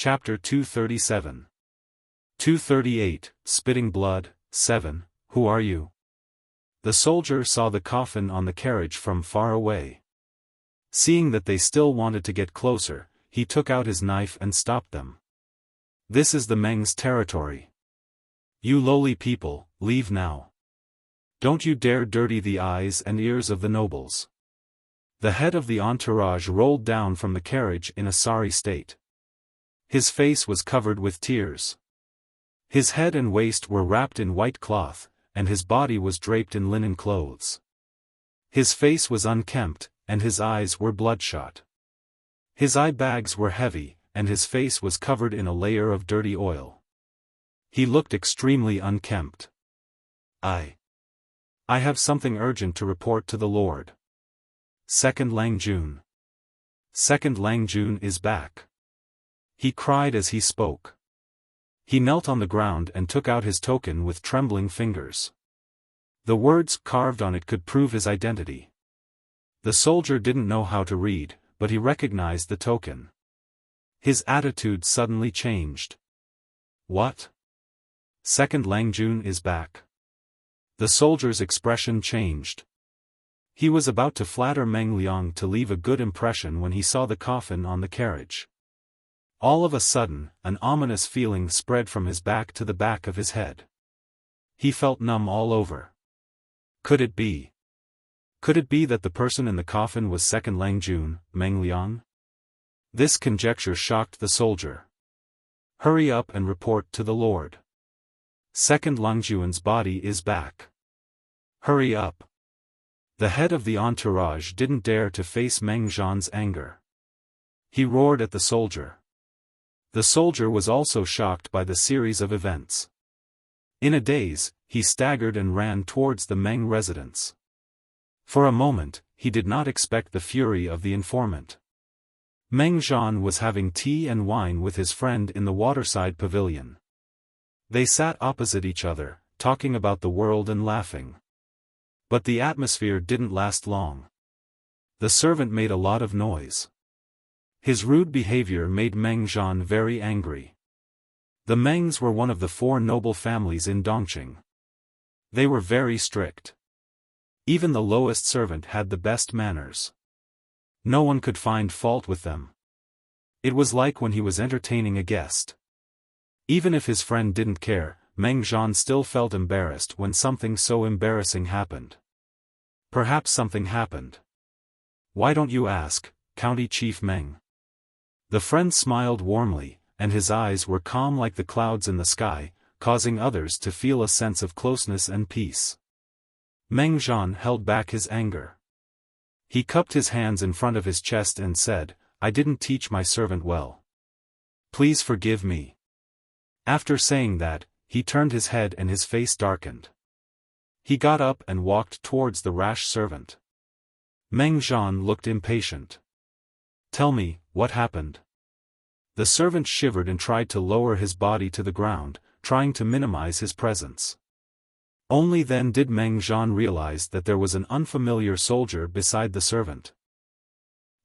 Chapter 237. 238, Spitting Blood. 7, Who are you? The soldier saw the coffin on the carriage from far away. Seeing that they still wanted to get closer, he took out his knife and stopped them. This is the Meng's territory. You lowly people, leave now. Don't you dare dirty the eyes and ears of the nobles. The head of the entourage rolled down from the carriage in a sorry state. His face was covered with tears. His head and waist were wrapped in white cloth, and his body was draped in linen clothes. His face was unkempt, and his eyes were bloodshot. His eye bags were heavy, and his face was covered in a layer of dirty oil. He looked extremely unkempt. I have something urgent to report to the Lord. Second Lang Jun. Second Lang Jun is back. He cried as he spoke. He knelt on the ground and took out his token with trembling fingers. The words carved on it could prove his identity. The soldier didn't know how to read, but he recognized the token. His attitude suddenly changed. What? Second Lang Jun is back. The soldier's expression changed. He was about to flatter Meng Liang to leave a good impression when he saw the coffin on the carriage. All of a sudden, an ominous feeling spread from his back to the back of his head. He felt numb all over. Could it be? Could it be that the person in the coffin was Second Lang Jun, Meng Liang? This conjecture shocked the soldier. Hurry up and report to the Lord. Second Lang Jun's body is back. Hurry up. The head of the entourage didn't dare to face Meng Zhan's anger. He roared at the soldier. The soldier was also shocked by the series of events. In a daze, he staggered and ran towards the Meng residence. For a moment, he did not expect the fury of the informant. Meng Zhan was having tea and wine with his friend in the waterside pavilion. They sat opposite each other, talking about the world and laughing. But the atmosphere didn't last long. The servant made a lot of noise. His rude behavior made Meng Zhan very angry. The Mengs were one of the 4 noble families in Dongqing. They were very strict. Even the lowest servant had the best manners. No one could find fault with them. It was like when he was entertaining a guest. Even if his friend didn't care, Meng Zhan still felt embarrassed when something so embarrassing happened. Perhaps something happened. Why don't you ask, County Chief Meng? The friend smiled warmly, and his eyes were calm like the clouds in the sky, causing others to feel a sense of closeness and peace. Meng Zhan held back his anger. He cupped his hands in front of his chest and said, I didn't teach my servant well. Please forgive me. After saying that, he turned his head and his face darkened. He got up and walked towards the rash servant. Meng Zhan looked impatient. Tell me, what happened? The servant shivered and tried to lower his body to the ground, trying to minimize his presence. Only then did Meng Zhan realize that there was an unfamiliar soldier beside the servant.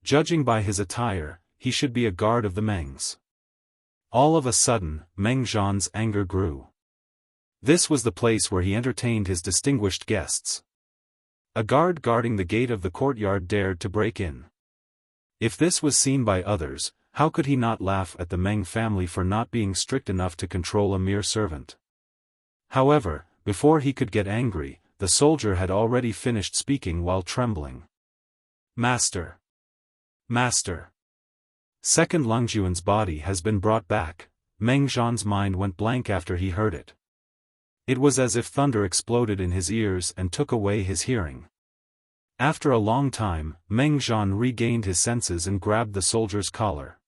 Judging by his attire, he should be a guard of the Mengs. All of a sudden, Meng Zhan's anger grew. This was the place where he entertained his distinguished guests. A guard guarding the gate of the courtyard dared to break in. If this was seen by others, how could he not laugh at the Meng family for not being strict enough to control a mere servant? However, before he could get angry, the soldier had already finished speaking while trembling. Master! Master! Second Lang Jun's body has been brought back. Meng Zhan's mind went blank after he heard it. It was as if thunder exploded in his ears and took away his hearing. After a long time, Meng Zhan regained his senses and grabbed the soldier's collar.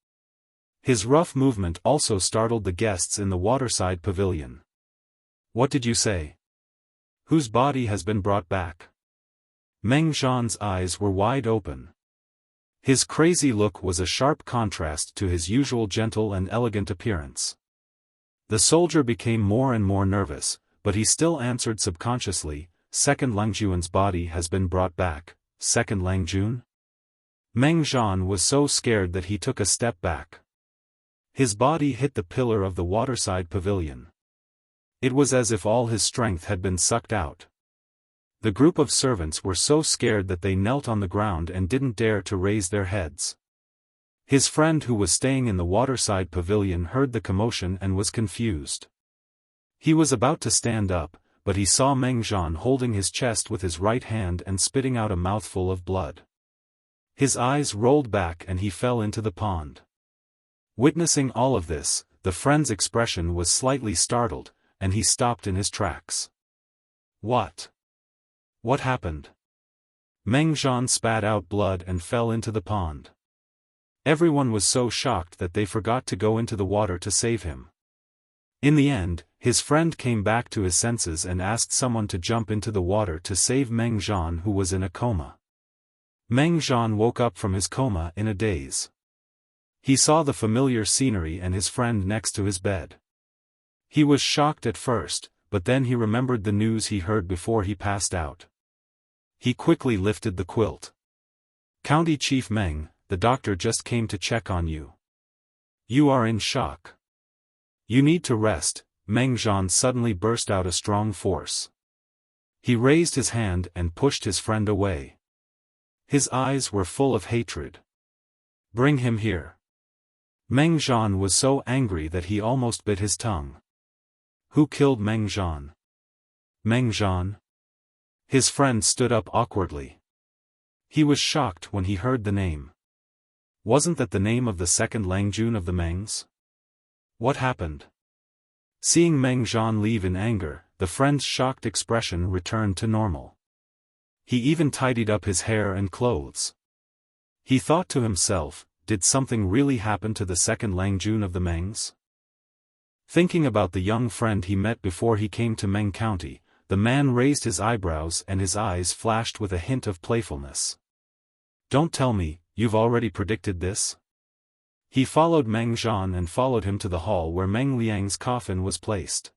His rough movement also startled the guests in the waterside pavilion. What did you say? Whose body has been brought back? Meng Zhan's eyes were wide open. His crazy look was a sharp contrast to his usual gentle and elegant appearance. The soldier became more and more nervous, but he still answered subconsciously, Second Lang Jun's body has been brought back. Second Lang Jun? Meng Zhan was so scared that he took a step back. His body hit the pillar of the waterside pavilion. It was as if all his strength had been sucked out. The group of servants were so scared that they knelt on the ground and didn't dare to raise their heads. His friend who was staying in the waterside pavilion heard the commotion and was confused. He was about to stand up, but he saw Meng Zhan holding his chest with his right hand and spitting out a mouthful of blood. His eyes rolled back and he fell into the pond. Witnessing all of this, the friend's expression was slightly startled, and he stopped in his tracks. What? What happened? Meng Zhan spat out blood and fell into the pond. Everyone was so shocked that they forgot to go into the water to save him. In the end, his friend came back to his senses and asked someone to jump into the water to save Meng Zhan, who was in a coma. Meng Zhan woke up from his coma in a daze. He saw the familiar scenery and his friend next to his bed. He was shocked at first, but then he remembered the news he heard before he passed out. He quickly lifted the quilt. "County Chief Meng, the doctor just came to check on you. You are in shock. You need to rest." Meng Zhan suddenly burst out a strong force. He raised his hand and pushed his friend away. His eyes were full of hatred. "Bring him here." Meng Zhan was so angry that he almost bit his tongue. Who killed Meng Zhan? Meng Zhan? His friend stood up awkwardly. He was shocked when he heard the name. Wasn't that the name of the second Langjun of the Mengs? What happened? Seeing Meng Zhan leave in anger, the friend's shocked expression returned to normal. He even tidied up his hair and clothes. He thought to himself, did something really happen to the second Langjun of the Mengs? Thinking about the young friend he met before he came to Meng County, the man raised his eyebrows and his eyes flashed with a hint of playfulness. Don't tell me, you've already predicted this? He followed Meng Zhan and followed him to the hall where Meng Liang's coffin was placed.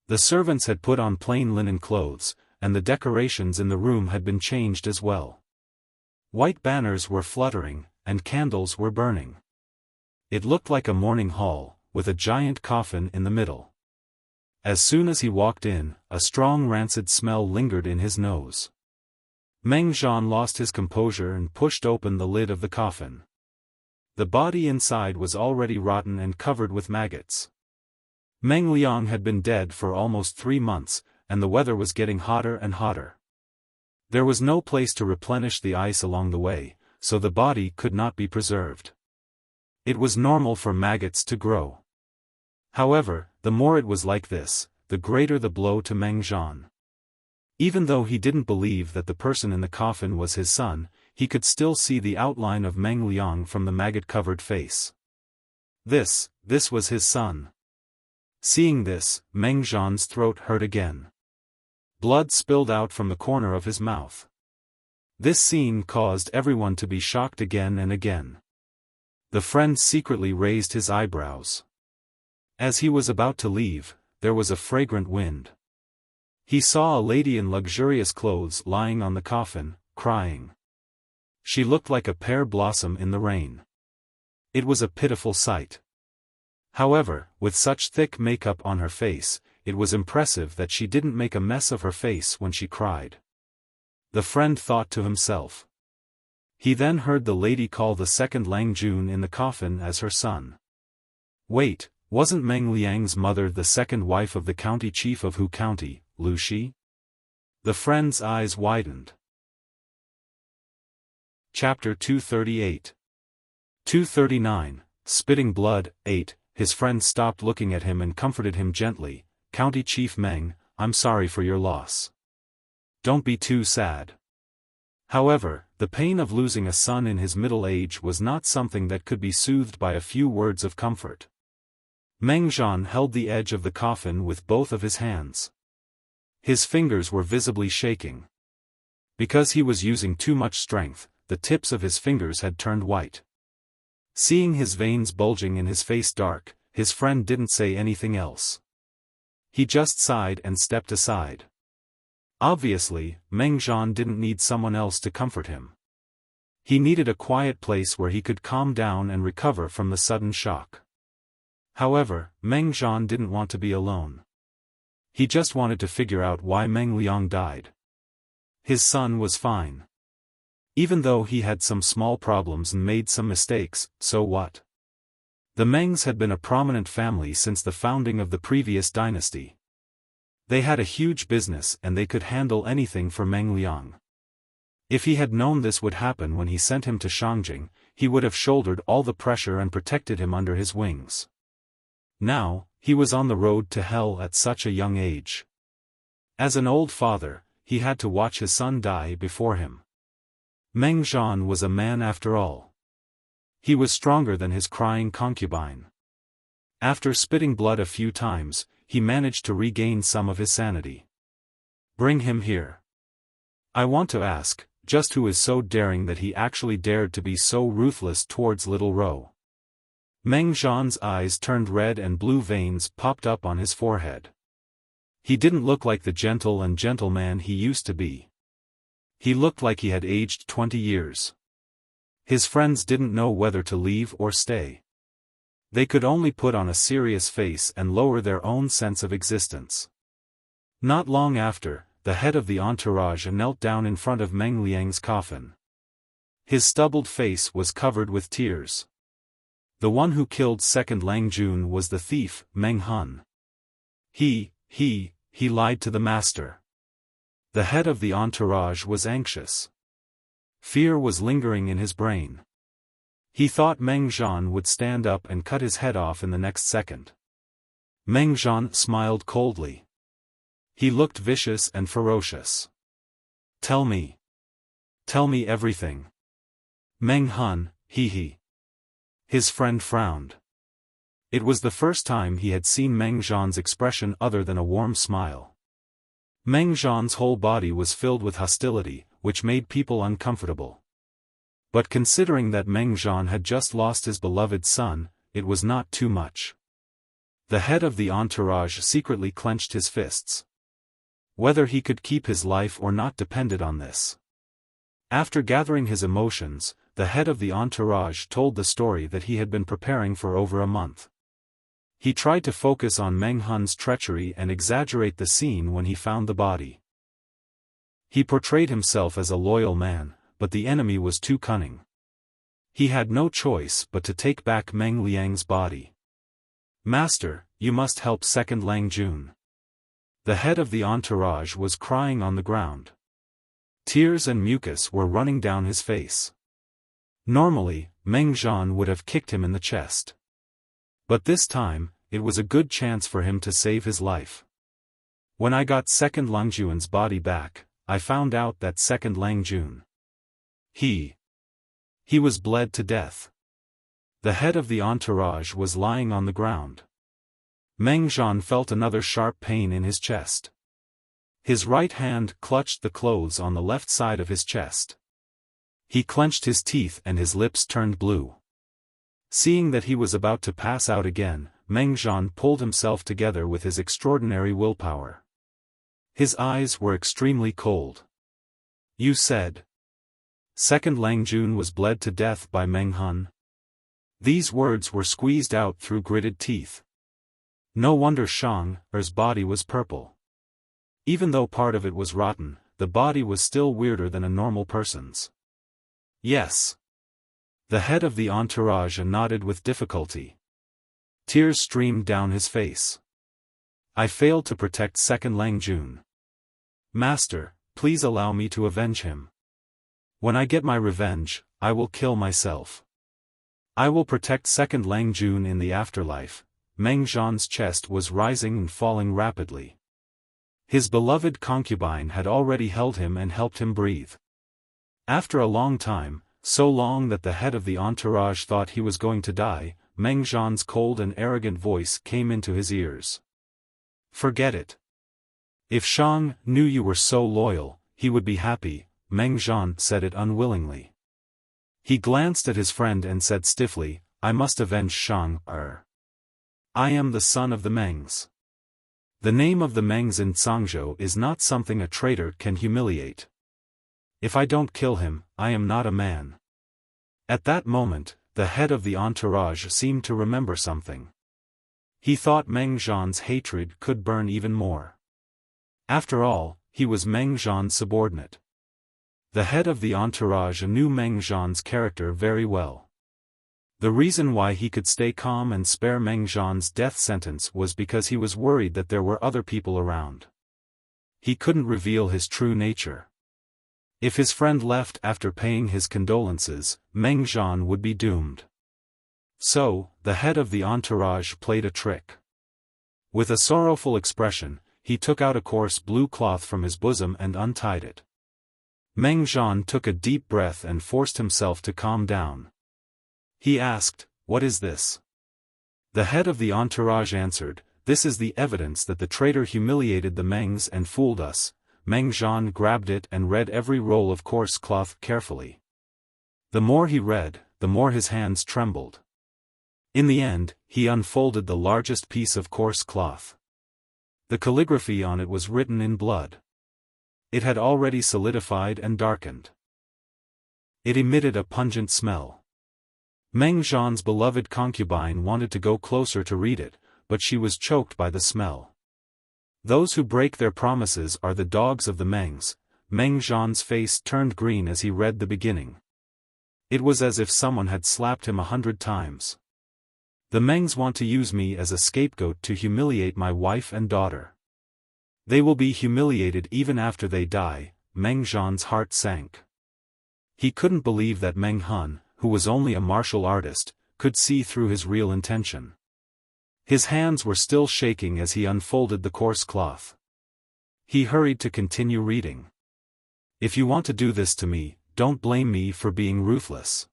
The servants had put on plain linen clothes, and the decorations in the room had been changed as well. White banners were fluttering, and candles were burning. It looked like a mourning hall, with a giant coffin in the middle. As soon as he walked in, a strong rancid smell lingered in his nose. Meng Zhan lost his composure and pushed open the lid of the coffin. The body inside was already rotten and covered with maggots. Meng Liang had been dead for almost 3 months, and the weather was getting hotter and hotter. There was no place to replenish the ice along the way, so the body could not be preserved. It was normal for maggots to grow. However, the more it was like this, the greater the blow to Meng Zhan. Even though he didn't believe that the person in the coffin was his son, he could still see the outline of Meng Liang from the maggot-covered face. This was his son. Seeing this, Meng Zhan's throat hurt again. Blood spilled out from the corner of his mouth. This scene caused everyone to be shocked again and again. The friend secretly raised his eyebrows. As he was about to leave, there was a fragrant wind. He saw a lady in luxurious clothes lying on the coffin, crying. She looked like a pear blossom in the rain. It was a pitiful sight. However, with such thick makeup on her face, it was impressive that she didn't make a mess of her face when she cried. The friend thought to himself. He then heard the lady call the second Langjun in the coffin as her son. Wait, wasn't Meng Liang's mother the second wife of the county chief of Hu County, Lu Shi? The friend's eyes widened. Chapter 238. 239, Spitting Blood, 8. His friend stopped looking at him and comforted him gently. County Chief Meng, I'm sorry for your loss. Don't be too sad. However, the pain of losing a son in his middle age was not something that could be soothed by a few words of comfort. Meng Zhan held the edge of the coffin with both of his hands. His fingers were visibly shaking. Because he was using too much strength, the tips of his fingers had turned white. Seeing his veins bulging and his face dark, his friend didn't say anything else. He just sighed and stepped aside. Obviously, Meng Zhan didn't need someone else to comfort him. He needed a quiet place where he could calm down and recover from the sudden shock. However, Meng Zhan didn't want to be alone. He just wanted to figure out why Meng Liang died. His son was fine. Even though he had some small problems and made some mistakes, so what? The Mengs had been a prominent family since the founding of the previous dynasty. They had a huge business and they could handle anything for Meng Liang. If he had known this would happen when he sent him to Shangjing, he would have shouldered all the pressure and protected him under his wings. Now, he was on the road to hell at such a young age. As an old father, he had to watch his son die before him. Meng Zhan was a man after all. He was stronger than his crying concubine. After spitting blood a few times, he managed to regain some of his sanity. Bring him here. I want to ask, just who is so daring that he actually dared to be so ruthless towards little Ro? Meng Zhan's eyes turned red and blue veins popped up on his forehead. He didn't look like the gentle man he used to be. He looked like he had aged 20 years. His friends didn't know whether to leave or stay. They could only put on a serious face and lower their own sense of existence. Not long after, the head of the entourage knelt down in front of Meng Liang's coffin. His stubbled face was covered with tears. The one who killed second Lang Jun was the thief, Meng Hun. He lied to the master. The head of the entourage was anxious. Fear was lingering in his brain. He thought Meng Zhan would stand up and cut his head off in the next second. Meng Zhan smiled coldly. He looked vicious and ferocious. Tell me. Tell me everything. Meng Hun, he. His friend frowned. It was the first time he had seen Meng Zhan's expression other than a warm smile. Meng Zhan's whole body was filled with hostility, which made people uncomfortable. But considering that Meng Zhan had just lost his beloved son, it was not too much. The head of the entourage secretly clenched his fists. Whether he could keep his life or not depended on this. After gathering his emotions, the head of the entourage told the story that he had been preparing for over a month. He tried to focus on Meng Hun's treachery and exaggerate the scene when he found the body. He portrayed himself as a loyal man, but the enemy was too cunning. He had no choice but to take back Meng Liang's body. Master, you must help second Lang Jun. The head of the entourage was crying on the ground. Tears and mucus were running down his face. Normally, Meng Zhan would have kicked him in the chest. But this time, it was a good chance for him to save his life. When I got second Lang Jun's body back, I found out that second Lang Jun. He was bled to death. The head of the entourage was lying on the ground. Meng Zhan felt another sharp pain in his chest. His right hand clutched the clothes on the left side of his chest. He clenched his teeth and his lips turned blue. Seeing that he was about to pass out again, Meng Zhan pulled himself together with his extraordinary willpower. His eyes were extremely cold. You said. Second Lang Jun was bled to death by Meng Hun. These words were squeezed out through gritted teeth. No wonder Shang-er's body was purple. Even though part of it was rotten, the body was still weirder than a normal person's. Yes. The head of the entourage nodded with difficulty. Tears streamed down his face. I failed to protect second Lang Jun. Master, please allow me to avenge him. When I get my revenge, I will kill myself. I will protect second Lang Jun in the afterlife. Meng Zhan's chest was rising and falling rapidly. His beloved concubine had already held him and helped him breathe. After a long time, so long that the head of the entourage thought he was going to die, Meng Zhan's cold and arrogant voice came into his ears. Forget it. If Shang knew you were so loyal, he would be happy. Meng Zhan said it unwillingly. He glanced at his friend and said stiffly, I must avenge Shang-er. I am the son of the Mengs. The name of the Mengs in Zhangzhou is not something a traitor can humiliate. If I don't kill him, I am not a man. At that moment, the head of the entourage seemed to remember something. He thought Meng Zhan's hatred could burn even more. After all, he was Meng Zhan's subordinate. The head of the entourage knew Meng Zhan's character very well. The reason why he could stay calm and spare Meng Zhan's death sentence was because he was worried that there were other people around. He couldn't reveal his true nature. If his friend left after paying his condolences, Meng Zhan would be doomed. So, the head of the entourage played a trick. With a sorrowful expression, he took out a coarse blue cloth from his bosom and untied it. Meng Zhan took a deep breath and forced himself to calm down. He asked, "What is this?" The head of the entourage answered, "This is the evidence that the traitor humiliated the Mengs and fooled us." Meng Zhan grabbed it and read every roll of coarse cloth carefully. The more he read, the more his hands trembled. In the end, he unfolded the largest piece of coarse cloth. The calligraphy on it was written in blood. It had already solidified and darkened. It emitted a pungent smell. Meng Zhan's beloved concubine wanted to go closer to read it, but she was choked by the smell. Those who break their promises are the dogs of the Mengs. Meng Zhan's face turned green as he read the beginning. It was as if someone had slapped him 100 times. The Mengs want to use me as a scapegoat to humiliate my wife and daughter. They will be humiliated even after they die. Meng Zhan's heart sank. He couldn't believe that Meng Hun, who was only a martial artist, could see through his real intention. His hands were still shaking as he unfolded the coarse cloth. He hurried to continue reading. "If you want to do this to me, don't blame me for being ruthless.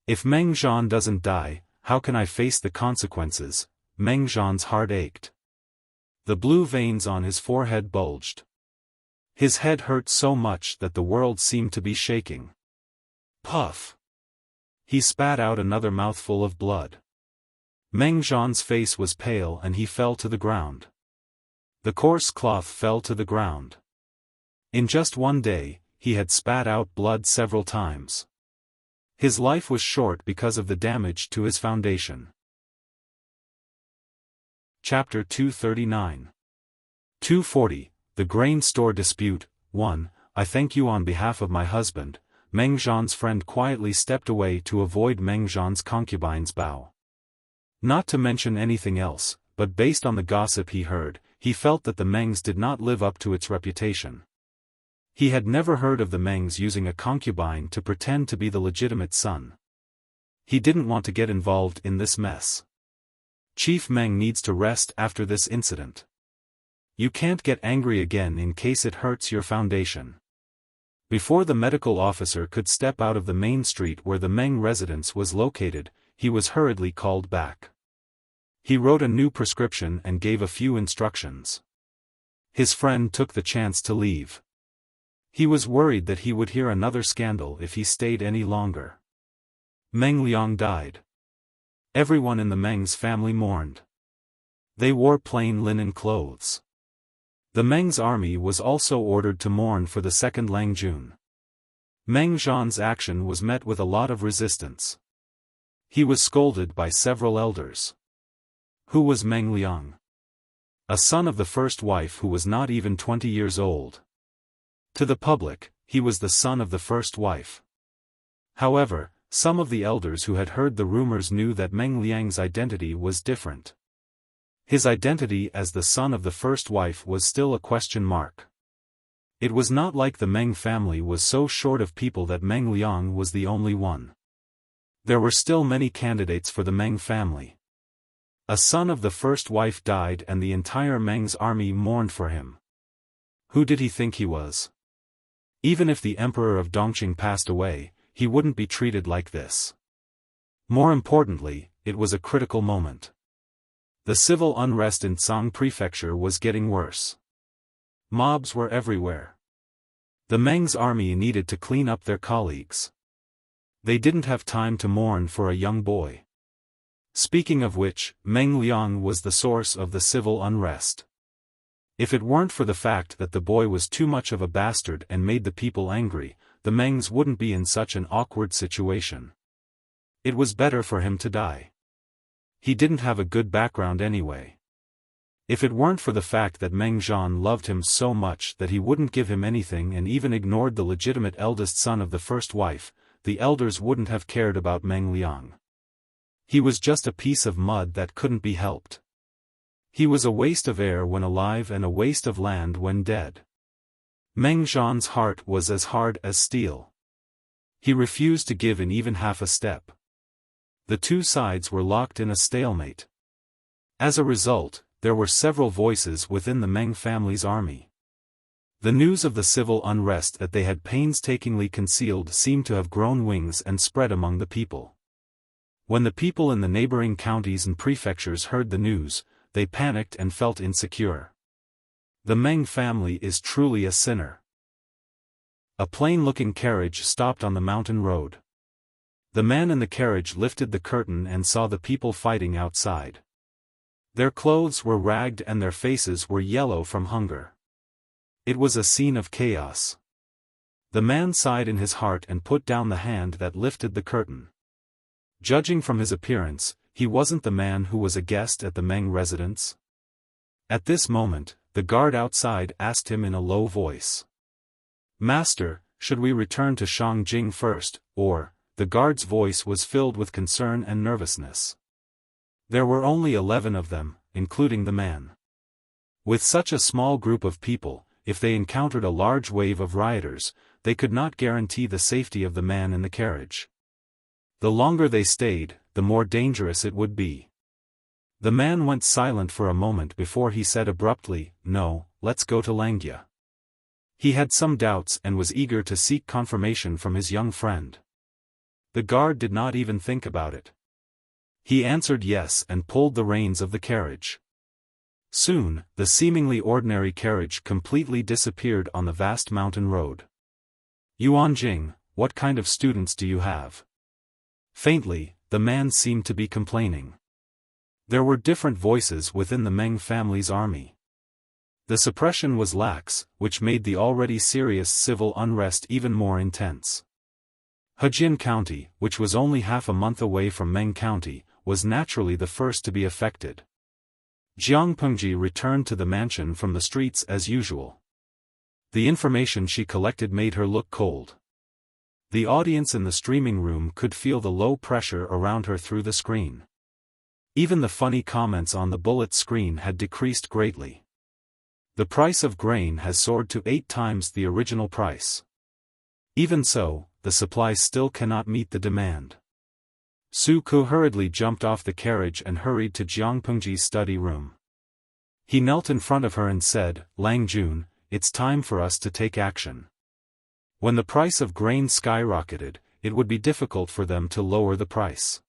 If Meng Zhan doesn't die, how can I face the consequences?" Meng Zhan's heart ached. The blue veins on his forehead bulged. His head hurt so much that the world seemed to be shaking. Puff! He spat out another mouthful of blood. Meng Zhan's face was pale and he fell to the ground. The coarse cloth fell to the ground. In just one day, he had spat out blood several times. His life was short because of the damage to his foundation. Chapter 239. 240, The Grain Store Dispute. 1. I thank you on behalf of my husband. Meng Zhan's friend quietly stepped away to avoid Meng Zhan's concubine's bow. Not to mention anything else, but based on the gossip he heard, he felt that the Mengs did not live up to its reputation. He had never heard of the Mengs using a concubine to pretend to be the legitimate son. He didn't want to get involved in this mess. Chief Meng needs to rest after this incident. You can't get angry again in case it hurts your foundation. Before the medical officer could step out of the main street where the Meng residence was located, he was hurriedly called back. He wrote a new prescription and gave a few instructions. His friend took the chance to leave. He was worried that he would hear another scandal if he stayed any longer. Meng Liang died. Everyone in the Meng's family mourned. They wore plain linen clothes. The Meng's army was also ordered to mourn for the second Lang Jun. Meng Zhan's action was met with a lot of resistance. He was scolded by several elders. Who was Meng Liang? A son of the first wife who was not even 20 years old. To the public, he was the son of the first wife. However, some of the elders who had heard the rumors knew that Meng Liang's identity was different. His identity as the son of the first wife was still a question mark. It was not like the Meng family was so short of people that Meng Liang was the only one. There were still many candidates for the Meng family. A son of the first wife died and the entire Meng's army mourned for him. Who did he think he was? Even if the emperor of Dongqing passed away, he wouldn't be treated like this. More importantly, it was a critical moment. The civil unrest in Tsang Prefecture was getting worse. Mobs were everywhere. The Meng's army needed to clean up their colleagues. They didn't have time to mourn for a young boy. Speaking of which, Meng Liang was the source of the civil unrest. If it weren't for the fact that the boy was too much of a bastard and made the people angry, the Mengs wouldn't be in such an awkward situation. It was better for him to die. He didn't have a good background anyway. If it weren't for the fact that Meng Zhan loved him so much that he wouldn't give him anything and even ignored the legitimate eldest son of the first wife, the elders wouldn't have cared about Meng Liang. He was just a piece of mud that couldn't be helped. He was a waste of air when alive and a waste of land when dead. Meng Zhan's heart was as hard as steel. He refused to give in even half a step. The two sides were locked in a stalemate. As a result, there were several voices within the Meng family's army. The news of the civil unrest that they had painstakingly concealed seemed to have grown wings and spread among the people. When the people in the neighboring counties and prefectures heard the news, they panicked and felt insecure. The Meng family is truly a sinner. A plain-looking carriage stopped on the mountain road. The man in the carriage lifted the curtain and saw the people fighting outside. Their clothes were ragged and their faces were yellow from hunger. It was a scene of chaos. The man sighed in his heart and put down the hand that lifted the curtain. Judging from his appearance, he wasn't the man who was a guest at the Meng residence. At this moment, the guard outside asked him in a low voice. "Master, should we return to Shangjing first, or?" The guard's voice was filled with concern and nervousness. There were only 11 of them, including the man. With such a small group of people, if they encountered a large wave of rioters, they could not guarantee the safety of the man in the carriage. The longer they stayed, the more dangerous it would be. The man went silent for a moment before he said abruptly, "No, let's go to Langia." He had some doubts and was eager to seek confirmation from his young friend. The guard did not even think about it. He answered yes and pulled the reins of the carriage. Soon, the seemingly ordinary carriage completely disappeared on the vast mountain road. "Yuanjing, what kind of students do you have?" Faintly, the man seemed to be complaining. There were different voices within the Meng family's army. The suppression was lax, which made the already serious civil unrest even more intense. Hejin County, which was only half a month away from Meng County, was naturally the first to be affected. Jiang Pengji returned to the mansion from the streets as usual. The information she collected made her look cold. The audience in the streaming room could feel the low pressure around her through the screen. Even the funny comments on the bullet screen had decreased greatly. The price of grain has soared to 8 times the original price. Even so, the supply still cannot meet the demand. Su Ku hurriedly jumped off the carriage and hurried to Jiang Pengji's study room. He knelt in front of her and said, "Lang Jun, it's time for us to take action." When the price of grain skyrocketed, it would be difficult for them to lower the price.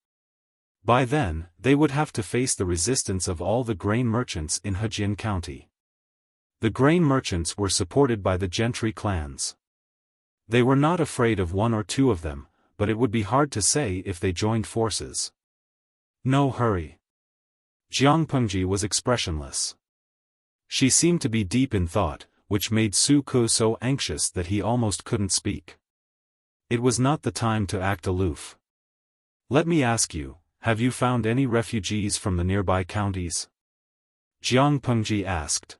By then, they would have to face the resistance of all the grain merchants in Hejin County. The grain merchants were supported by the gentry clans. They were not afraid of 1 or 2 of them, but it would be hard to say if they joined forces. "No hurry." Jiang Pengji was expressionless. She seemed to be deep in thought, which made Su Ku so anxious that he almost couldn't speak. It was not the time to act aloof. "Let me ask you, have you found any refugees from the nearby counties?" Jiang Pengji asked.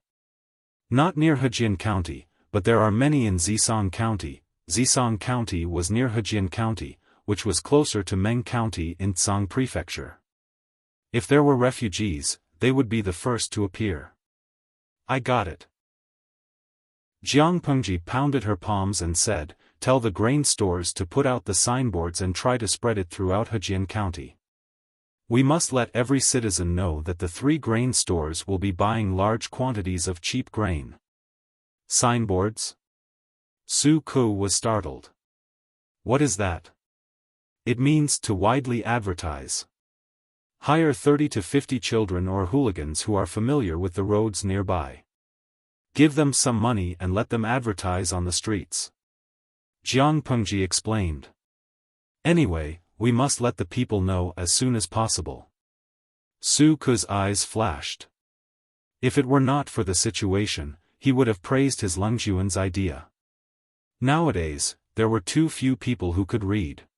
"Not near Hejin County, but there are many in Zisong County." Zisong County was near Hejin County, which was closer to Meng County in Tsang Prefecture. If there were refugees, they would be the first to appear. "I got it." Jiang Pengji pounded her palms and said, "Tell the grain stores to put out the signboards and try to spread it throughout Hejin County. We must let every citizen know that the 3 grain stores will be buying large quantities of cheap grain." "Signboards?" Su Ku was startled. "What is that?" "It means to widely advertise. Hire 30 to 50 children or hooligans who are familiar with the roads nearby. Give them some money and let them advertise on the streets." Jiang Pengji explained. "Anyway, we must let the people know as soon as possible." Su Ku's eyes flashed. If it were not for the situation, he would have praised his Lungjuan's idea. Nowadays, there were too few people who could read.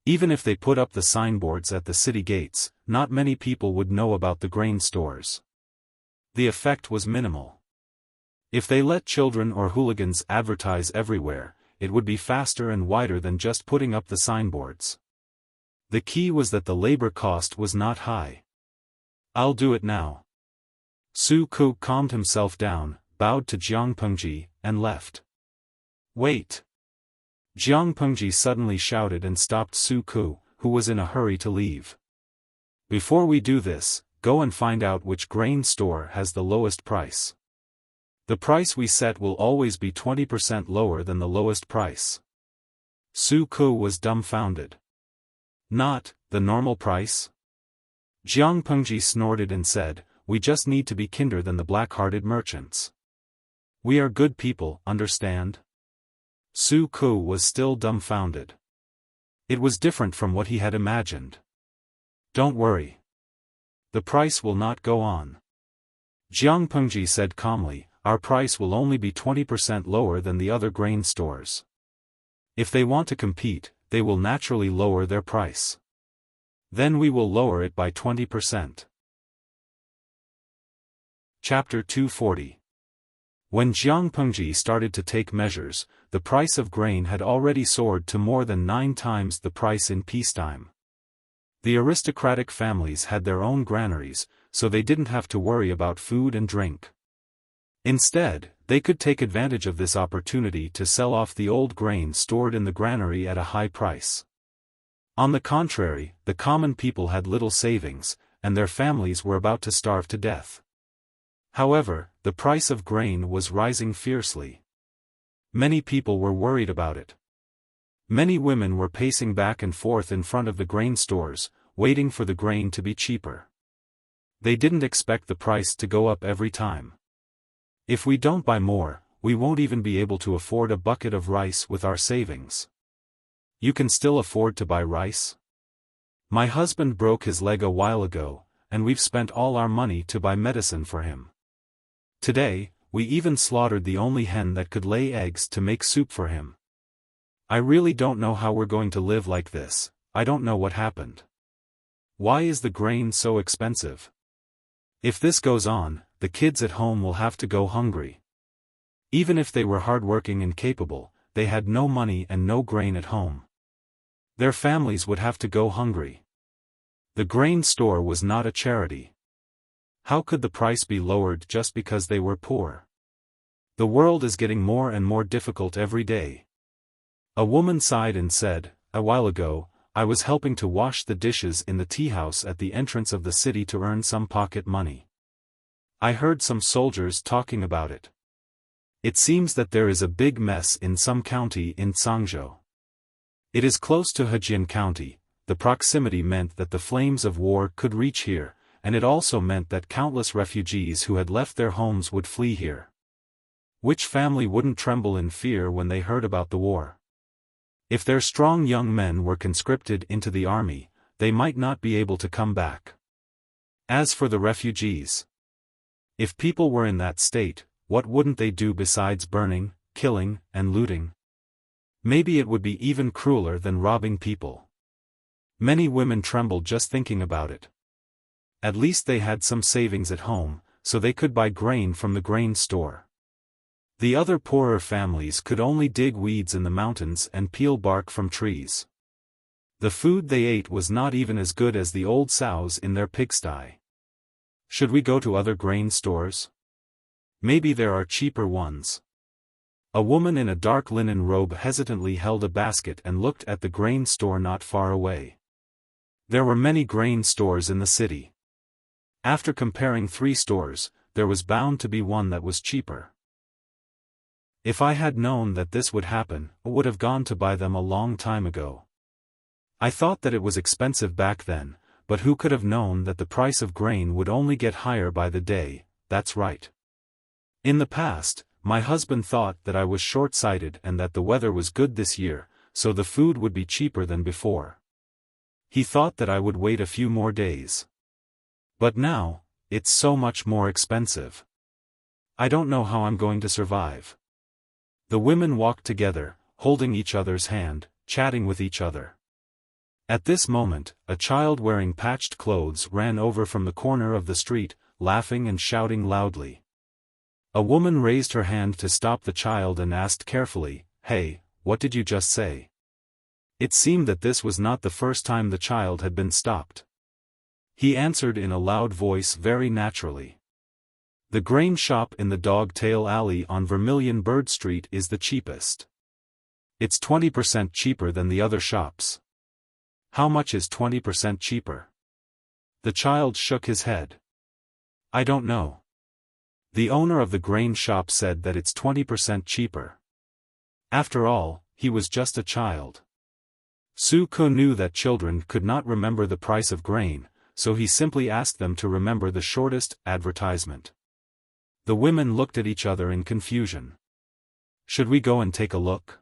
Even if they put up the signboards at the city gates, not many people would know about the grain stores. The effect was minimal. If they let children or hooligans advertise everywhere, it would be faster and wider than just putting up the signboards. The key was that the labor cost was not high. "I'll do it now." Su Ku calmed himself down, bowed to Jiang Pengji, and left. "Wait!" Jiang Pengji suddenly shouted and stopped Su Ku, who was in a hurry to leave. "Before we do this, go and find out which grain store has the lowest price. The price we set will always be 20% lower than the lowest price." Su Ku was dumbfounded. "Not the normal price?" Jiang Pengji snorted and said, "We just need to be kinder than the black-hearted merchants. We are good people, understand?" Su Ku was still dumbfounded. It was different from what he had imagined. "Don't worry. The price will not go on," Jiang Pengji said calmly. "Our price will only be 20% lower than the other grain stores. If they want to compete, they will naturally lower their price. Then we will lower it by 20%. Chapter 240. When Jiang Pengji started to take measures, the price of grain had already soared to more than 9 times the price in peacetime. The aristocratic families had their own granaries, so they didn't have to worry about food and drink. Instead, they could take advantage of this opportunity to sell off the old grain stored in the granary at a high price. On the contrary, the common people had little savings, and their families were about to starve to death. However, the price of grain was rising fiercely. Many people were worried about it. Many women were pacing back and forth in front of the grain stores, waiting for the grain to be cheaper. They didn't expect the price to go up every time. "If we don't buy more, we won't even be able to afford a bucket of rice with our savings." "You can still afford to buy rice? My husband broke his leg a while ago, and we've spent all our money to buy medicine for him. Today, we even slaughtered the only hen that could lay eggs to make soup for him. I really don't know how we're going to live like this. I don't know what happened. Why is the grain so expensive? If this goes on, the kids at home will have to go hungry." Even if they were hardworking and capable, they had no money and no grain at home. Their families would have to go hungry. The grain store was not a charity. How could the price be lowered just because they were poor? The world is getting more and more difficult every day. A woman sighed and said, "A while ago, I was helping to wash the dishes in the tea house at the entrance of the city to earn some pocket money. I heard some soldiers talking about it. It seems that there is a big mess in some county in Zhangzhou. It is close to Hejian County. The proximity meant that the flames of war could reach here, and it also meant that countless refugees who had left their homes would flee here. Which family wouldn't tremble in fear when they heard about the war? If their strong young men were conscripted into the army, they might not be able to come back. As for the refugees, if people were in that state, what wouldn't they do besides burning, killing, and looting? Maybe it would be even crueler than robbing people. Many women trembled just thinking about it. At least they had some savings at home, so they could buy grain from the grain store. The other poorer families could only dig weeds in the mountains and peel bark from trees. The food they ate was not even as good as the old sows in their pigsty. Should we go to other grain stores? Maybe there are cheaper ones. A woman in a dark linen robe hesitantly held a basket and looked at the grain store not far away. There were many grain stores in the city. After comparing 3 stores, there was bound to be one that was cheaper. If I had known that this would happen, I would have gone to buy them a long time ago. I thought that it was expensive back then, but who could have known that the price of grain would only get higher by the day? That's right. In the past, my husband thought that I was short-sighted and that the weather was good this year, so the food would be cheaper than before. He thought that I would wait a few more days. But now, it's so much more expensive. I don't know how I'm going to survive." The women walked together, holding each other's hand, chatting with each other. At this moment, a child wearing patched clothes ran over from the corner of the street, laughing and shouting loudly. A woman raised her hand to stop the child and asked carefully, "Hey, what did you just say?" It seemed that this was not the first time the child had been stopped. He answered in a loud voice very naturally. "The grain shop in the Dog-Tail Alley on Vermilion Bird Street is the cheapest. It's 20% cheaper than the other shops." "How much is 20% cheaper?" The child shook his head. "I don't know. The owner of the grain shop said that it's 20% cheaper." After all, he was just a child. Su-ko knew that children could not remember the price of grain, so he simply asked them to remember the shortest advertisement. The women looked at each other in confusion. "Should we go and take a look?"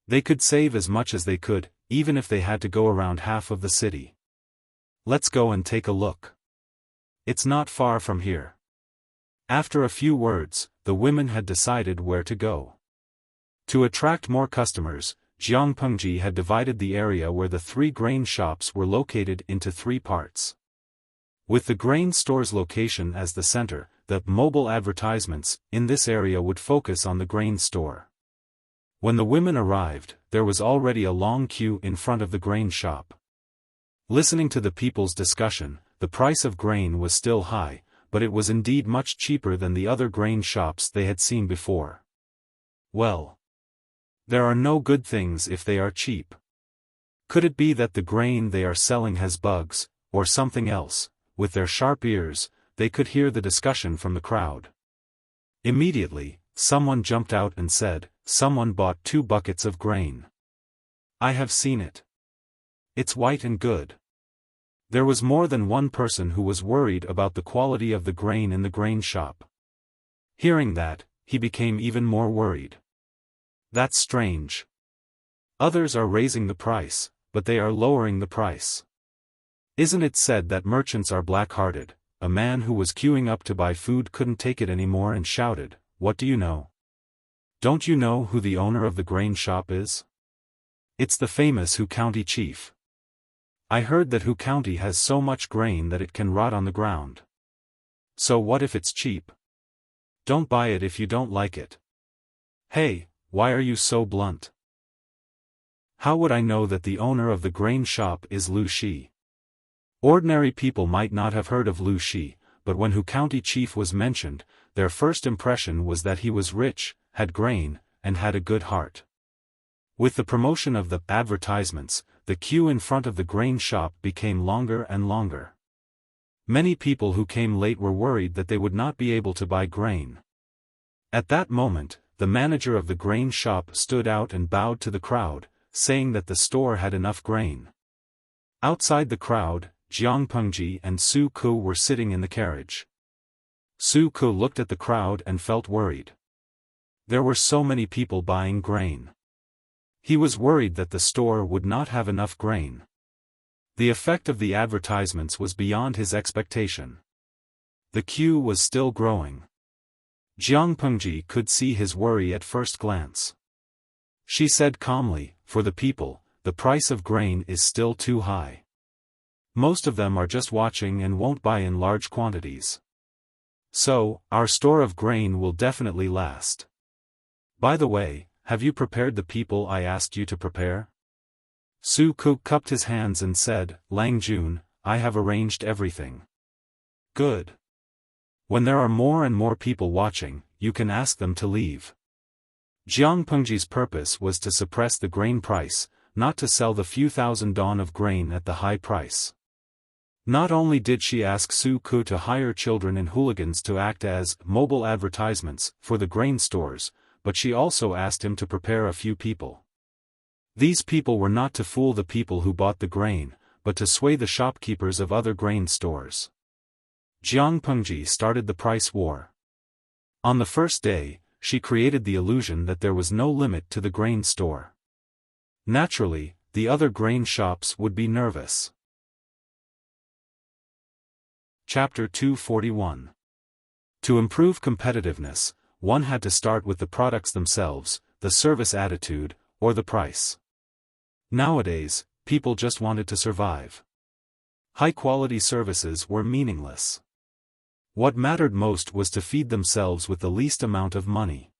They could save as much as they could, even if they had to go around half of the city. "Let's go and take a look. It's not far from here." After a few words, the women had decided where to go. To attract more customers, Jiang Pengji had divided the area where the 3 grain shops were located into 3 parts. With the grain store's location as the center, the mobile advertisements in this area would focus on the grain store. When the women arrived, there was already a long queue in front of the grain shop. Listening to the people's discussion, the price of grain was still high, but it was indeed much cheaper than the other grain shops they had seen before. Well, there are no good things if they are cheap. Could it be that the grain they are selling has bugs, or something else? With their sharp ears, they could hear the discussion from the crowd. Immediately, someone jumped out and said, "Someone bought 2 buckets of grain. I have seen it. It's white and good." There was more than one person who was worried about the quality of the grain in the grain shop. Hearing that, he became even more worried. "That's strange. Others are raising the price, but they are lowering the price. Isn't it said that merchants are black-hearted?" A man who was queuing up to buy food couldn't take it anymore and shouted, "What do you know? Don't you know who the owner of the grain shop is? It's the famous Hu County chief. I heard that Hu County has so much grain that it can rot on the ground. So what if it's cheap? Don't buy it if you don't like it." "Hey, why are you so blunt? How would I know that the owner of the grain shop is Lu Shi?" Ordinary people might not have heard of Lu Shi, but when Hu County chief was mentioned, their first impression was that he was rich, had grain, and had a good heart. With the promotion of the advertisements, the queue in front of the grain shop became longer and longer. Many people who came late were worried that they would not be able to buy grain. At that moment, the manager of the grain shop stood out and bowed to the crowd, saying that the store had enough grain. Outside the crowd, Jiang Pengji and Su-ko were sitting in the carriage. Su-ko looked at the crowd and felt worried. There were so many people buying grain. He was worried that the store would not have enough grain. The effect of the advertisements was beyond his expectation. The queue was still growing. Jiang Pengji could see his worry at first glance. She said calmly, "For the people, the price of grain is still too high. Most of them are just watching and won't buy in large quantities. So, our store of grain will definitely last. By the way, have you prepared the people I asked you to prepare?" Su-ko cupped his hands and said, "Lang Jun, I have arranged everything." "Good. When there are more and more people watching, you can ask them to leave." Jiang Pengji's purpose was to suppress the grain price, not to sell the few thousand don of grain at the high price. Not only did she ask Su-ko to hire children and hooligans to act as mobile advertisements for the grain stores, but she also asked him to prepare a few people. These people were not to fool the people who bought the grain, but to sway the shopkeepers of other grain stores. Jiang Pengji started the price war. On the first day, she created the illusion that there was no limit to the grain store. Naturally, the other grain shops would be nervous. Chapter 241. To improve competitiveness, one had to start with the products themselves, the service attitude, or the price. Nowadays, people just wanted to survive. High-quality services were meaningless. What mattered most was to feed themselves with the least amount of money.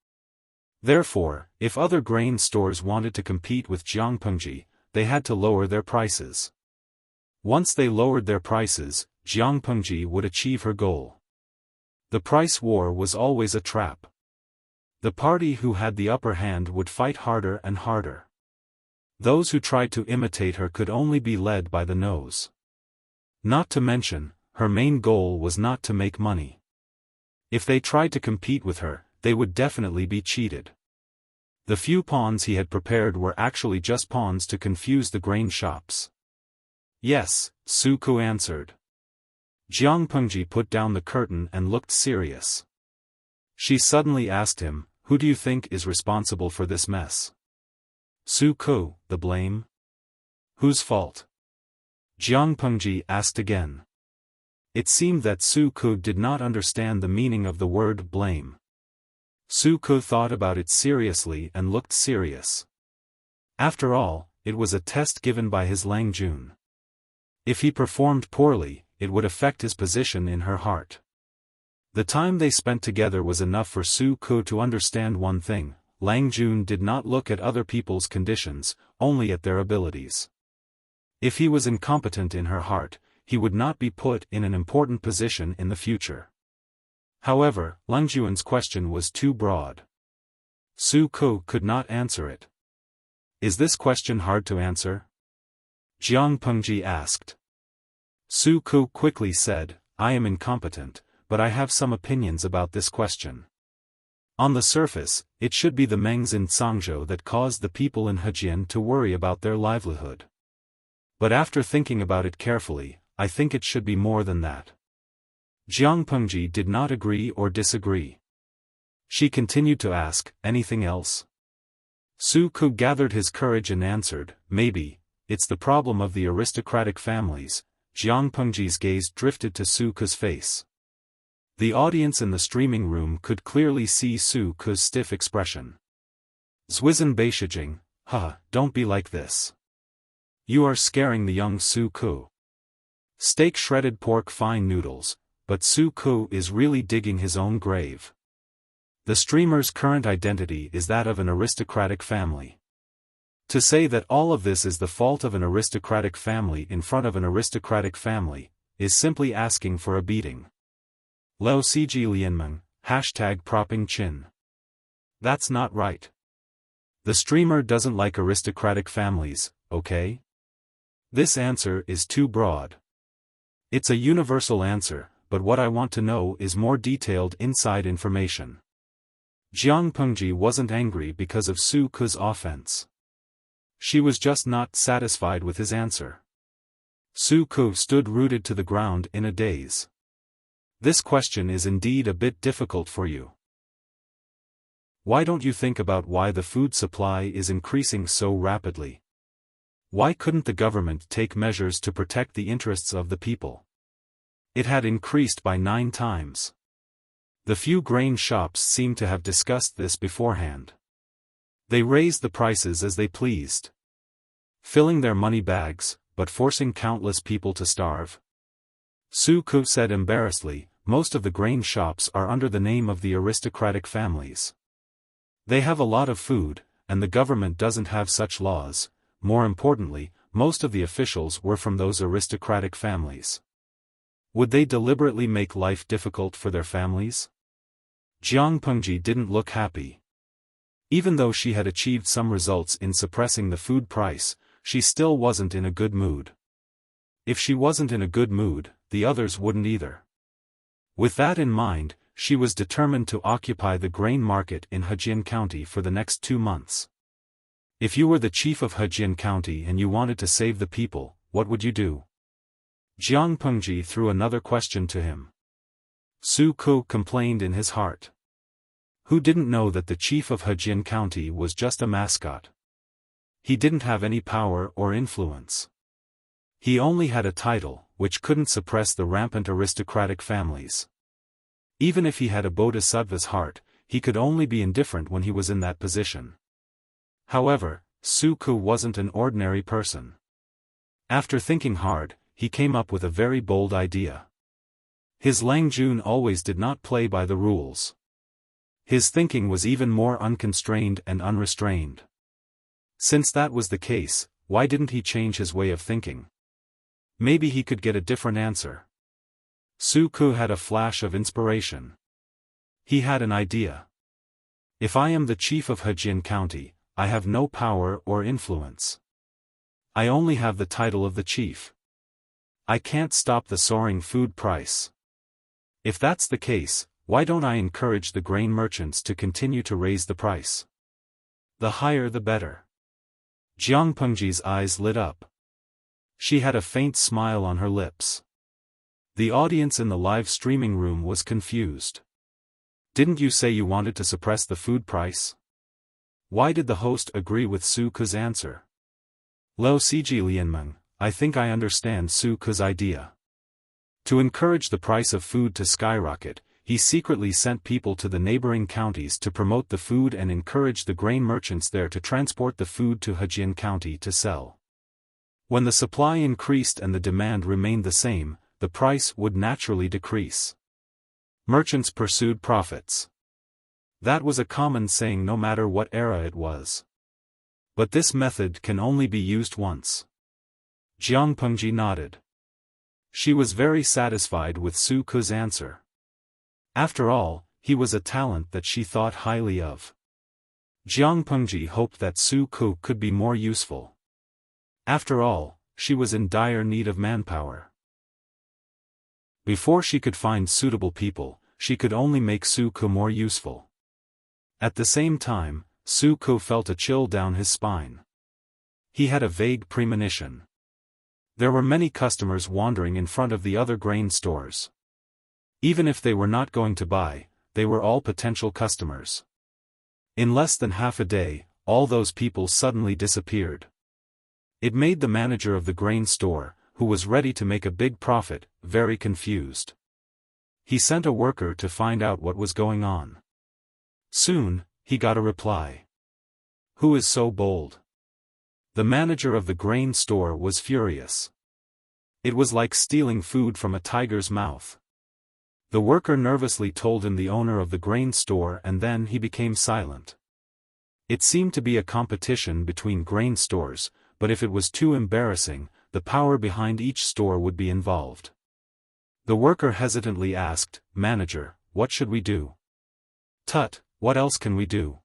Therefore, if other grain stores wanted to compete with Jiangpengji, they had to lower their prices. Once they lowered their prices, Jiangpengji would achieve her goal. The price war was always a trap. The party who had the upper hand would fight harder and harder. Those who tried to imitate her could only be led by the nose. Not to mention, her main goal was not to make money. If they tried to compete with her, they would definitely be cheated. The few pawns he had prepared were actually just pawns to confuse the grain shops. Yes, Su Ku answered. Jiangpengji put down the curtain and looked serious. She suddenly asked him, "Who do you think is responsible for this mess?" Su Ku, the blame? Whose fault? Jiangpengji asked again. It seemed that Su Ku did not understand the meaning of the word blame. Su Ku thought about it seriously and looked serious. After all, it was a test given by his Lang Jun. If he performed poorly, it would affect his position in her heart. The time they spent together was enough for Su Ku to understand one thing: Lang Jun did not look at other people's conditions, only at their abilities. If he was incompetent in her heart, he would not be put in an important position in the future. However, Lang Jun's question was too broad. Su Ku could not answer it. "Is this question hard to answer?" Jiangpengji asked. Su Ku quickly said, "I am incompetent, but I have some opinions about this question. On the surface, it should be the Mengs in Sangzhou that caused the people in Hejian to worry about their livelihood. But after thinking about it carefully, I think it should be more than that." Jiangpengji did not agree or disagree. She continued to ask, "Anything else?" Su Ku gathered his courage and answered, "Maybe, it's the problem of the aristocratic families." Jiangpengji's gaze drifted to Su Ku's face. The audience in the streaming room could clearly see Su Ku's stiff expression. "Zwizen Beishijing, don't be like this. You are scaring the young Su Ku. Steak, shredded pork, fine noodles, but Su Ku is really digging his own grave. The streamer's current identity is that of an aristocratic family. To say that all of this is the fault of an aristocratic family in front of an aristocratic family, is simply asking for a beating. Lao Ciji Lianmeng, #propping chin. That's not right. The streamer doesn't like aristocratic families, okay? This answer is too broad. It's a universal answer, but what I want to know is more detailed inside information." Jiangpengji wasn't angry because of Su Ku's offense. She was just not satisfied with his answer. Su Ku stood rooted to the ground in a daze. "This question is indeed a bit difficult for you. Why don't you think about why the food supply is increasing so rapidly? Why couldn't the government take measures to protect the interests of the people? It had increased by 9 times. The few grain shops seem to have discussed this beforehand. They raised the prices as they pleased, filling their money bags, but forcing countless people to starve." Su Ku said embarrassedly, "Most of the grain shops are under the name of the aristocratic families. They have a lot of food, and the government doesn't have such laws. More importantly, most of the officials were from those aristocratic families. Would they deliberately make life difficult for their families?" Jiangpengji didn't look happy. Even though she had achieved some results in suppressing the food price, she still wasn't in a good mood. If she wasn't in a good mood, the others wouldn't either. With that in mind, she was determined to occupy the grain market in Hejian County for the next 2 months. If you were the chief of Hejian County and you wanted to save the people, what would you do? Jiangpengji threw another question to him. Su Ku complained in his heart. Who didn't know that the chief of Hejian County was just a mascot? He didn't have any power or influence. He only had a title, which couldn't suppress the rampant aristocratic families. Even if he had a bodhisattva's heart, he could only be indifferent when he was in that position. However, Su Ku wasn't an ordinary person. After thinking hard, he came up with a very bold idea. His Lang Jun always did not play by the rules. His thinking was even more unconstrained and unrestrained. Since that was the case, why didn't he change his way of thinking? Maybe he could get a different answer. Su Ku had a flash of inspiration. He had an idea. If I am the chief of Hejian County, I have no power or influence. I only have the title of the chief. I can't stop the soaring food price. If that's the case, why don't I encourage the grain merchants to continue to raise the price? The higher the better. Jiang Pengji's eyes lit up. She had a faint smile on her lips. The audience in the live streaming room was confused. Didn't you say you wanted to suppress the food price? Why did the host agree with Su Ku's answer? Lo Siji Lianmeng, I think I understand Su Ku's idea. To encourage the price of food to skyrocket, he secretly sent people to the neighboring counties to promote the food and encourage the grain merchants there to transport the food to Hejian County to sell. When the supply increased and the demand remained the same, the price would naturally decrease. Merchants pursued profits. That was a common saying no matter what era it was. But this method can only be used once. Jiang Pengji nodded. She was very satisfied with Su Ku's answer. After all, he was a talent that she thought highly of. Jiang Pengji hoped that Su Ku could be more useful. After all, she was in dire need of manpower. Before she could find suitable people, she could only make Su Ku more useful. At the same time, Su Ku felt a chill down his spine. He had a vague premonition. There were many customers wandering in front of the other grain stores. Even if they were not going to buy, they were all potential customers. In less than half a day, all those people suddenly disappeared. It made the manager of the grain store, who was ready to make a big profit, very confused. He sent a worker to find out what was going on. Soon, he got a reply. Who is so bold? The manager of the grain store was furious. It was like stealing food from a tiger's mouth. The worker nervously told him the owner of the grain store, and then he became silent. It seemed to be a competition between grain stores, but if it was too embarrassing, the power behind each store would be involved. The worker hesitantly asked, "Manager, what should we do?" "Tut, what else can we do?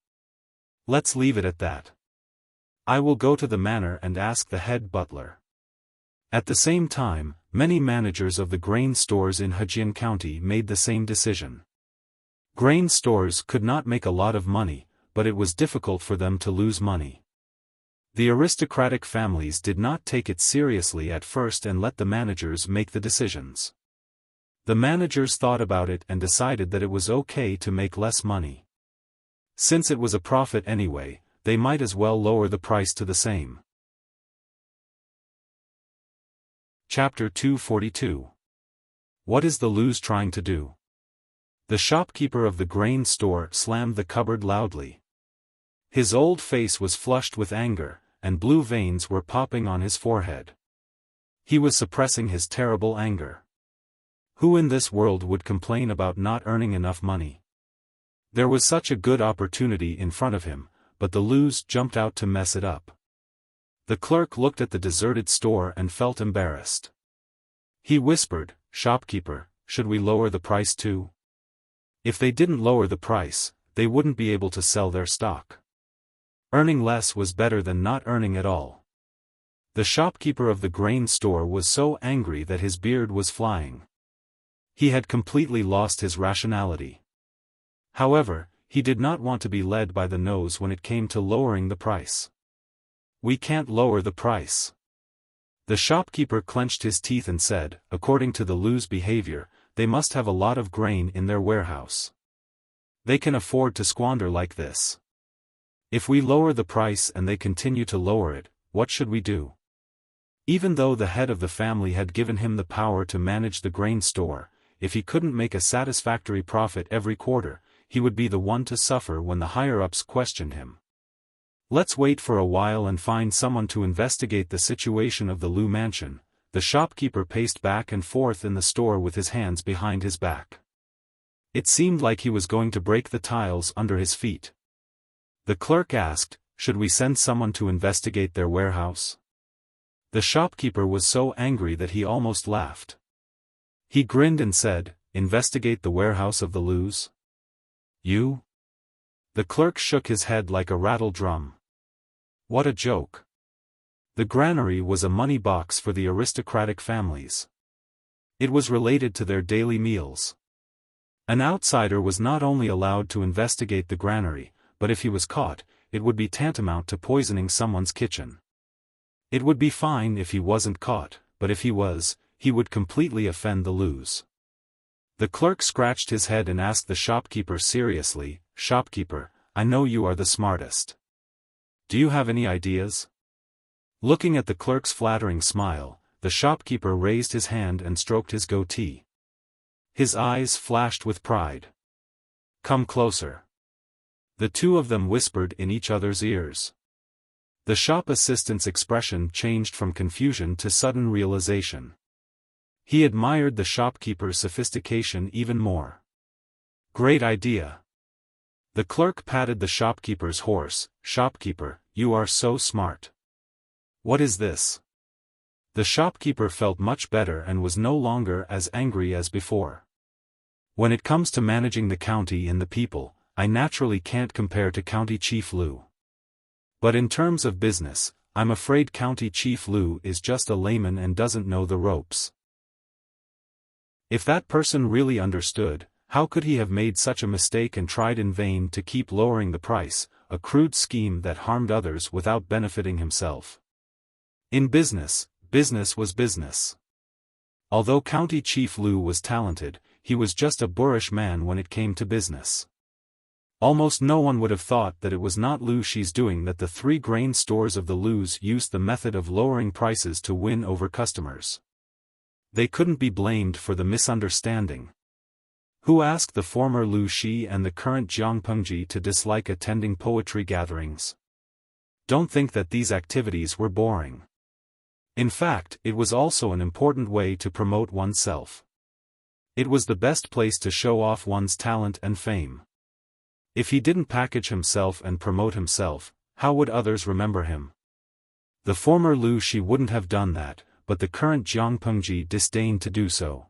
Let's leave it at that. I will go to the manor and ask the head butler." At the same time, many managers of the grain stores in Hejian County made the same decision. Grain stores could not make a lot of money, but it was difficult for them to lose money. The aristocratic families did not take it seriously at first and let the managers make the decisions. The managers thought about it and decided that it was okay to make less money. Since it was a profit anyway, they might as well lower the price to the same. Chapter 242. What is the Luz trying to do? The shopkeeper of the grain store slammed the cupboard loudly. His old face was flushed with anger, and blue veins were popping on his forehead. He was suppressing his terrible anger. Who in this world would complain about not earning enough money? There was such a good opportunity in front of him, but the Luz jumped out to mess it up. The clerk looked at the deserted store and felt embarrassed. He whispered, "Shopkeeper, should we lower the price too?" If they didn't lower the price, they wouldn't be able to sell their stock. Earning less was better than not earning at all. The shopkeeper of the grain store was so angry that his beard was flying. He had completely lost his rationality. However, he did not want to be led by the nose when it came to lowering the price. "We can't lower the price." The shopkeeper clenched his teeth and said, according to the Luz behavior, they must have a lot of grain in their warehouse. They can afford to squander like this. If we lower the price and they continue to lower it, what should we do? Even though the head of the family had given him the power to manage the grain store, if he couldn't make a satisfactory profit every quarter, he would be the one to suffer when the higher-ups questioned him. Let's wait for a while and find someone to investigate the situation of the Lu mansion. The shopkeeper paced back and forth in the store with his hands behind his back. It seemed like he was going to break the tiles under his feet. The clerk asked, "Should we send someone to investigate their warehouse?" The shopkeeper was so angry that he almost laughed. He grinned and said, "Investigate the warehouse of the Lus? You?" The clerk shook his head like a rattle drum. What a joke. The granary was a money box for the aristocratic families. It was related to their daily meals. An outsider was not only allowed to investigate the granary, but if he was caught, it would be tantamount to poisoning someone's kitchen. It would be fine if he wasn't caught, but if he was, he would completely offend the Lus. The clerk scratched his head and asked the shopkeeper seriously, "Shopkeeper, I know you are the smartest. Do you have any ideas?" Looking at the clerk's flattering smile, the shopkeeper raised his hand and stroked his goatee. His eyes flashed with pride. "Come closer." The two of them whispered in each other's ears. The shop assistant's expression changed from confusion to sudden realization. He admired the shopkeeper's sophistication even more. "Great idea." The clerk patted the shopkeeper's horse. "Shopkeeper, you are so smart." "What is this?" The shopkeeper felt much better and was no longer as angry as before. "When it comes to managing the county and the people, I naturally can't compare to County Chief Lu. But in terms of business, I'm afraid County Chief Lu is just a layman and doesn't know the ropes." If that person really understood, how could he have made such a mistake and tried in vain to keep lowering the price, a crude scheme that harmed others without benefiting himself? In business, business was business. Although County Chief Lu was talented, he was just a boorish man when it came to business. Almost no one would have thought that it was not Lu Shi's doing that the 3 grain stores of the Lus used the method of lowering prices to win over customers. They couldn't be blamed for the misunderstanding. Who asked the former Lu Shi and the current Jiang Pengji to dislike attending poetry gatherings? Don't think that these activities were boring. In fact, it was also an important way to promote oneself. It was the best place to show off one's talent and fame. If he didn't package himself and promote himself, how would others remember him? The former Lu Shi wouldn't have done that, but the current Jiang Pengji disdained to do so.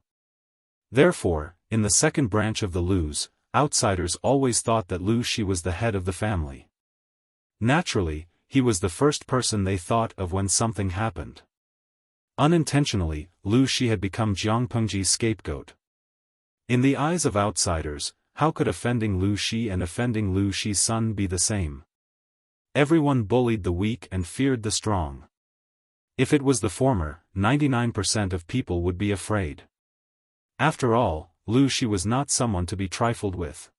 Therefore, in the second branch of the Lus, outsiders always thought that Lu Shi was the head of the family. Naturally, he was the first person they thought of when something happened. Unintentionally, Lu Shi had become Jiang Pengji's scapegoat. In the eyes of outsiders, how could offending Lu Shi and offending Lu Shi's son be the same? Everyone bullied the weak and feared the strong. If it was the former, 99% of people would be afraid. After all, Lu Shi was not someone to be trifled with.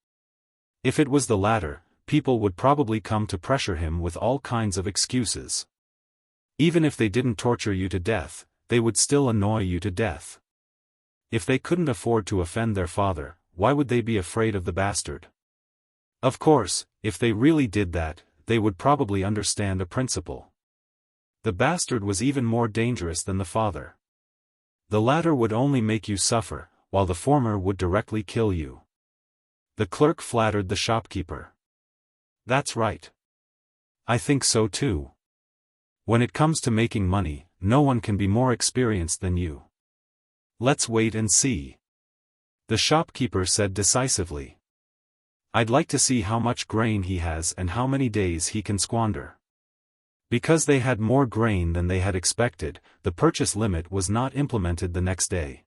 If it was the latter, people would probably come to pressure him with all kinds of excuses. Even if they didn't torture you to death, they would still annoy you to death. If they couldn't afford to offend their father, why would they be afraid of the bastard? Of course, if they really did that, they would probably understand a principle. The bastard was even more dangerous than the father. The latter would only make you suffer, while the former would directly kill you. The clerk flattered the shopkeeper. "That's right. I think so too. When it comes to making money, no one can be more experienced than you. Let's wait and see," the shopkeeper said decisively. "I'd like to see how much grain he has and how many days he can squander." Because they had more grain than they had expected, the purchase limit was not implemented the next day.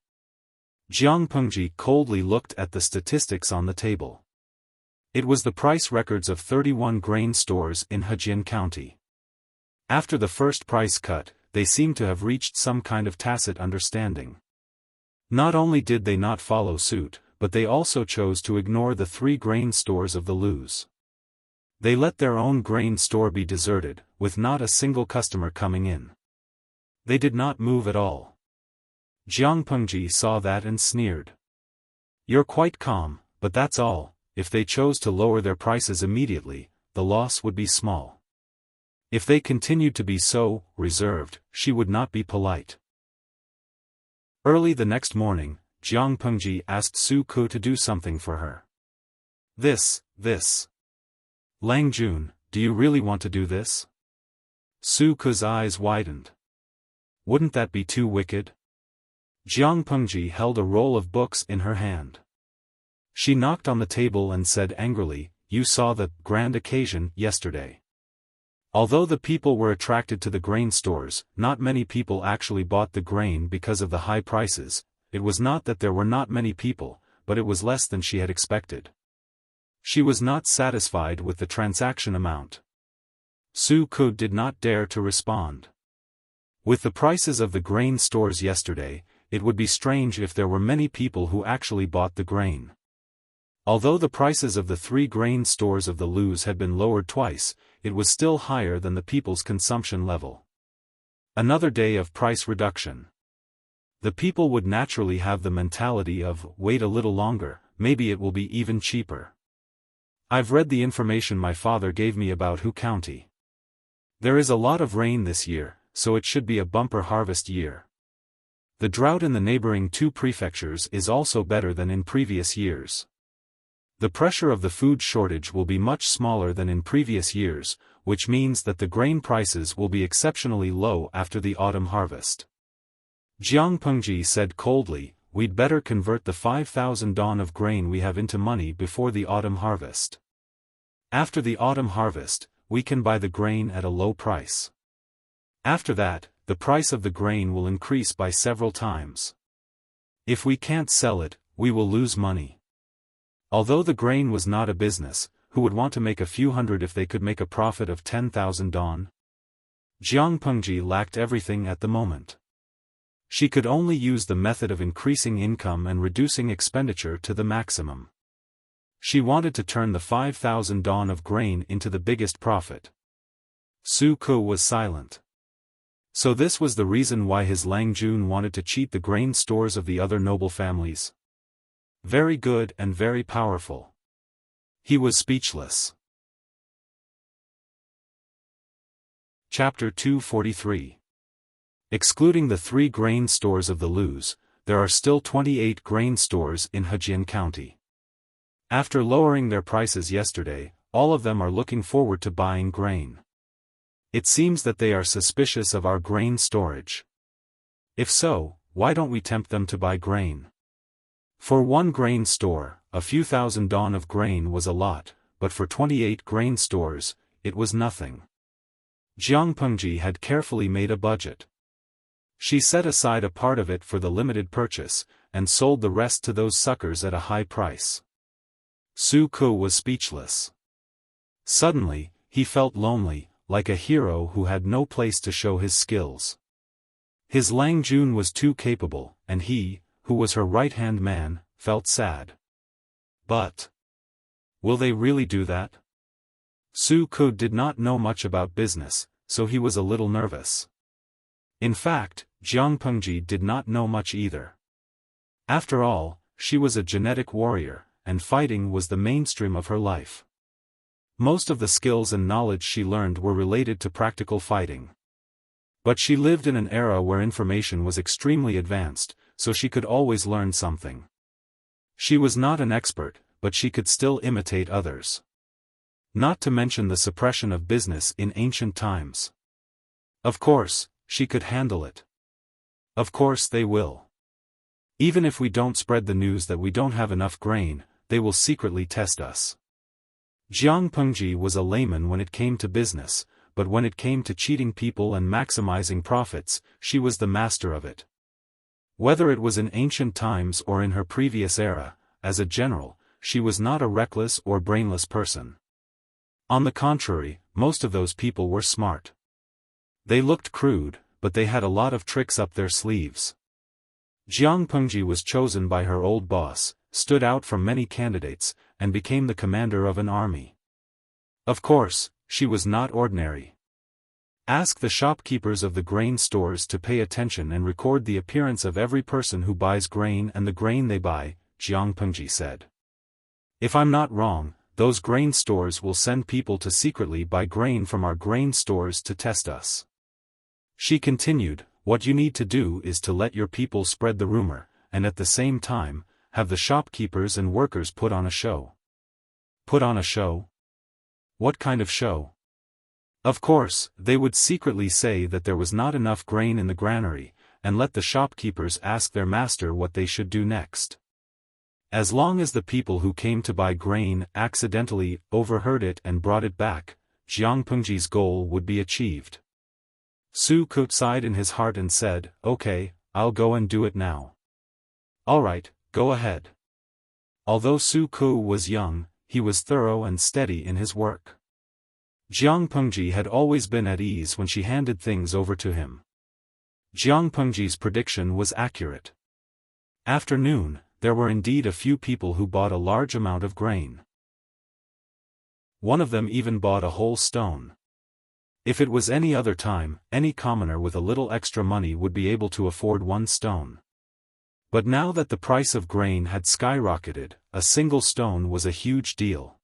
Jiang Pengji coldly looked at the statistics on the table. It was the price records of 31 grain stores in Hejian County. After the first price cut, they seemed to have reached some kind of tacit understanding. Not only did they not follow suit, but they also chose to ignore the 3 grain stores of the Lus. They let their own grain store be deserted, with not a single customer coming in. They did not move at all. Jiang Pengji saw that and sneered. "You're quite calm, but that's all. If they chose to lower their prices immediately, the loss would be small. If they continued to be so reserved, she would not be polite. Early the next morning, Jiang Pengji asked Su Ke to do something for her. This. Lang Jun, do you really want to do this? Su Ke's eyes widened. Wouldn't that be too wicked? Jiang Pengji held a roll of books in her hand. She knocked on the table and said angrily, "You saw the grand occasion yesterday." Although the people were attracted to the grain stores, not many people actually bought the grain because of the high prices. It was not that there were not many people, but it was less than she had expected. She was not satisfied with the transaction amount. Su Ke did not dare to respond. With the prices of the grain stores yesterday, it would be strange if there were many people who actually bought the grain. Although the prices of the 3 grain stores of the Lus had been lowered twice, it was still higher than the people's consumption level. Another day of price reduction. The people would naturally have the mentality of, wait a little longer, maybe it will be even cheaper. I've read the information my father gave me about Hu County. There is a lot of rain this year, so it should be a bumper harvest year. The drought in the neighboring 2 prefectures is also better than in previous years. The pressure of the food shortage will be much smaller than in previous years, which means that the grain prices will be exceptionally low after the autumn harvest. Jiang Pengji said coldly, we'd better convert the 5,000 don of grain we have into money before the autumn harvest. After the autumn harvest, we can buy the grain at a low price. After that, the price of the grain will increase by several times. If we can't sell it, we will lose money. Although the grain was not a business, who would want to make a few hundred if they could make a profit of 10,000 don? Jiang Pengji lacked everything at the moment. She could only use the method of increasing income and reducing expenditure to the maximum. She wanted to turn the 5,000 don of grain into the biggest profit. Su Ke was silent. So this was the reason why his Lang Jun wanted to cheat the grain stores of the other noble families. Very good and very powerful. He was speechless. Chapter 243. Excluding the 3 grain stores of the Lus, there are still 28 grain stores in Hejian County. After lowering their prices yesterday, all of them are looking forward to buying grain. It seems that they are suspicious of our grain storage. If so, why don't we tempt them to buy grain? For 1 grain store, a few thousand don of grain was a lot, but for 28 grain stores, it was nothing. Jiang Pengji had carefully made a budget. She set aside a part of it for the limited purchase, and sold the rest to those suckers at a high price. Su Ke was speechless. Suddenly, he felt lonely, like a hero who had no place to show his skills. His Lang Jun was too capable, and he, who was her right-hand man, felt sad. But will they really do that? Su Ke did not know much about business, so he was a little nervous. In fact, Jiang Pengji did not know much either. After all, she was a genetic warrior, and fighting was the mainstream of her life. Most of the skills and knowledge she learned were related to practical fighting. But she lived in an era where information was extremely advanced, so she could always learn something. She was not an expert, but she could still imitate others. Not to mention the suppression of business in ancient times. Of course, she could handle it. Of course they will. Even if we don't spread the news that we don't have enough grain, they will secretly test us. Jiang Pengji was a layman when it came to business, but when it came to cheating people and maximizing profits, she was the master of it. Whether it was in ancient times or in her previous era, as a general, she was not a reckless or brainless person. On the contrary, most of those people were smart. They looked crude, but they had a lot of tricks up their sleeves. Jiang Pengji was chosen by her old boss, stood out from many candidates, and became the commander of an army. Of course, she was not ordinary. Ask the shopkeepers of the grain stores to pay attention and record the appearance of every person who buys grain and the grain they buy, Jiang Pengji said. If I'm not wrong, those grain stores will send people to secretly buy grain from our grain stores to test us. She continued, what you need to do is to let your people spread the rumor, and at the same time, have the shopkeepers and workers put on a show. Put on a show? What kind of show? Of course, they would secretly say that there was not enough grain in the granary, and let the shopkeepers ask their master what they should do next. As long as the people who came to buy grain accidentally overheard it and brought it back, Jiang Pengji's goal would be achieved. Su Ke sighed in his heart and said, okay, I'll go and do it now. Alright, go ahead. Although Su Ke was young, he was thorough and steady in his work. Jiang Pengji had always been at ease when she handed things over to him. Jiang Pengji's prediction was accurate. After noon, there were indeed a few people who bought a large amount of grain. One of them even bought a whole stone. If it was any other time, any commoner with a little extra money would be able to afford one stone. But now that the price of grain had skyrocketed, a single stone was a huge deal.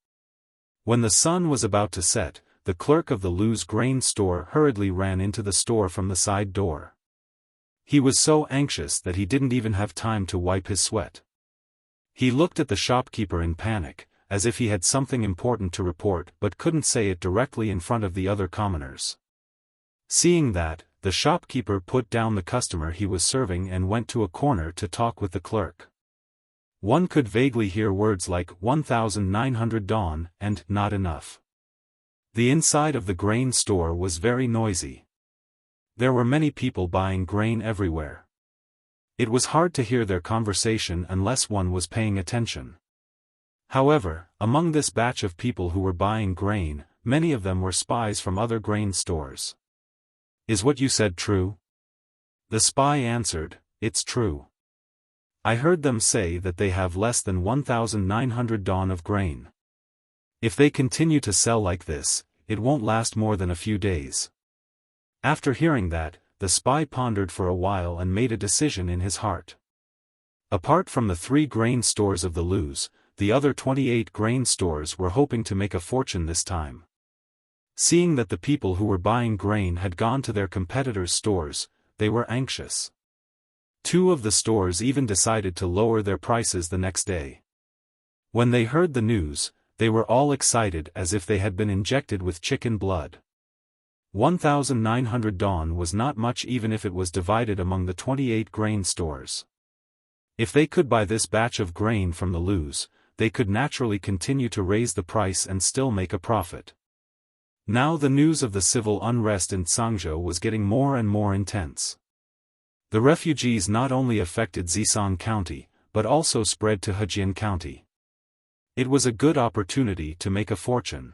When the sun was about to set, the clerk of the Lu's grain store hurriedly ran into the store from the side door. He was so anxious that he didn't even have time to wipe his sweat. He looked at the shopkeeper in panic, as if he had something important to report but couldn't say it directly in front of the other commoners. Seeing that, the shopkeeper put down the customer he was serving and went to a corner to talk with the clerk. One could vaguely hear words like 1,900 dawn and not enough. The inside of the grain store was very noisy. There were many people buying grain everywhere. It was hard to hear their conversation unless one was paying attention. However, among this batch of people who were buying grain, many of them were spies from other grain stores. Is what you said true? The spy answered, it's true. I heard them say that they have less than 1,900 dawn of grain. If they continue to sell like this, it won't last more than a few days. After hearing that, the spy pondered for a while and made a decision in his heart. Apart from the 3 grain stores of the Lus, the other 28 grain stores were hoping to make a fortune this time. Seeing that the people who were buying grain had gone to their competitors' stores, they were anxious. 2 of the stores even decided to lower their prices the next day. When they heard the news, they were all excited as if they had been injected with chicken blood. 1,900 dawn was not much even if it was divided among the 28 grain stores. If they could buy this batch of grain from the Lus, they could naturally continue to raise the price and still make a profit. Now the news of the civil unrest in Zhangzhou was getting more and more intense. The refugees not only affected Zishan County, but also spread to Hejian County. It was a good opportunity to make a fortune.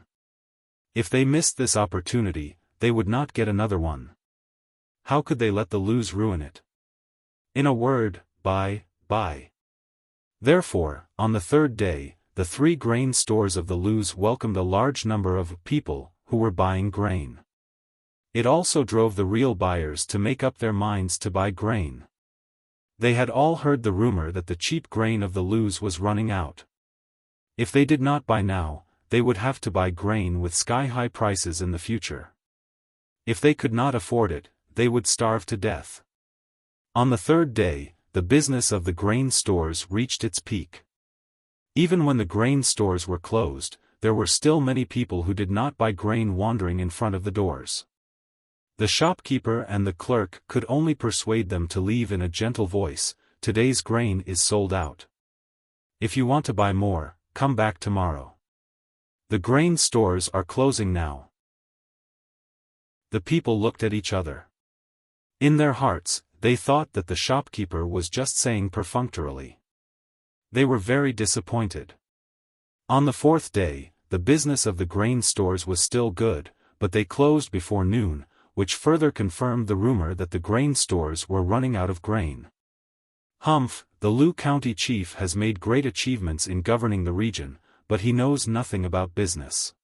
If they missed this opportunity, they would not get another one. How could they let the Lus ruin it? In a word, buy. Therefore, on the 3rd day, the 3 grain stores of the Lus welcomed a large number of people who were buying grain. It also drove the real buyers to make up their minds to buy grain. They had all heard the rumor that the cheap grain of the Lus was running out. If they did not buy now, they would have to buy grain with sky-high prices in the future. If they could not afford it, they would starve to death. On the 3rd day, the business of the grain stores reached its peak. Even when the grain stores were closed, there were still many people who did not buy grain wandering in front of the doors. The shopkeeper and the clerk could only persuade them to leave in a gentle voice, today's grain is sold out. If you want to buy more, come back tomorrow. The grain stores are closing now. The people looked at each other. In their hearts, they thought that the shopkeeper was just saying perfunctorily. They were very disappointed. On the 4th day, the business of the grain stores was still good, but they closed before noon, which further confirmed the rumor that the grain stores were running out of grain. Humph, the Lu County chief has made great achievements in governing the region, but he knows nothing about business.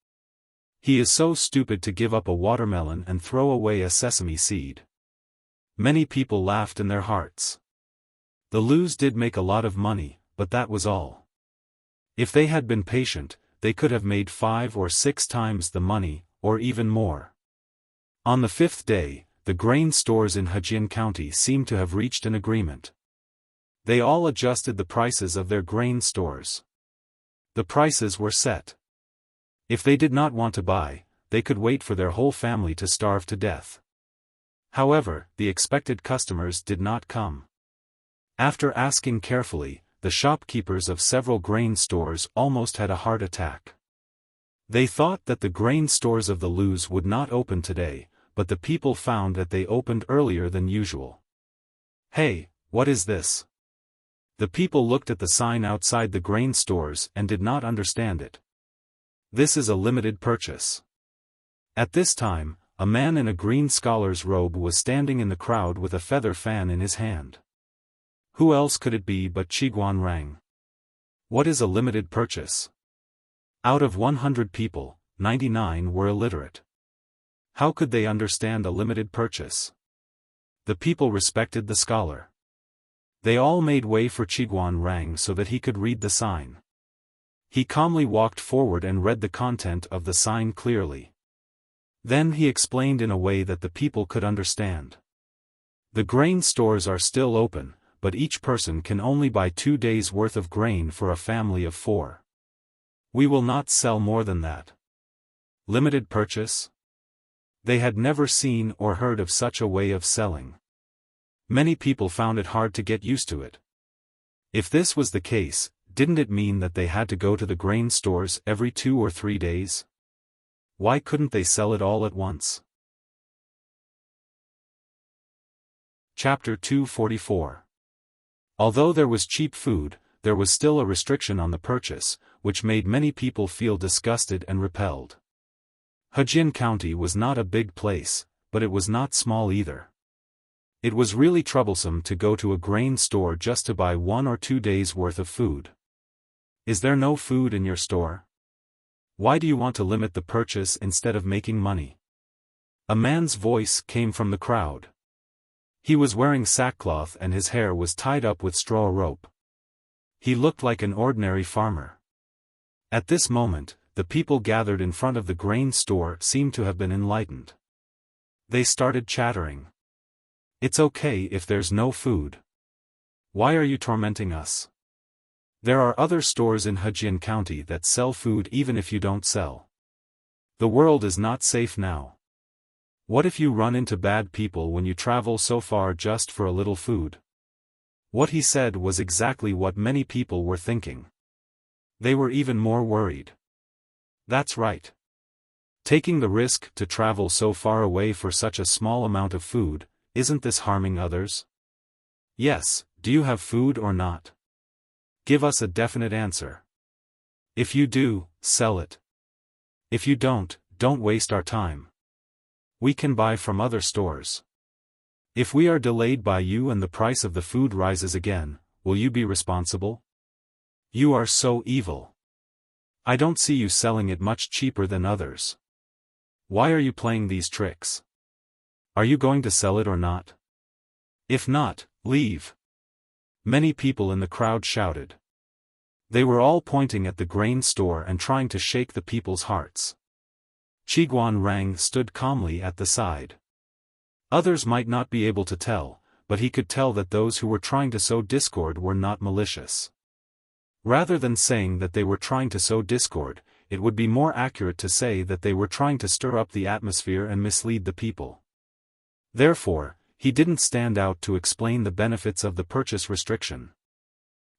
He is so stupid to give up a watermelon and throw away a sesame seed. Many people laughed in their hearts. The Lus did make a lot of money, but that was all. If they had been patient, they could have made 5 or 6 times the money, or even more. On the 5th day, the grain stores in Hejian County seemed to have reached an agreement. They all adjusted the prices of their grain stores. The prices were set. If they did not want to buy, they could wait for their whole family to starve to death. However, the expected customers did not come. After asking carefully, the shopkeepers of several grain stores almost had a heart attack. They thought that the grain stores of the Lus would not open today, but the people found that they opened earlier than usual. Hey, what is this? The people looked at the sign outside the grain stores and did not understand it. This is a limited purchase. At this time, a man in a green scholar's robe was standing in the crowd with a feather fan in his hand. Who else could it be but Qiguan Rang? What is a limited purchase? Out of 100 people, 99 were illiterate. How could they understand a limited purchase? The people respected the scholar. They all made way for Qiguan Rang so that he could read the sign. He calmly walked forward and read the content of the sign clearly. Then he explained in a way that the people could understand. The grain stores are still open, but each person can only buy 2 days' worth of grain for a family of 4. We will not sell more than that. Limited purchase? They had never seen or heard of such a way of selling. Many people found it hard to get used to it. If this was the case, didn't it mean that they had to go to the grain stores every 2 or 3 days? Why couldn't they sell it all at once? Chapter 244. Although there was cheap food, there was still a restriction on the purchase, which made many people feel disgusted and repelled. Hejian County was not a big place, but it was not small either. It was really troublesome to go to a grain store just to buy 1 or 2 days' worth of food. Is there no food in your store? Why do you want to limit the purchase instead of making money? A man's voice came from the crowd. He was wearing sackcloth and his hair was tied up with straw rope. He looked like an ordinary farmer. At this moment, the people gathered in front of the grain store seemed to have been enlightened. They started chattering. It's okay if there's no food. Why are you tormenting us? There are other stores in Hejian County that sell food even if you don't sell. The world is not safe now. What if you run into bad people when you travel so far just for a little food? What he said was exactly what many people were thinking. They were even more worried. That's right. Taking the risk to travel so far away for such a small amount of food, isn't this harming others? Yes, do you have food or not? Give us a definite answer. If you do, sell it. If you don't waste our time. We can buy from other stores. If we are delayed by you and the price of the food rises again, will you be responsible? You are so evil. I don't see you selling it much cheaper than others. Why are you playing these tricks? Are you going to sell it or not? If not, leave. Many people in the crowd shouted. They were all pointing at the grain store and trying to shake the people's hearts. Qiguan Rang stood calmly at the side. Others might not be able to tell, but he could tell that those who were trying to sow discord were not malicious. Rather than saying that they were trying to sow discord, it would be more accurate to say that they were trying to stir up the atmosphere and mislead the people. Therefore, he didn't stand out to explain the benefits of the purchase restriction.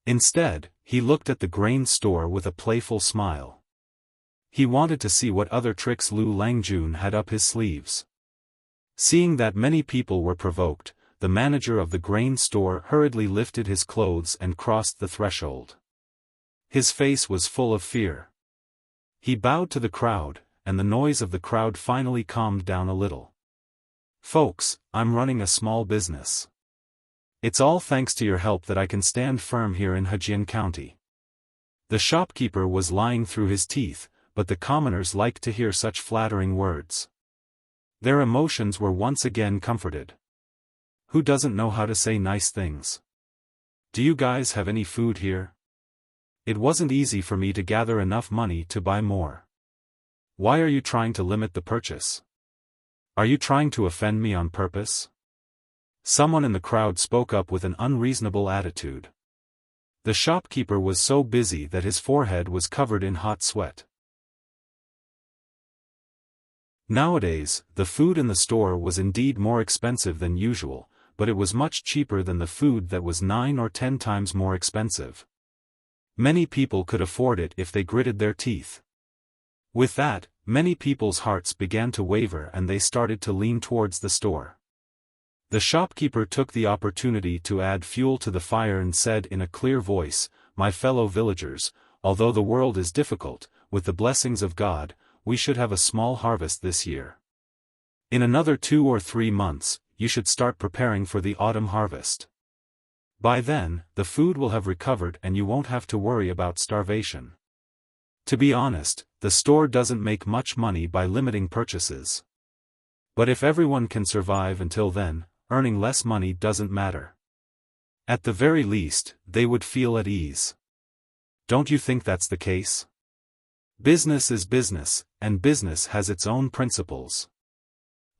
Instead, he looked at the grain store with a playful smile. He wanted to see what other tricks Lu Langjun had up his sleeves. Seeing that many people were provoked, the manager of the grain store hurriedly lifted his clothes and crossed the threshold. His face was full of fear. He bowed to the crowd, and the noise of the crowd finally calmed down a little. Folks, I'm running a small business. It's all thanks to your help that I can stand firm here in Hejian County. The shopkeeper was lying through his teeth, but the commoners liked to hear such flattering words. Their emotions were once again comforted. Who doesn't know how to say nice things? Do you guys have any food here? It wasn't easy for me to gather enough money to buy more. Why are you trying to limit the purchase? Are you trying to offend me on purpose? Someone in the crowd spoke up with an unreasonable attitude. The shopkeeper was so busy that his forehead was covered in hot sweat. Nowadays, the food in the store was indeed more expensive than usual, but it was much cheaper than the food that was 9 or 10 times more expensive. Many people could afford it if they gritted their teeth. With that, many people's hearts began to waver and they started to lean towards the store. The shopkeeper took the opportunity to add fuel to the fire and said in a clear voice, "My fellow villagers, although the world is difficult, with the blessings of God, we should have a small harvest this year. In another 2 or 3 months, you should start preparing for the autumn harvest. By then, the food will have recovered and you won't have to worry about starvation." To be honest, the store doesn't make much money by limiting purchases. But if everyone can survive until then, earning less money doesn't matter. At the very least, they would feel at ease. Don't you think that's the case? Business is business, and business has its own principles.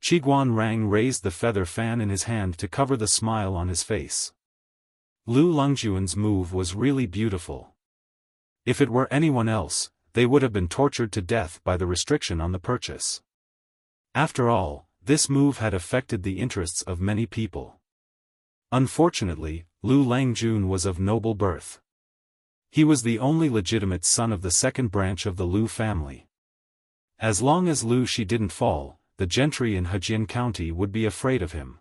Qiguan Rang raised the feather fan in his hand to cover the smile on his face. Lu Longjuan's move was really beautiful. If it were anyone else, they would have been tortured to death by the restriction on the purchase. After all, this move had affected the interests of many people. Unfortunately, Lu Langjun was of noble birth. He was the only legitimate son of the second branch of the Lu family. As long as Lu Shi didn't fall, the gentry in Hejian County would be afraid of him.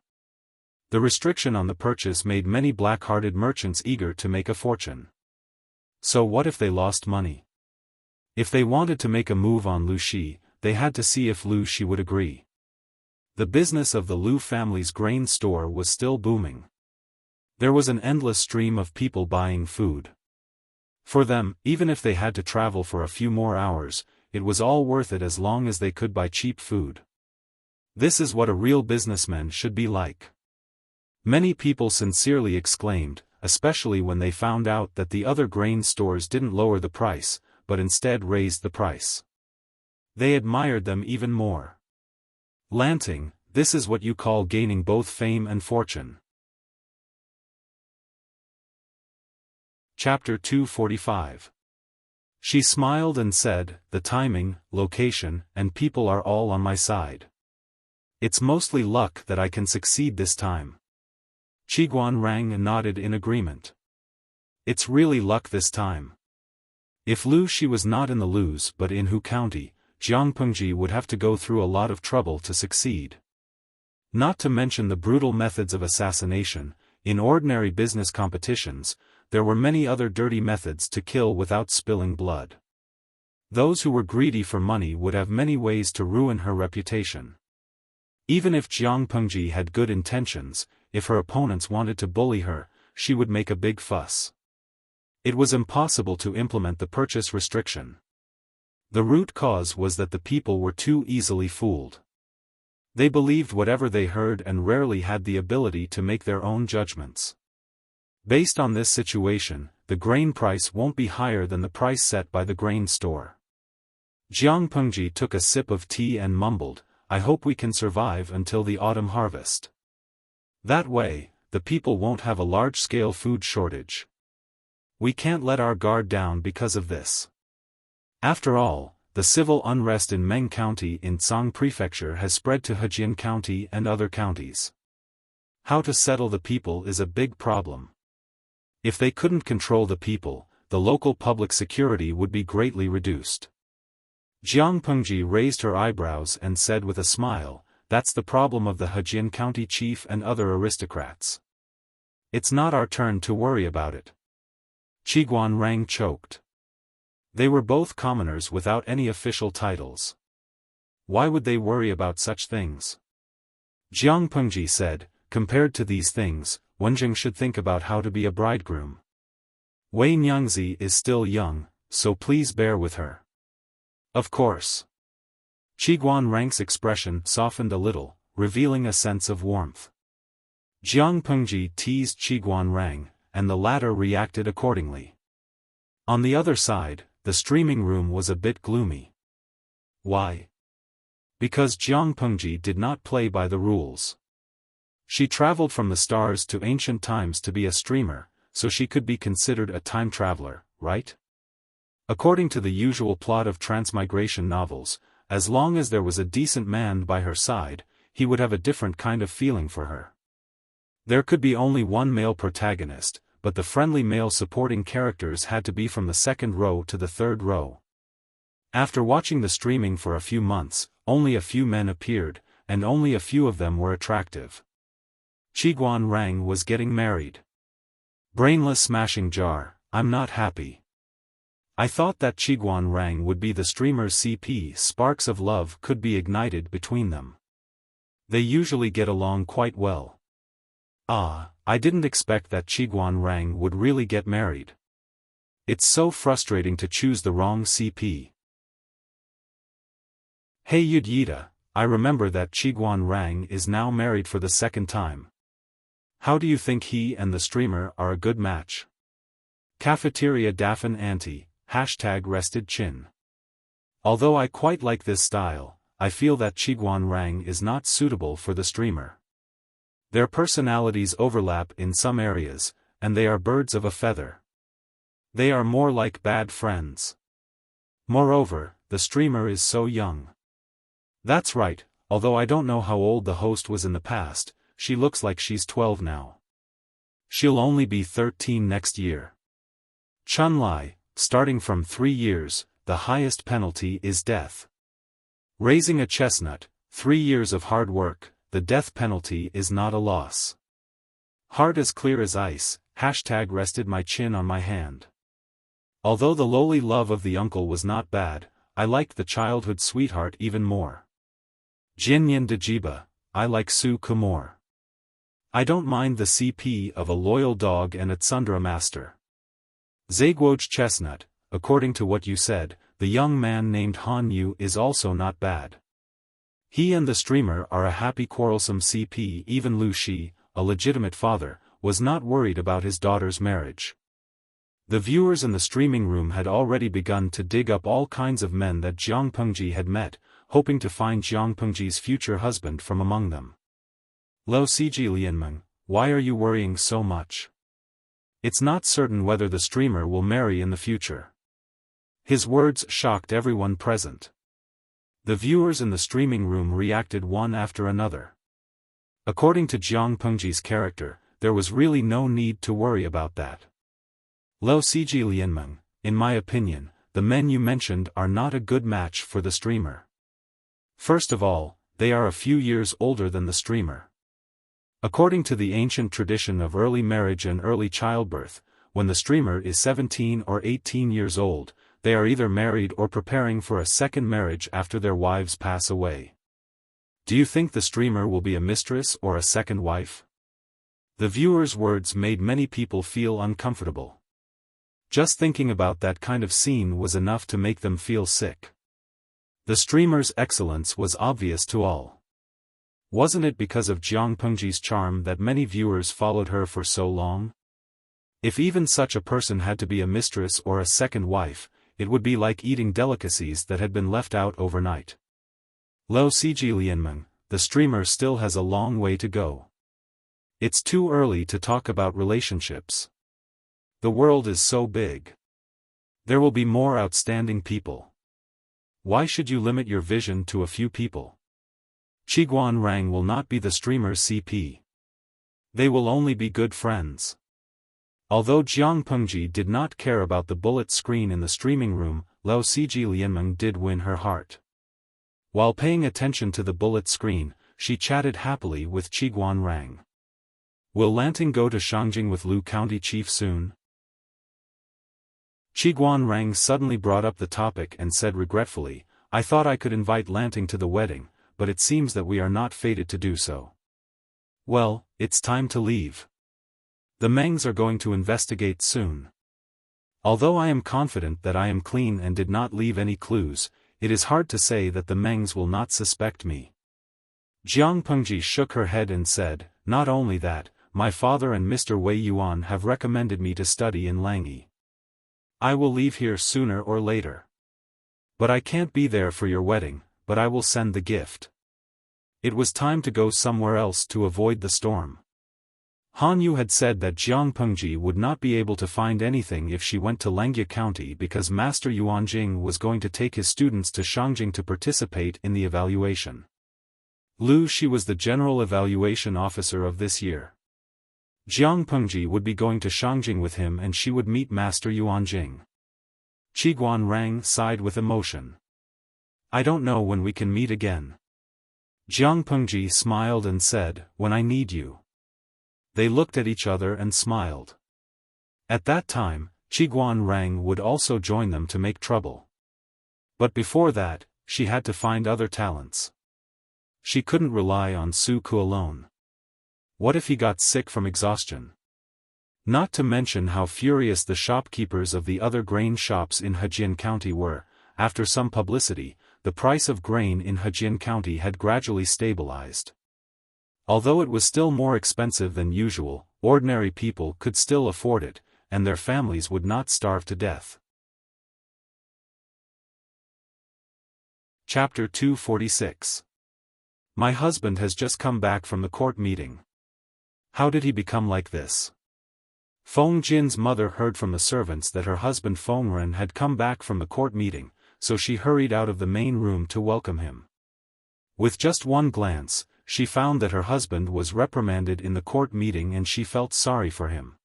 The restriction on the purchase made many black-hearted merchants eager to make a fortune. So what if they lost money? If they wanted to make a move on Lu Shi, they had to see if Lu Shi would agree. The business of the Lu family's grain store was still booming. There was an endless stream of people buying food. For them, even if they had to travel for a few more hours, it was all worth it as long as they could buy cheap food. This is what a real businessman should be like. Many people sincerely exclaimed, especially when they found out that the other grain stores didn't lower the price, but instead raised the price. They admired them even more. Lanting, this is what you call gaining both fame and fortune. Chapter 245. She smiled and said, "The timing, location, and people are all on my side. It's mostly luck that I can succeed this time." Qiguan Rang nodded in agreement. It's really luck this time. If Lu Shi was not in the Lus but in Hu County, Jiangpengji would have to go through a lot of trouble to succeed. Not to mention the brutal methods of assassination. In ordinary business competitions, there were many other dirty methods to kill without spilling blood. Those who were greedy for money would have many ways to ruin her reputation. Even if Jiangpengji had good intentions, if her opponents wanted to bully her, she would make a big fuss. It was impossible to implement the purchase restriction. The root cause was that the people were too easily fooled. They believed whatever they heard and rarely had the ability to make their own judgments. Based on this situation, the grain price won't be higher than the price set by the grain store. Jiangpengji took a sip of tea and mumbled, "I hope we can survive until the autumn harvest. That way, the people won't have a large-scale food shortage. We can't let our guard down because of this." After all, the civil unrest in Meng County in Tsang Prefecture has spread to Hejian County and other counties. How to settle the people is a big problem. If they couldn't control the people, the local public security would be greatly reduced. Jiangpengji raised her eyebrows and said with a smile, "That's the problem of the Hejian County chief and other aristocrats. It's not our turn to worry about it." Qiguan Rang choked. They were both commoners without any official titles. Why would they worry about such things? Jiangpengji said, "Compared to these things, Wenjing should think about how to be a bridegroom. Wei Nyangzi is still young, so please bear with her." "Of course." Qiguan Rang's expression softened a little, revealing a sense of warmth. Jiangpengji teased Qiguan Rang, and the latter reacted accordingly. On the other side, the streaming room was a bit gloomy. Why? Because Jiang Pengji did not play by the rules. She traveled from the stars to ancient times to be a streamer, so she could be considered a time traveler, right? According to the usual plot of transmigration novels, as long as there was a decent man by her side, he would have a different kind of feeling for her. There could be only one male protagonist, but the friendly male supporting characters had to be from the second row to the third row. After watching the streaming for a few months, only a few men appeared, and only a few of them were attractive. Qiguan Rang was getting married. Brainless smashing jar, I'm not happy. I thought that Qiguan Rang would be the streamer's CP. Sparks of love could be ignited between them. They usually get along quite well. I didn't expect that Qiguan Rang would really get married. It's so frustrating to choose the wrong CP. Hey Yida, I remember that Qiguan Rang is now married for the second time. How do you think he and the streamer are a good match? Cafeteria Daffin Auntie, #rested chin. Although I quite like this style, I feel that Qiguan Rang is not suitable for the streamer. Their personalities overlap in some areas, and they are birds of a feather. They are more like bad friends. Moreover, the streamer is so young. That's right, although I don't know how old the host was in the past, she looks like she's 12 now. She'll only be 13 next year. Chunlai, starting from 3 years, the highest penalty is death. Raising a chestnut, 3 years of hard work, the death penalty is not a loss. Heart as clear as ice, #rested my chin on my hand. Although the lowly love of the uncle was not bad, I liked the childhood sweetheart even more. Jinyan Dajiba, I like Su Kumor. I don't mind the CP of a loyal dog and a Tsundra master. Zaguoj Chestnut, according to what you said, the young man named Han Yu is also not bad. He and the streamer are a happy quarrelsome CP. Even Lu Shi, a legitimate father, was not worried about his daughter's marriage. The viewers in the streaming room had already begun to dig up all kinds of men that Jiang Pengji had met, hoping to find Jiang Pengji's future husband from among them. Lo Siji Lianmeng, why are you worrying so much? It's not certain whether the streamer will marry in the future. His words shocked everyone present. The viewers in the streaming room reacted one after another. According to Jiang Pengji's character, there was really no need to worry about that. Lo Siji Lianmeng, in my opinion, the men you mentioned are not a good match for the streamer. First of all, they are a few years older than the streamer. According to the ancient tradition of early marriage and early childbirth, when the streamer is 17 or 18 years old, they are either married or preparing for a second marriage after their wives pass away. Do you think the streamer will be a mistress or a second wife? The viewer's words made many people feel uncomfortable. Just thinking about that kind of scene was enough to make them feel sick. The streamer's excellence was obvious to all. Wasn't it because of Jiang Pengji's charm that many viewers followed her for so long? If even such a person had to be a mistress or a second wife, it would be like eating delicacies that had been left out overnight. Lo Siji Lianmeng, the streamer still has a long way to go. It's too early to talk about relationships. The world is so big. There will be more outstanding people. Why should you limit your vision to a few people? Qiguan Rang will not be the streamer's CP. They will only be good friends. Although Jiang Pengji did not care about the bullet screen in the streaming room, Lo Siji Lianmeng did win her heart. While paying attention to the bullet screen, she chatted happily with Qiguan Rang. Will Lanting go to Shangjing with Lu County Chief soon? Qiguan Rang suddenly brought up the topic and said regretfully, I thought I could invite Lanting to the wedding, but it seems that we are not fated to do so. Well, it's time to leave. The Mengs are going to investigate soon. Although I am confident that I am clean and did not leave any clues, it is hard to say that the Mengs will not suspect me. Jiang Pengji shook her head and said, not only that, my father and Mr. Wei Yuan have recommended me to study in Langyi. I will leave here sooner or later. But I can't be there for your wedding, but I will send the gift. It was time to go somewhere else to avoid the storm. Han Yu had said that Jiang Pengji would not be able to find anything if she went to Lengjia County because Master Yuan Jing was going to take his students to Shangjing to participate in the evaluation. Lu Shi was the general evaluation officer of this year. Jiang Pengji would be going to Shangjing with him and she would meet Master Yuan Jing. Qiguan Rang sighed with emotion. I don't know when we can meet again. Jiang Pengji smiled and said, when I need you. They looked at each other and smiled. At that time, Qiguan Rang would also join them to make trouble. But before that, she had to find other talents. She couldn't rely on Su Ku alone. What if he got sick from exhaustion? Not to mention how furious the shopkeepers of the other grain shops in Hejian County were. After some publicity, the price of grain in Hejian County had gradually stabilized. Although it was still more expensive than usual, ordinary people could still afford it, and their families would not starve to death. Chapter 246. My husband has just come back from the court meeting. How did he become like this? Feng Jin's mother heard from the servants that her husband Feng Ren had come back from the court meeting, so she hurried out of the main room to welcome him. With just one glance, she found that her husband was reprimanded in the court meeting and she felt sorry for him.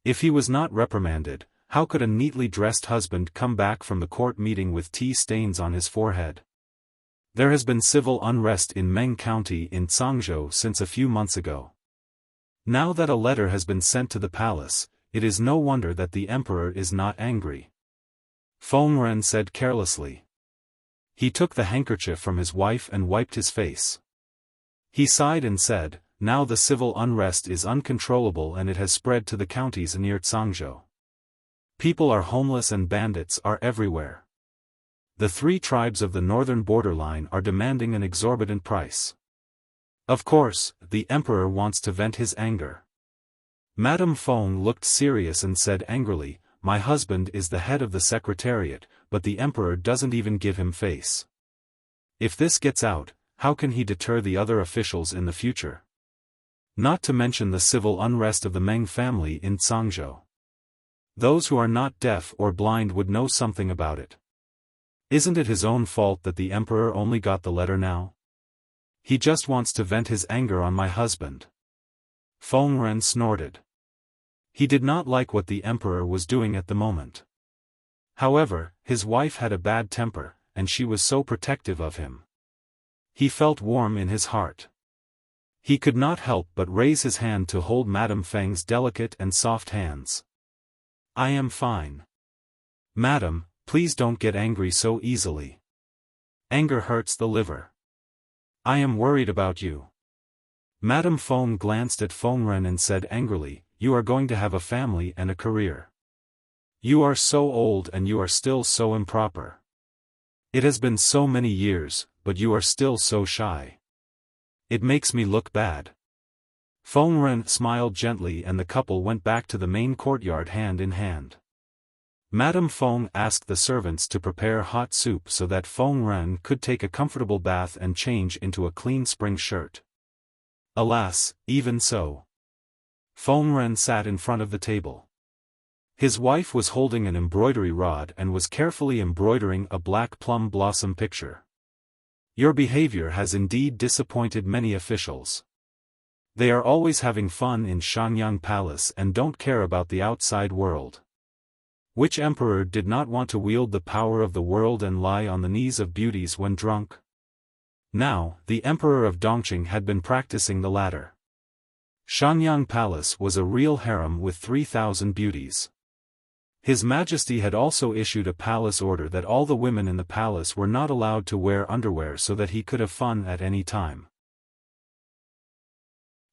If he was not reprimanded, how could a neatly dressed husband come back from the court meeting with tea stains on his forehead? There has been civil unrest in Meng County in Cangzhou since a few months ago. Now that a letter has been sent to the palace, it is no wonder that the emperor is not angry. Feng Ren said carelessly. He took the handkerchief from his wife and wiped his face. He sighed and said, now the civil unrest is uncontrollable and it has spread to the counties near Cangzhou. People are homeless and bandits are everywhere. The 3 tribes of the northern borderline are demanding an exorbitant price. Of course, the emperor wants to vent his anger. Madame Feng looked serious and said angrily, my husband is the head of the secretariat, but the emperor doesn't even give him face. If this gets out, how can he deter the other officials in the future? Not to mention the civil unrest of the Meng family in Cangzhou. Those who are not deaf or blind would know something about it. Isn't it his own fault that the emperor only got the letter now? He just wants to vent his anger on my husband. Feng Ren snorted. He did not like what the emperor was doing at the moment. However, his wife had a bad temper, and she was so protective of him. He felt warm in his heart. He could not help but raise his hand to hold Madame Feng's delicate and soft hands. I am fine. Madam, please don't get angry so easily. Anger hurts the liver. I am worried about you. Madame Feng glanced at Feng Ren and said angrily, you are going to have a family and a career. You are so old and you are still so improper. It has been so many years, but you are still so shy. It makes me look bad. Feng Ren smiled gently and the couple went back to the main courtyard hand in hand. Madame Feng asked the servants to prepare hot soup so that Feng Ren could take a comfortable bath and change into a clean spring shirt. Alas, even so. Feng Ren sat in front of the table. His wife was holding an embroidery rod and was carefully embroidering a black plum blossom picture. Your behavior has indeed disappointed many officials. They are always having fun in Shangyang Palace and don't care about the outside world. Which emperor did not want to wield the power of the world and lie on the knees of beauties when drunk? Now, the emperor of Dongqing had been practicing the latter. Shangyang Palace was a real harem with 3,000 beauties. His Majesty had also issued a palace order that all the women in the palace were not allowed to wear underwear so that he could have fun at any time.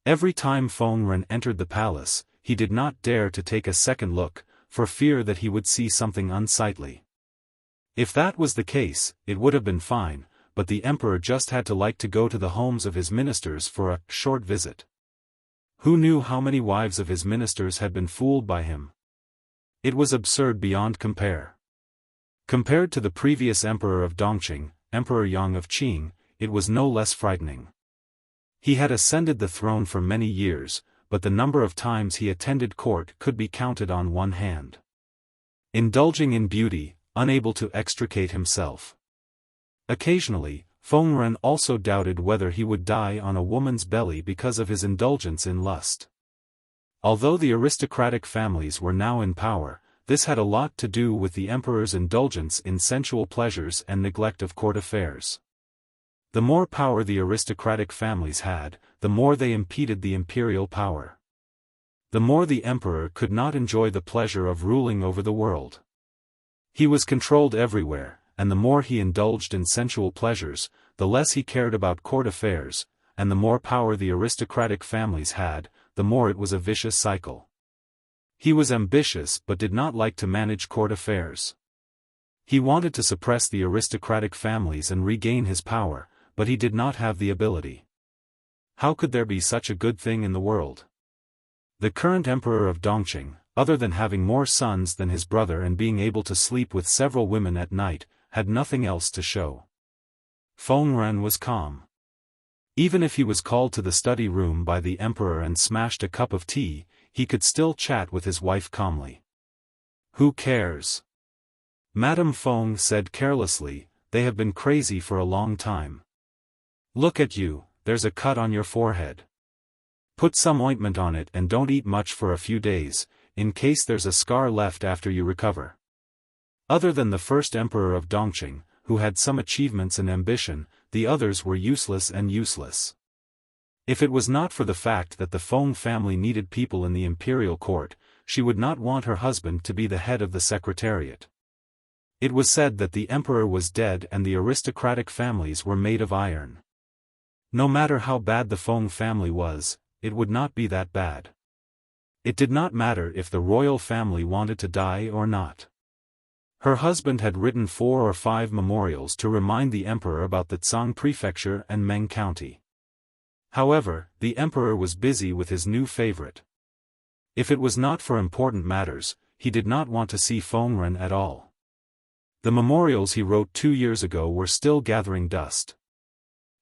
Every time Feng Ren entered the palace, he did not dare to take a second look, for fear that he would see something unsightly. If that was the case, it would have been fine, but the emperor just had to like to go to the homes of his ministers for a short visit. Who knew how many wives of his ministers had been fooled by him? It was absurd beyond compare. Compared to the previous emperor of Dongqing, Emperor Yang of Qing, it was no less frightening. He had ascended the throne for many years, but the number of times he attended court could be counted on one hand. Indulging in beauty, unable to extricate himself. Occasionally, Feng Ren also doubted whether he would die on a woman's belly because of his indulgence in lust. Although the aristocratic families were now in power, this had a lot to do with the emperor's indulgence in sensual pleasures and neglect of court affairs. The more power the aristocratic families had, the more they impeded the imperial power. The more the emperor could not enjoy the pleasure of ruling over the world. He was controlled everywhere, and the more he indulged in sensual pleasures, the less he cared about court affairs, and the more power the aristocratic families had, the more it was a vicious cycle. He was ambitious but did not like to manage court affairs. He wanted to suppress the aristocratic families and regain his power, but he did not have the ability. How could there be such a good thing in the world? The current emperor of Dongqing, other than having more sons than his brother and being able to sleep with several women at night, had nothing else to show. Feng Ren was calm. Even if he was called to the study room by the emperor and smashed a cup of tea, he could still chat with his wife calmly. Who cares? Madame Feng said carelessly, they have been crazy for a long time. Look at you, there's a cut on your forehead. Put some ointment on it and don't eat much for a few days, in case there's a scar left after you recover. Other than the first emperor of Dongqing, who had some achievements and ambition, the others were useless and useless. If it was not for the fact that the Feng family needed people in the imperial court, she would not want her husband to be the head of the secretariat. It was said that the emperor was dead and the aristocratic families were made of iron. No matter how bad the Feng family was, it would not be that bad. It did not matter if the royal family wanted to die or not. Her husband had written 4 or 5 memorials to remind the emperor about the Tsang prefecture and Meng county. However, the emperor was busy with his new favorite. If it was not for important matters, he did not want to see Feng Ren at all. The memorials he wrote 2 years ago were still gathering dust.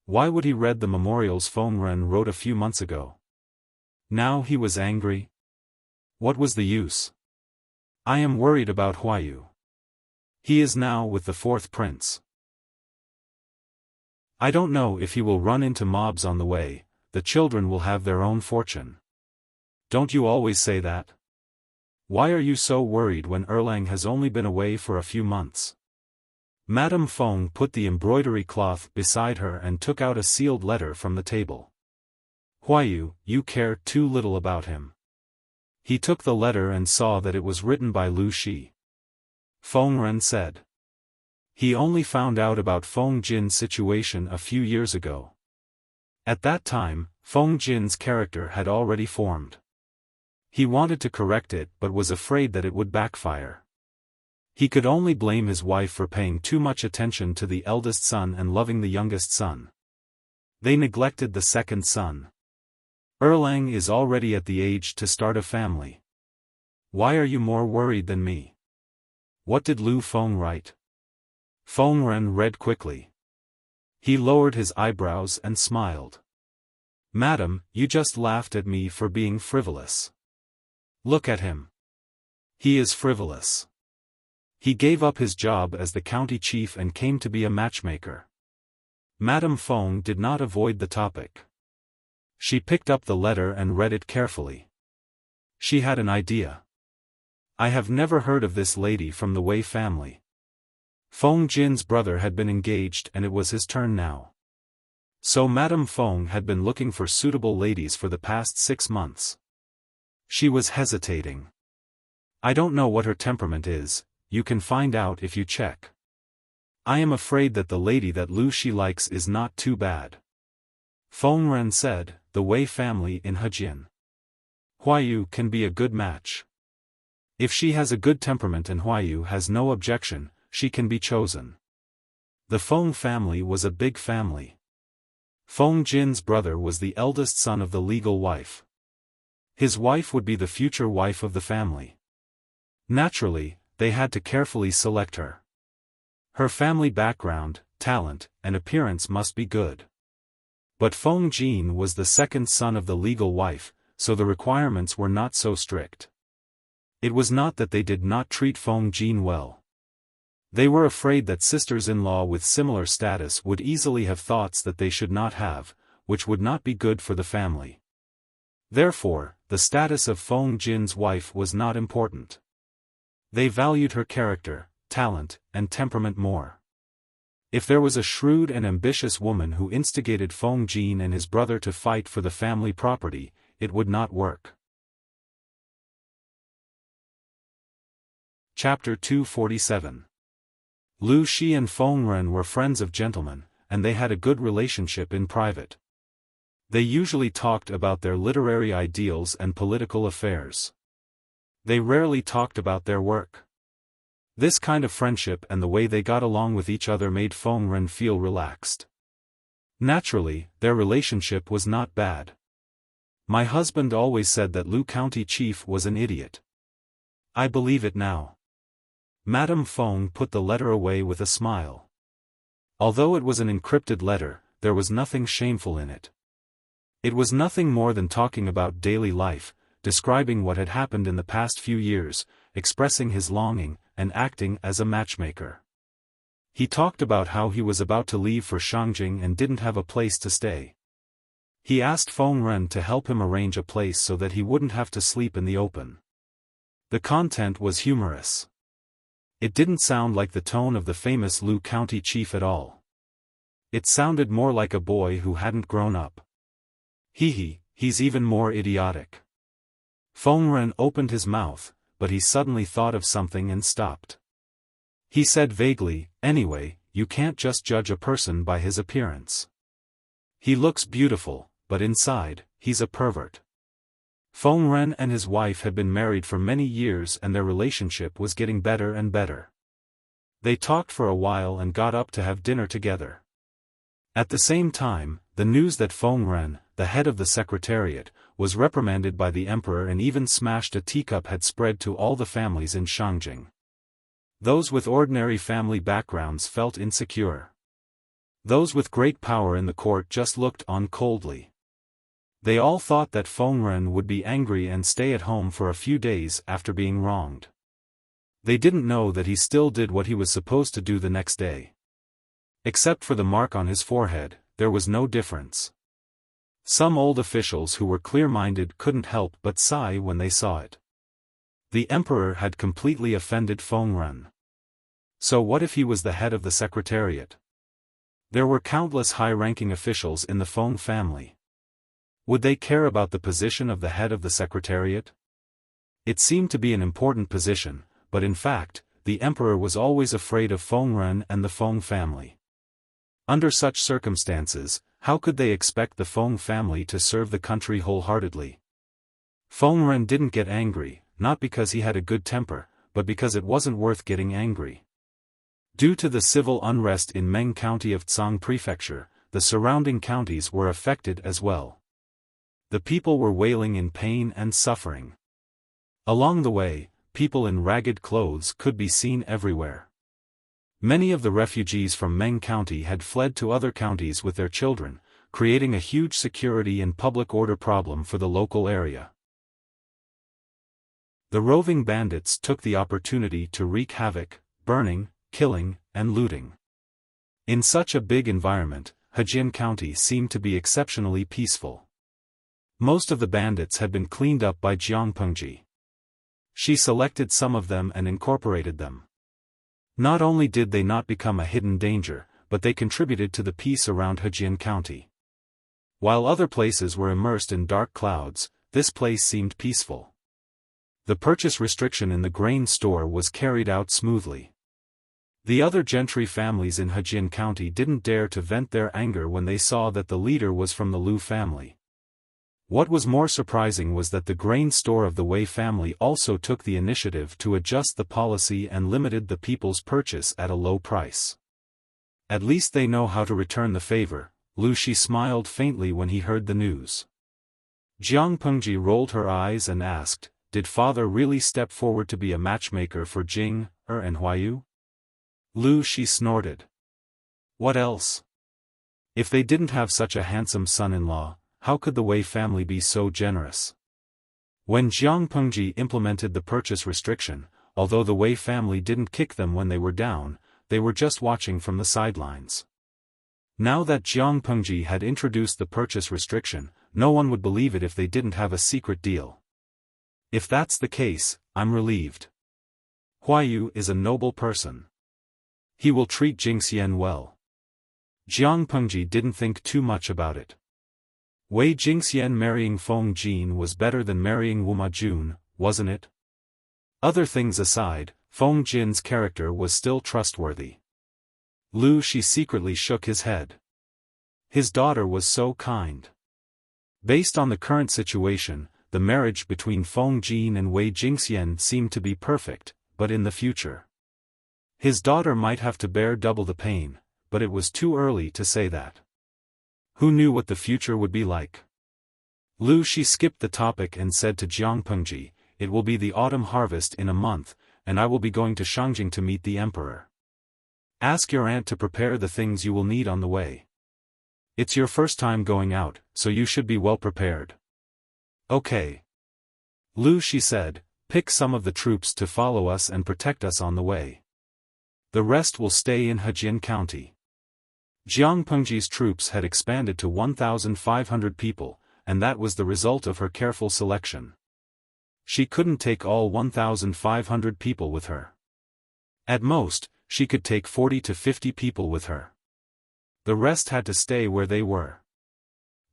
Why would he read the memorials Feng Ren wrote a few months ago? Now he was angry. What was the use? I am worried about Huayu. He is now with the 4th prince. I don't know if he will run into mobs on the way. The children will have their own fortune. Don't you always say that? Why are you so worried when Erlang has only been away for a few months? Madame Feng put the embroidery cloth beside her and took out a sealed letter from the table. Huayu, you care too little about him. He took the letter and saw that it was written by Lu Shi. Feng Ren said. He only found out about Feng Jin's situation a few years ago. At that time, Feng Jin's character had already formed. He wanted to correct it but was afraid that it would backfire. He could only blame his wife for paying too much attention to the eldest son and loving the youngest son. They neglected the second son. Erlang is already at the age to start a family. Why are you more worried than me? What did Lu Feng write? Feng Ren read quickly. He lowered his eyebrows and smiled. Madam, you just laughed at me for being frivolous. Look at him. He is frivolous. He gave up his job as the county chief and came to be a matchmaker. Madame Feng did not avoid the topic. She picked up the letter and read it carefully. She had an idea. I have never heard of this lady from the Wei family. Feng Jin's brother had been engaged and it was his turn now. So Madame Feng had been looking for suitable ladies for the past 6 months. She was hesitating. I don't know what her temperament is, you can find out if you check. I am afraid that the lady that Lu Shi likes is not too bad. Feng Ren said, the Wei family in Hejian. Huayu can be a good match. If she has a good temperament and Huayu has no objection, she can be chosen. The Feng family was a big family. Feng Jin's brother was the eldest son of the legal wife. His wife would be the future wife of the family. Naturally, they had to carefully select her. Her family background, talent, and appearance must be good. But Feng Jin was the second son of the legal wife, so the requirements were not so strict. It was not that they did not treat Feng Jin well. They were afraid that sisters-in-law with similar status would easily have thoughts that they should not have, which would not be good for the family. Therefore, the status of Feng Jin's wife was not important. They valued her character, talent, and temperament more. If there was a shrewd and ambitious woman who instigated Feng Jin and his brother to fight for the family property, it would not work. Chapter 247. Lu Shi and Feng Ren were friends of gentlemen, and they had a good relationship in private. They usually talked about their literary ideals and political affairs. They rarely talked about their work. This kind of friendship and the way they got along with each other made Feng Ren feel relaxed. Naturally, their relationship was not bad. My husband always said that Lu County Chief was an idiot. I believe it now. Madame Feng put the letter away with a smile. Although it was an encrypted letter, there was nothing shameful in it. It was nothing more than talking about daily life, describing what had happened in the past few years, expressing his longing, and acting as a matchmaker. He talked about how he was about to leave for Shangjing and didn't have a place to stay. He asked Feng Ren to help him arrange a place so that he wouldn't have to sleep in the open. The content was humorous. It didn't sound like the tone of the famous Lu County Chief at all. It sounded more like a boy who hadn't grown up. He's even more idiotic. Feng Ren opened his mouth, but he suddenly thought of something and stopped. He said vaguely, "Anyway, you can't just judge a person by his appearance. He looks beautiful, but inside, he's a pervert." Feng Ren and his wife had been married for many years and their relationship was getting better and better. They talked for a while and got up to have dinner together. At the same time, the news that Feng Ren, the head of the secretariat, was reprimanded by the emperor and even smashed a teacup had spread to all the families in Shangjing. Those with ordinary family backgrounds felt insecure. Those with great power in the court just looked on coldly. They all thought that Feng Ren would be angry and stay at home for a few days after being wronged. They didn't know that he still did what he was supposed to do the next day. Except for the mark on his forehead, there was no difference. Some old officials who were clear-minded couldn't help but sigh when they saw it. The emperor had completely offended Feng Ren. So what if he was the head of the secretariat? There were countless high-ranking officials in the Feng family. Would they care about the position of the head of the secretariat? It seemed to be an important position, but in fact, the emperor was always afraid of Feng Ren and the Feng family. Under such circumstances, how could they expect the Feng family to serve the country wholeheartedly? Feng Ren didn't get angry, not because he had a good temper, but because it wasn't worth getting angry. Due to the civil unrest in Meng County of Tsang Prefecture, the surrounding counties were affected as well. The people were wailing in pain and suffering. Along the way, people in ragged clothes could be seen everywhere. Many of the refugees from Meng County had fled to other counties with their children, creating a huge security and public order problem for the local area. The roving bandits took the opportunity to wreak havoc, burning, killing, and looting. In such a big environment, Hejian County seemed to be exceptionally peaceful. Most of the bandits had been cleaned up by Jiang Pengji. She selected some of them and incorporated them. Not only did they not become a hidden danger, but they contributed to the peace around Hejian County. While other places were immersed in dark clouds, this place seemed peaceful. The purchase restriction in the grain store was carried out smoothly. The other gentry families in Hejian County didn't dare to vent their anger when they saw that the leader was from the Lu family. What was more surprising was that the grain store of the Wei family also took the initiative to adjust the policy and limited the people's purchase at a low price. At least they know how to return the favor. Lu Shi smiled faintly when he heard the news. Jiang Pengji rolled her eyes and asked, did father really step forward to be a matchmaker for Jing, and Huayu? Lu Shi snorted. What else? If they didn't have such a handsome son-in-law, how could the Wei family be so generous? When Jiang Pengji implemented the purchase restriction, although the Wei family didn't kick them when they were down, they were just watching from the sidelines. Now that Jiang Pengji had introduced the purchase restriction, no one would believe it if they didn't have a secret deal. If that's the case, I'm relieved. Huayu is a noble person. He will treat Jingxian well. Jiang Pengji didn't think too much about it. Wei Jingxian marrying Feng Jin was better than marrying Wu Majun, wasn't it? Other things aside, Feng Jin's character was still trustworthy. Lu Shi secretly shook his head. His daughter was so kind. Based on the current situation, the marriage between Feng Jin and Wei Jingxian seemed to be perfect, but in the future, his daughter might have to bear double the pain, but it was too early to say that. Who knew what the future would be like? Lu Shi skipped the topic and said to Jiang Pengji, "It will be the autumn harvest in a month, and I will be going to Shangjing to meet the emperor. Ask your aunt to prepare the things you will need on the way. It's your first time going out, so you should be well prepared." "Okay." Lu Shi said, "Pick some of the troops to follow us and protect us on the way. The rest will stay in Hejian County." Jiang Pengji's troops had expanded to 1,500 people, and that was the result of her careful selection. She couldn't take all 1,500 people with her. At most, she could take 40 to 50 people with her. The rest had to stay where they were.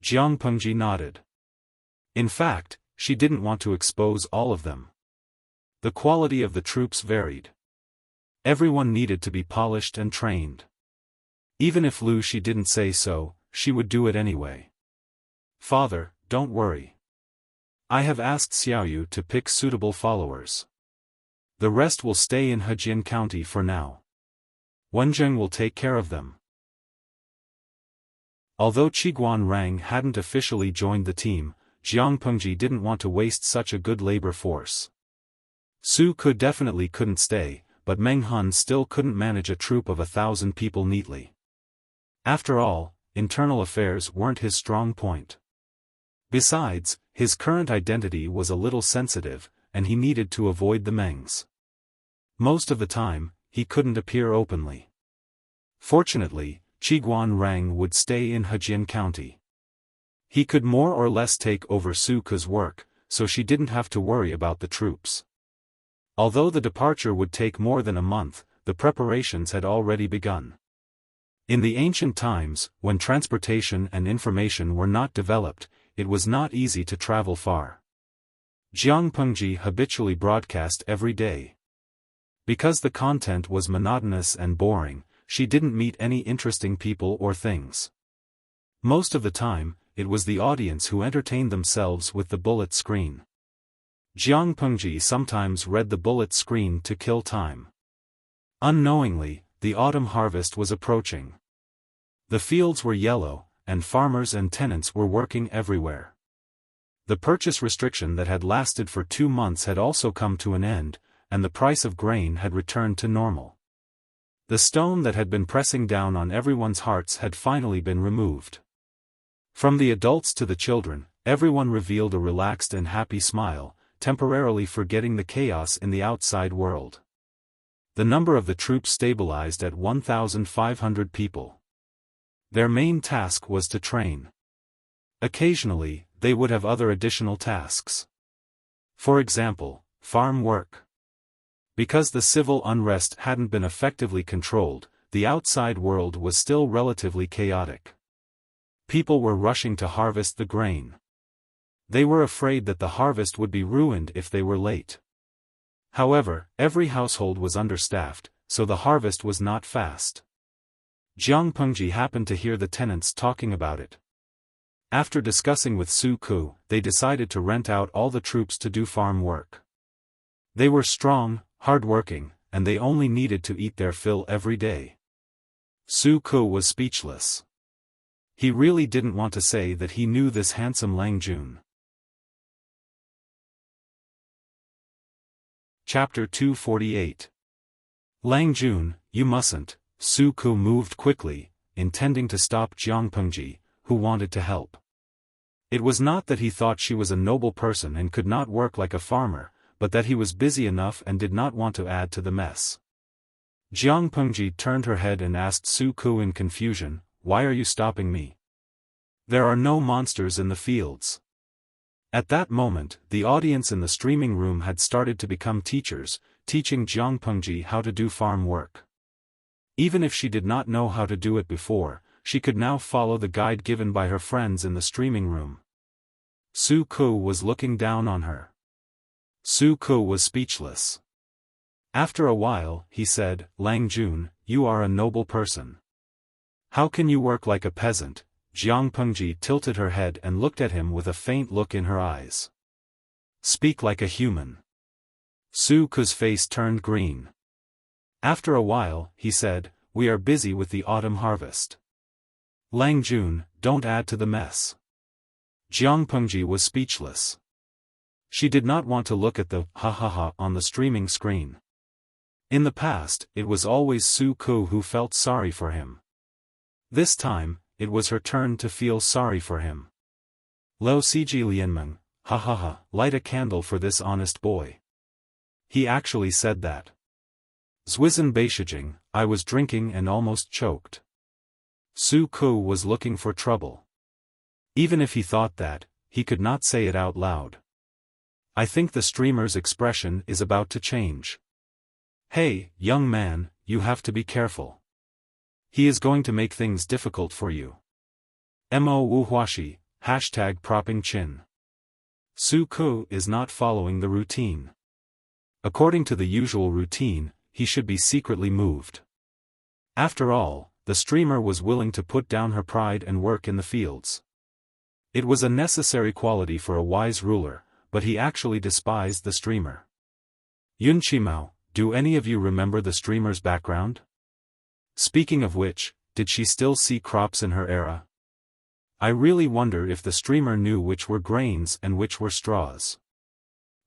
Jiang Pengji nodded. In fact, she didn't want to expose all of them. The quality of the troops varied. Everyone needed to be polished and trained. Even if Lu Shi didn't say so, she would do it anyway. "Father, don't worry. I have asked Xiaoyu to pick suitable followers. The rest will stay in Hejian County for now. Wenjing will take care of them." Although Qiguan Rang hadn't officially joined the team, Jiang Pengji didn't want to waste such a good labor force. Su Ke definitely couldn't stay, but Meng Hun still couldn't manage a troop of 1,000 people neatly. After all, internal affairs weren't his strong point. Besides, his current identity was a little sensitive, and he needed to avoid the Mengs. Most of the time, he couldn't appear openly. Fortunately, Qiguan Rang would stay in Hejian County. He could more or less take over Su Ke's work, so she didn't have to worry about the troops. Although the departure would take more than a month, the preparations had already begun. In the ancient times, when transportation and information were not developed, it was not easy to travel far. Jiang Pengji habitually broadcast every day. Because the content was monotonous and boring, she didn't meet any interesting people or things. Most of the time, it was the audience who entertained themselves with the bullet screen. Jiang Pengji sometimes read the bullet screen to kill time. Unknowingly, the autumn harvest was approaching. The fields were yellow, and farmers and tenants were working everywhere. The purchase restriction that had lasted for 2 months had also come to an end, and the price of grain had returned to normal. The stone that had been pressing down on everyone's hearts had finally been removed. From the adults to the children, everyone revealed a relaxed and happy smile, temporarily forgetting the chaos in the outside world. The number of the troops stabilized at 1,500 people. Their main task was to train. Occasionally, they would have other additional tasks. For example, farm work. Because the civil unrest hadn't been effectively controlled, the outside world was still relatively chaotic. People were rushing to harvest the grain. They were afraid that the harvest would be ruined if they were late. However, every household was understaffed, so the harvest was not fast. Jiang Pengji happened to hear the tenants talking about it. After discussing with Su Ke, they decided to rent out all the troops to do farm work. They were strong, hard-working, and they only needed to eat their fill every day. Su Ke was speechless. He really didn't want to say that he knew this handsome Lang Jun. Chapter 248. Lang Jun, you mustn't. Su Ku moved quickly, intending to stop Jiang Pengji, who wanted to help. It was not that he thought she was a noble person and could not work like a farmer, but that he was busy enough and did not want to add to the mess. Jiang Pengji turned her head and asked Su Ku in confusion, "Why are you stopping me? There are no monsters in the fields." At that moment, the audience in the streaming room had started to become teachers, teaching Jiang Pengji how to do farm work. Even if she did not know how to do it before, she could now follow the guide given by her friends in the streaming room. Su Ku was looking down on her. Su Ku was speechless. After a while, he said, "Lang Jun, you are a noble person. How can you work like a peasant?" Jiang Pengji tilted her head and looked at him with a faint look in her eyes. "Speak like a human." Su Ku's face turned green. After a while, he said, "We are busy with the autumn harvest. Lang Jun, don't add to the mess." Jiang Pengji was speechless. She did not want to look at the ha on the streaming screen. In the past, it was always Su Ku who felt sorry for him. This time, it was her turn to feel sorry for him. "Lo Siji Lianmeng, light a candle for this honest boy." He actually said that. "Zwisen Beishijing, I was drinking and almost choked." Su Ku was looking for trouble. Even if he thought that, he could not say it out loud. I think the streamer's expression is about to change. "Hey, young man, you have to be careful. He is going to make things difficult for you." Mo Wu Huashi, #propping chin. Su Ku is not following the routine. According to the usual routine, he should be secretly moved. After all, the streamer was willing to put down her pride and work in the fields. It was a necessary quality for a wise ruler, but he actually despised the streamer. Yun Qimao, do any of you remember the streamer's background? Speaking of which, did she still see crops in her era? I really wonder if the streamer knew which were grains and which were straws.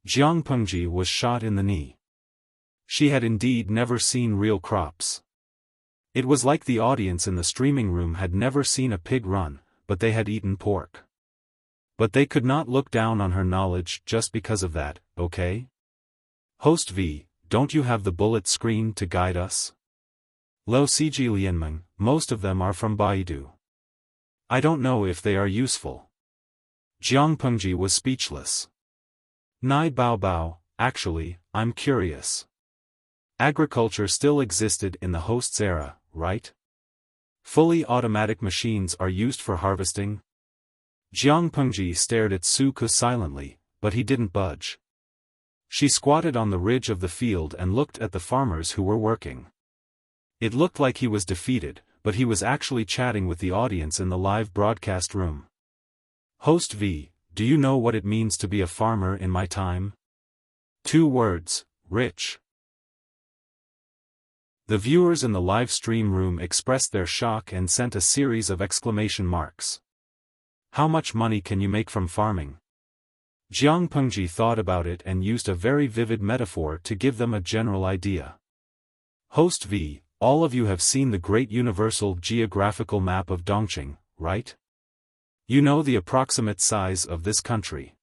Jiang Pengji was shot in the knee. She had indeed never seen real crops. It was like the audience in the streaming room had never seen a pig run, but they had eaten pork. But they could not look down on her knowledge just because of that, okay? Host V, don't you have the bullet screen to guide us? Lo Siji Lianmeng, most of them are from Baidu. I don't know if they are useful. Jiang Pengji was speechless. Nai Bao Bao, actually, I'm curious. Agriculture still existed in the host's era, right? Fully automatic machines are used for harvesting? Jiang Pengji stared at Su Ku silently, but he didn't budge. She squatted on the ridge of the field and looked at the farmers who were working. It looked like he was defeated, but he was actually chatting with the audience in the live broadcast room. Host V, do you know what it means to be a farmer in my time? 2 words, rich. The viewers in the live stream room expressed their shock and sent a series of exclamation marks. How much money can you make from farming? Jiang Pengji thought about it and used a very vivid metaphor to give them a general idea. Host V, all of you have seen the great universal geographical map of Dongqing, right? You know the approximate size of this country.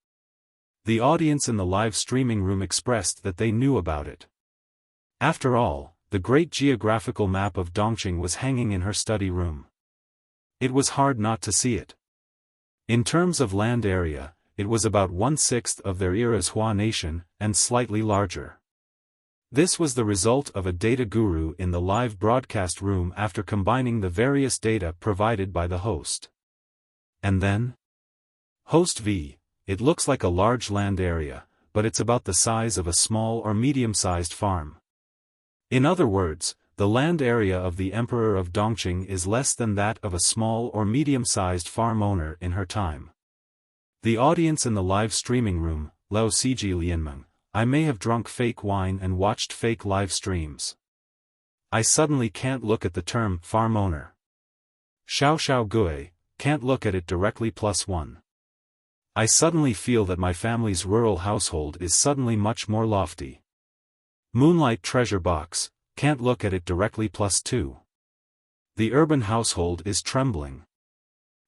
The audience in the live streaming room expressed that they knew about it. After all, the great geographical map of Dongqing was hanging in her study room. It was hard not to see it. In terms of land area, it was about 1/6 of their era's Hua nation, and slightly larger. This was the result of a data guru in the live broadcast room after combining the various data provided by the host. And then? Host V, it looks like a large land area, but it's about the size of a small or medium-sized farm. In other words, the land area of the Emperor of Dongqing is less than that of a small or medium-sized farm owner in her time. The audience in the live streaming room, Lao Siji Lianmeng, I may have drunk fake wine and watched fake live streams. I suddenly can't look at the term farm owner. Xiao Gui, can't look at it directly +1. I suddenly feel that my family's rural household is suddenly much more lofty. Moonlight treasure box, can't look at it directly +2. The urban household is trembling.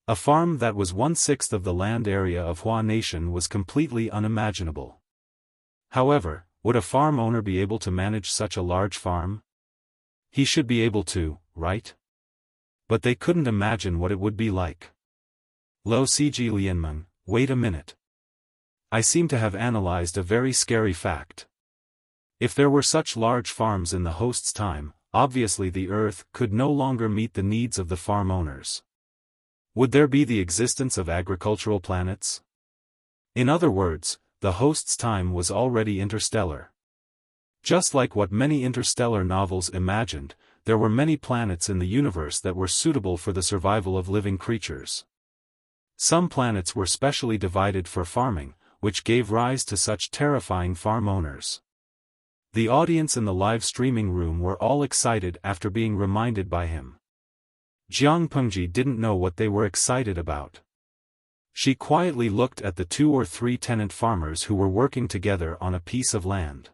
A farm that was 1/6 of the land area of Hua Nation was completely unimaginable. However, would a farm owner be able to manage such a large farm? He should be able to, right? But they couldn't imagine what it would be like. Lo Cg Lianmeng, wait a minute. I seem to have analyzed a very scary fact. If there were such large farms in the host's time, obviously the Earth could no longer meet the needs of the farm owners. Would there be the existence of agricultural planets? In other words, the host's time was already interstellar. Just like what many interstellar novels imagined, there were many planets in the universe that were suitable for the survival of living creatures. Some planets were specially divided for farming, which gave rise to such terrifying farm owners. The audience in the live streaming room were all excited after being reminded by him. Jiang Pengji didn't know what they were excited about. She quietly looked at the 2 or 3 tenant farmers who were working together on a piece of land.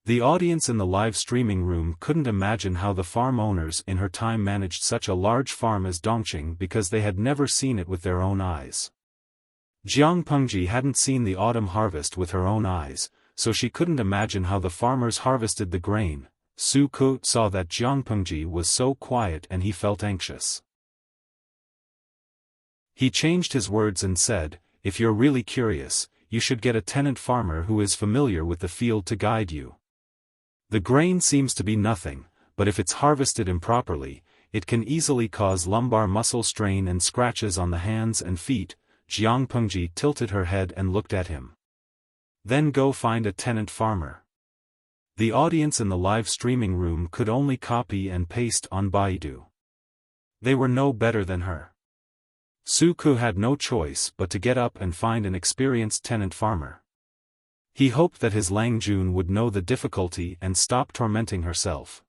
The audience in the live streaming room couldn't imagine how the farm owners in her time managed such a large farm as Dongqing because they had never seen it with their own eyes. Jiang Pengji hadn't seen the autumn harvest with her own eyes, so she couldn't imagine how the farmers harvested the grain. Su Ke saw that Jiang Pengji was so quiet and he felt anxious. He changed his words and said, "If you're really curious, you should get a tenant farmer who is familiar with the field to guide you. The grain seems to be nothing, but if it's harvested improperly, it can easily cause lumbar muscle strain and scratches on the hands and feet." Jiang Pengji tilted her head and looked at him. "Then go find a tenant farmer." The audience in the live streaming room could only copy and paste on Baidu. They were no better than her. Su Ke had no choice but to get up and find an experienced tenant farmer. He hoped that his Lang Jun would know the difficulty and stop tormenting herself.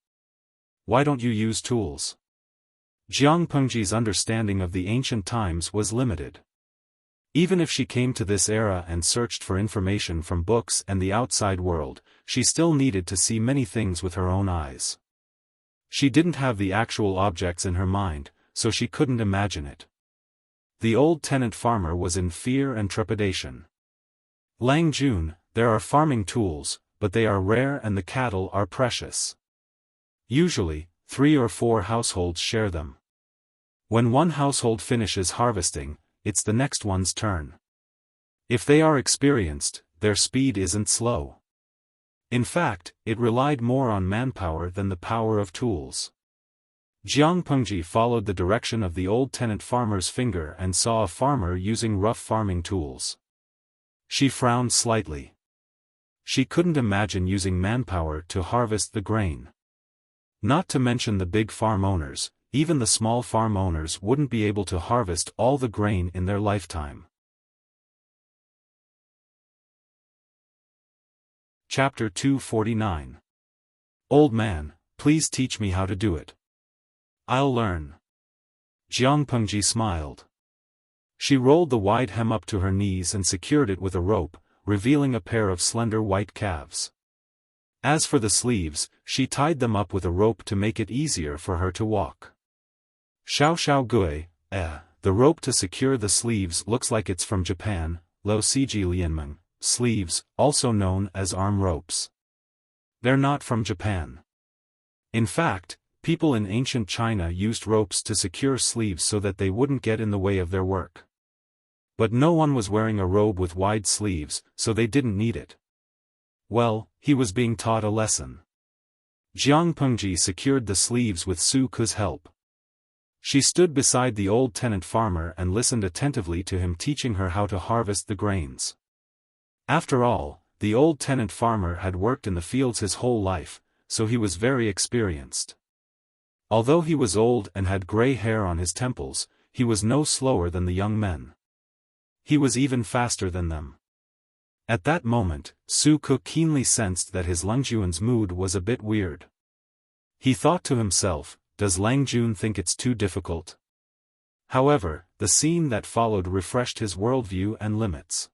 "Why don't you use tools?" Jiang Pengji's understanding of the ancient times was limited. Even if she came to this era and searched for information from books and the outside world, she still needed to see many things with her own eyes. She didn't have the actual objects in her mind, so she couldn't imagine it. The old tenant farmer was in fear and trepidation. "Lang Jun, there are farming tools, but they are rare and the cattle are precious. Usually, 3 or 4 households share them. When one household finishes harvesting, it's the next one's turn. If they are experienced, their speed isn't slow. In fact, it relied more on manpower than the power of tools." Jiang Pengji followed the direction of the old tenant farmer's finger and saw a farmer using rough farming tools. She frowned slightly. She couldn't imagine using manpower to harvest the grain. Not to mention the big farm owners, even the small farm owners wouldn't be able to harvest all the grain in their lifetime. Chapter 249. "Old man, please teach me how to do it." "I'll learn." Jiang Pengji smiled. She rolled the wide hem up to her knees and secured it with a rope, revealing a pair of slender white calves. As for the sleeves, she tied them up with a rope to make it easier for her to walk. "Xiao Xiao Gui, the rope to secure the sleeves looks like it's from Japan." Lo Cg Lianmeng, sleeves, also known as arm ropes. They're not from Japan. In fact, people in ancient China used ropes to secure sleeves so that they wouldn't get in the way of their work. But no one was wearing a robe with wide sleeves, so they didn't need it. Well, he was being taught a lesson. Jiang Pengji secured the sleeves with Su Ke's help. She stood beside the old tenant farmer and listened attentively to him teaching her how to harvest the grains. After all, the old tenant farmer had worked in the fields his whole life, so he was very experienced. Although he was old and had gray hair on his temples, he was no slower than the young men. He was even faster than them. At that moment, Su Ke keenly sensed that his Langjun's mood was a bit weird. He thought to himself, does Langjun think it's too difficult? However, the scene that followed refreshed his worldview and limits.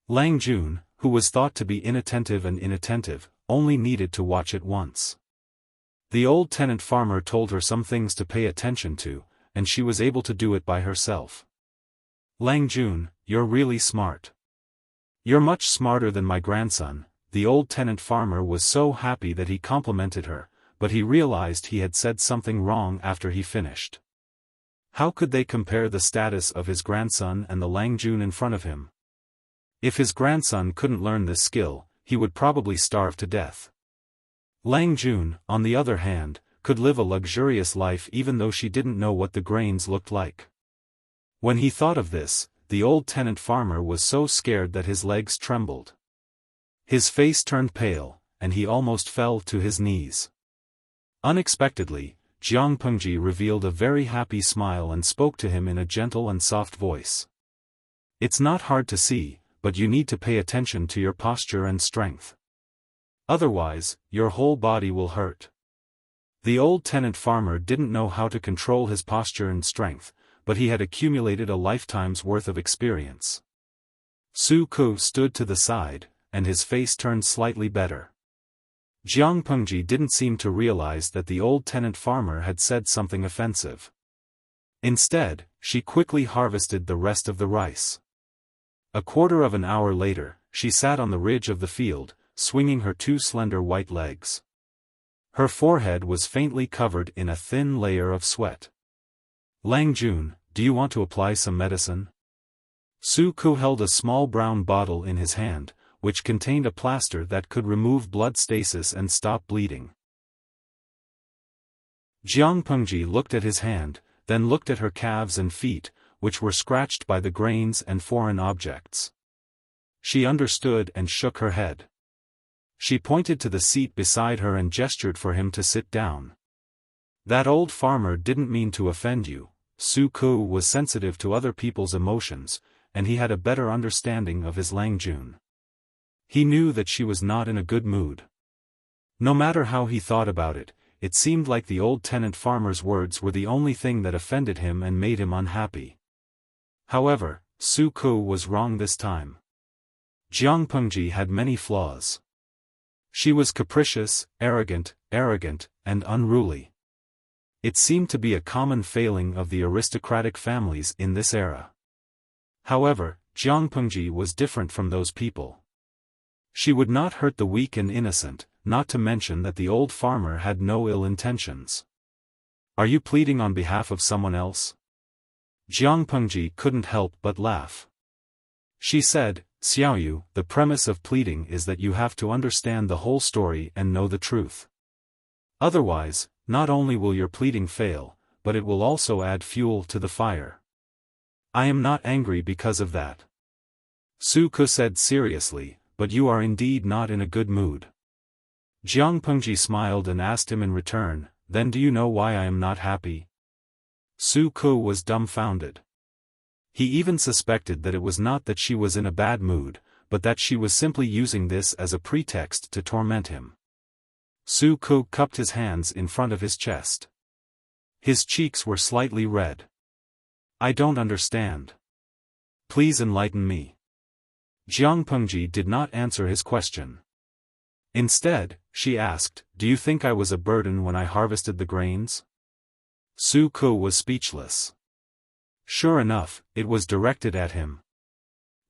Langjun, who was thought to be inattentive, only needed to watch it once. The old tenant farmer told her some things to pay attention to, and she was able to do it by herself. Lang Jun, you're really smart. You're much smarter than my grandson. The old tenant farmer was so happy that he complimented her, but he realized he had said something wrong after he finished. How could they compare the status of his grandson and the Lang Jun in front of him? If his grandson couldn't learn this skill, he would probably starve to death. Lang Jun, on the other hand, could live a luxurious life even though she didn't know what the grains looked like. When he thought of this, the old tenant farmer was so scared that his legs trembled. His face turned pale, and he almost fell to his knees. Unexpectedly, Jiang Pengji revealed a very happy smile and spoke to him in a gentle and soft voice. It's not hard to see, but you need to pay attention to your posture and strength. Otherwise, your whole body will hurt. The old tenant farmer didn't know how to control his posture and strength, but he had accumulated a lifetime's worth of experience. Su Ku stood to the side, and his face turned slightly better. Jiang Pengji didn't seem to realize that the old tenant farmer had said something offensive. Instead, she quickly harvested the rest of the rice. A quarter of an hour later, she sat on the ridge of the field, swinging her two slender white legs. Her forehead was faintly covered in a thin layer of sweat. Lang Jun, do you want to apply some medicine? Su Ku held a small brown bottle in his hand, which contained a plaster that could remove blood stasis and stop bleeding. Jiang Pengji looked at his hand, then looked at her calves and feet, which were scratched by the grains and foreign objects. She understood and shook her head. She pointed to the seat beside her and gestured for him to sit down. That old farmer didn't mean to offend you. Su Ku was sensitive to other people's emotions, and he had a better understanding of his Lang Jun. He knew that she was not in a good mood. No matter how he thought about it, it seemed like the old tenant farmer's words were the only thing that offended him and made him unhappy. However, Su Ku was wrong this time. Jiang Pengji had many flaws. She was capricious, arrogant, and unruly. It seemed to be a common failing of the aristocratic families in this era. However, Jiang Pengji was different from those people. She would not hurt the weak and innocent, not to mention that the old farmer had no ill intentions. Are you pleading on behalf of someone else? Jiang Pengji couldn't help but laugh. She said, Xiaoyu, the premise of pleading is that you have to understand the whole story and know the truth. Otherwise, not only will your pleading fail, but it will also add fuel to the fire. I am not angry because of that. Su Ku said seriously, but you are indeed not in a good mood. Jiang Pengji smiled and asked him in return, then do you know why I am not happy? Su Ku was dumbfounded. He even suspected that it was not that she was in a bad mood, but that she was simply using this as a pretext to torment him. Su Ku cupped his hands in front of his chest. His cheeks were slightly red. I don't understand. Please enlighten me. Jiang Pengji did not answer his question. Instead, she asked, do you think I was a burden when I harvested the grains? Su Ku was speechless. Sure enough, it was directed at him.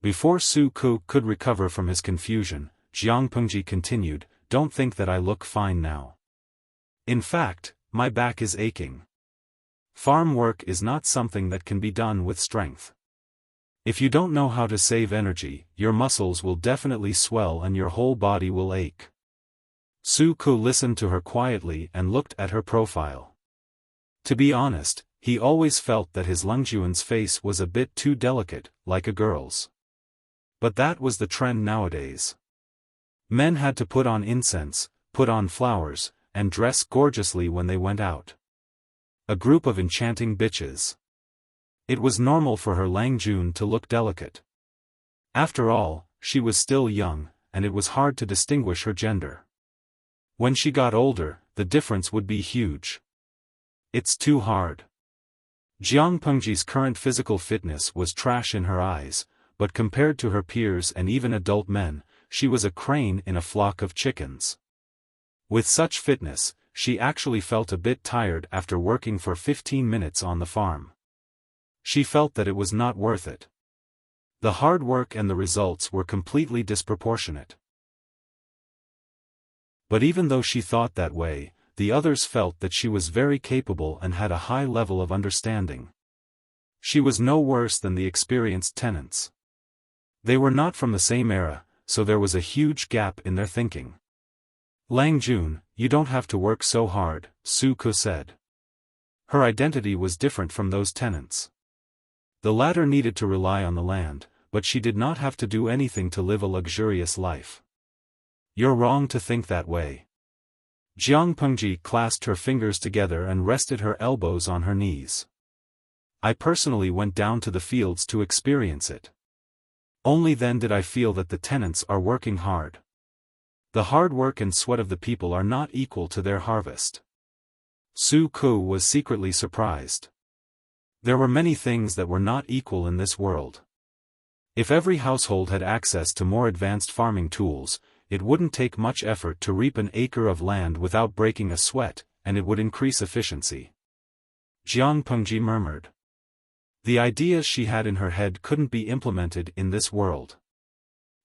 Before Su Ku could recover from his confusion, Jiang Pengji continued, don't think that I look fine now. In fact, my back is aching. Farm work is not something that can be done with strength. If you don't know how to save energy, your muscles will definitely swell and your whole body will ache. Su Ku listened to her quietly and looked at her profile. To be honest, he always felt that his Lang Jun's face was a bit too delicate, like a girl's. But that was the trend nowadays. Men had to put on incense, put on flowers, and dress gorgeously when they went out. A group of enchanting bitches. It was normal for her Lang Jun to look delicate. After all, she was still young, and it was hard to distinguish her gender. When she got older, the difference would be huge. It's too hard. Jiang Pengji's current physical fitness was trash in her eyes, but compared to her peers and even adult men, she was a crane in a flock of chickens. With such fitness, she actually felt a bit tired after working for 15 minutes on the farm. She felt that it was not worth it. The hard work and the results were completely disproportionate. But even though she thought that way, the others felt that she was very capable and had a high level of understanding. She was no worse than the experienced tenants. They were not from the same era, so there was a huge gap in their thinking. Lang Jun, you don't have to work so hard, Su Ke said. Her identity was different from those tenants. The latter needed to rely on the land, but she did not have to do anything to live a luxurious life. You're wrong to think that way. Jiang Pengji clasped her fingers together and rested her elbows on her knees. I personally went down to the fields to experience it. Only then did I feel that the tenants are working hard. The hard work and sweat of the people are not equal to their harvest. Su Ke was secretly surprised. There were many things that were not equal in this world. If every household had access to more advanced farming tools, it wouldn't take much effort to reap an acre of land without breaking a sweat, and it would increase efficiency. Jiang Pengji murmured. The ideas she had in her head couldn't be implemented in this world.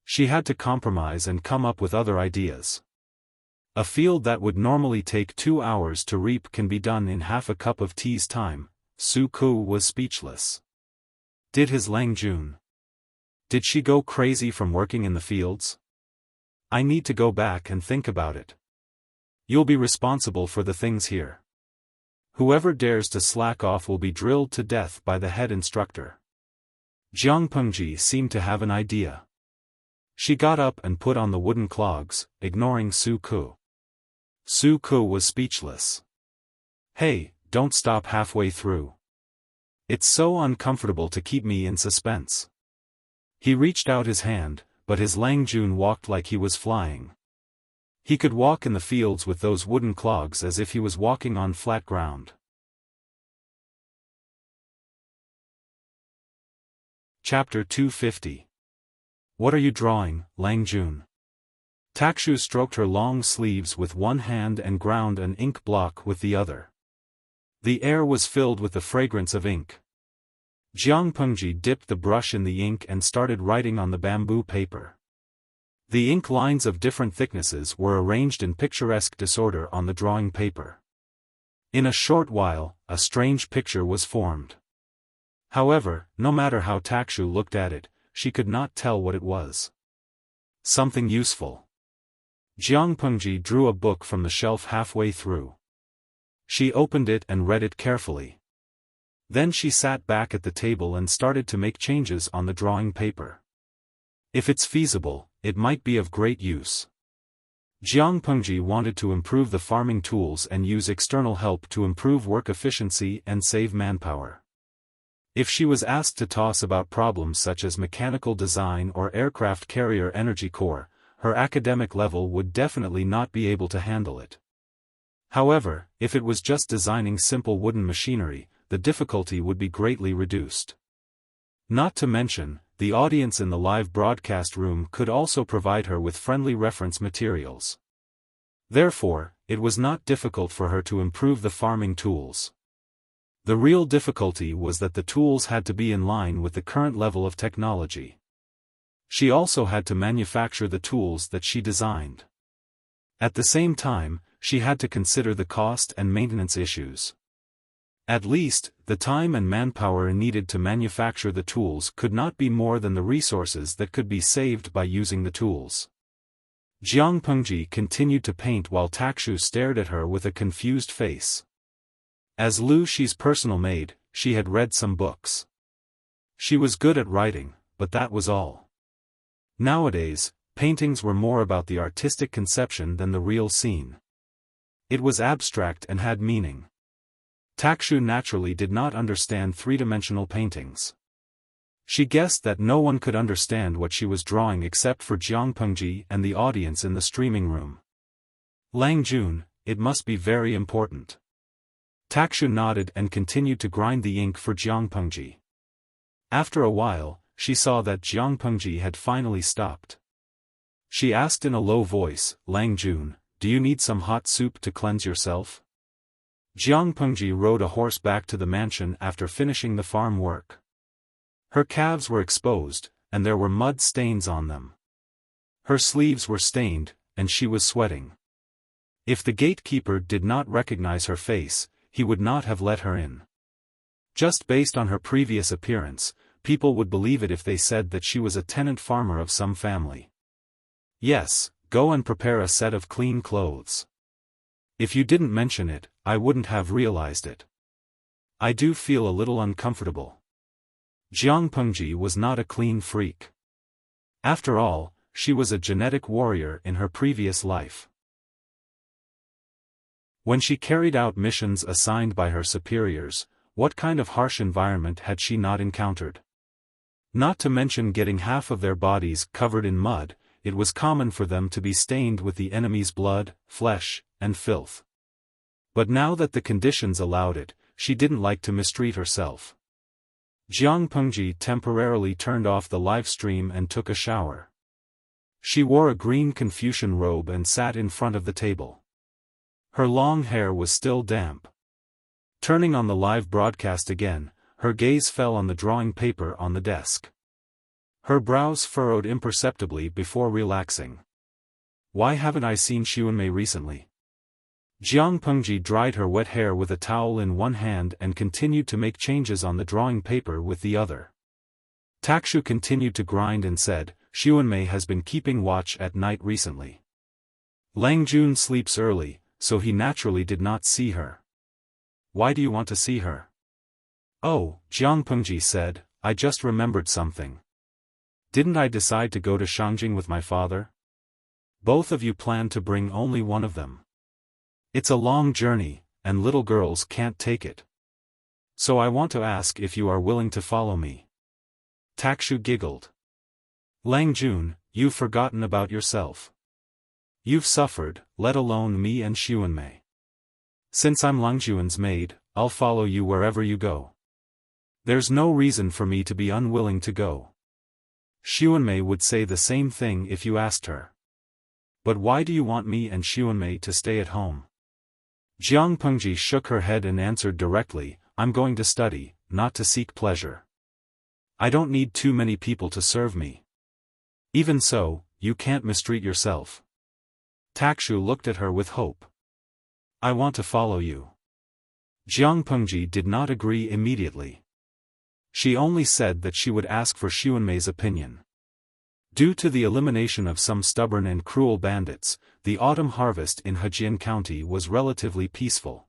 She had to compromise and come up with other ideas. A field that would normally take 2 hours to reap can be done in half a cup of tea's time. Su Ke was speechless. Did his Lang Jun? Did she go crazy from working in the fields? I need to go back and think about it. You'll be responsible for the things here. Whoever dares to slack off will be drilled to death by the head instructor. Jiang Pengji seemed to have an idea. She got up and put on the wooden clogs, ignoring Su Ke. Su Ke was speechless. Hey, don't stop halfway through. It's so uncomfortable to keep me in suspense. He reached out his hand, but his Lang Jun walked like he was flying. He could walk in the fields with those wooden clogs as if he was walking on flat ground. Chapter 250. What are you drawing, Lang Jun? Takshu stroked her long sleeves with one hand and ground an ink block with the other. The air was filled with the fragrance of ink. Jiang Pengji dipped the brush in the ink and started writing on the bamboo paper. The ink lines of different thicknesses were arranged in picturesque disorder on the drawing paper. In a short while, a strange picture was formed. However, no matter how Takshu looked at it, she could not tell what it was. Something useful. Jiang Pengji drew a book from the shelf halfway through. She opened it and read it carefully. Then she sat back at the table and started to make changes on the drawing paper. If it's feasible, it might be of great use. Jiang Pengji wanted to improve the farming tools and use external help to improve work efficiency and save manpower. If she was asked to toss about problems such as mechanical design or aircraft carrier energy core, her academic level would definitely not be able to handle it. However, if it was just designing simple wooden machinery, the difficulty would be greatly reduced. Not to mention, the audience in the live broadcast room could also provide her with friendly reference materials. Therefore, it was not difficult for her to improve the farming tools. The real difficulty was that the tools had to be in line with the current level of technology. She also had to manufacture the tools that she designed. At the same time, she had to consider the cost and maintenance issues. At least, the time and manpower needed to manufacture the tools could not be more than the resources that could be saved by using the tools. Jiang Pengji continued to paint while Takshu stared at her with a confused face. As Lu Shi's personal maid, she had read some books. She was good at writing, but that was all. Nowadays, paintings were more about the artistic conception than the real scene. It was abstract and had meaning. Takshu naturally did not understand three-dimensional paintings. She guessed that no one could understand what she was drawing except for Jiang Pengji and the audience in the streaming room. Lang Jun, it must be very important. Takshu nodded and continued to grind the ink for Jiang Pengji. After a while, she saw that Jiang Pengji had finally stopped. She asked in a low voice, Lang Jun, do you need some hot soup to cleanse yourself? Jiang Pengji rode a horse back to the mansion after finishing the farm work. Her calves were exposed, and there were mud stains on them. Her sleeves were stained, and she was sweating. If the gatekeeper did not recognize her face, he would not have let her in. Just based on her previous appearance, people would believe it if they said that she was a tenant farmer of some family. Yes, go and prepare a set of clean clothes. If you didn't mention it, I wouldn't have realized it. I do feel a little uncomfortable. Jiang Pengji was not a clean freak. After all, she was a genetic warrior in her previous life. When she carried out missions assigned by her superiors, what kind of harsh environment had she not encountered? Not to mention getting half of their bodies covered in mud, it was common for them to be stained with the enemy's blood, flesh, and filth. But now that the conditions allowed it, she didn't like to mistreat herself. Jiang Pengji temporarily turned off the live stream and took a shower. She wore a green Confucian robe and sat in front of the table. Her long hair was still damp. Turning on the live broadcast again, her gaze fell on the drawing paper on the desk. Her brows furrowed imperceptibly before relaxing. Why haven't I seen Xiaofan recently? Jiang Pengji dried her wet hair with a towel in one hand and continued to make changes on the drawing paper with the other. Takshu continued to grind and said, Xiaofan has been keeping watch at night recently. Lang Jun sleeps early, so he naturally did not see her. Why do you want to see her? Oh, Jiang Pengji said, I just remembered something. Didn't I decide to go to Shangjing with my father? Both of you plan to bring only one of them. It's a long journey, and little girls can't take it. So I want to ask if you are willing to follow me. Takshu giggled. Lang Jun, you've forgotten about yourself. You've suffered, let alone me and Xiaofan. Since I'm Lang Jun's maid, I'll follow you wherever you go. There's no reason for me to be unwilling to go. Xiaofan would say the same thing if you asked her. But why do you want me and Xiaofan to stay at home? Jiang Pengji shook her head and answered directly, I'm going to study, not to seek pleasure. I don't need too many people to serve me. Even so, you can't mistreat yourself. Takshu looked at her with hope. I want to follow you. Jiang Pengji did not agree immediately. She only said that she would ask for Xiaofan's opinion. Due to the elimination of some stubborn and cruel bandits, the autumn harvest in Hejian County was relatively peaceful.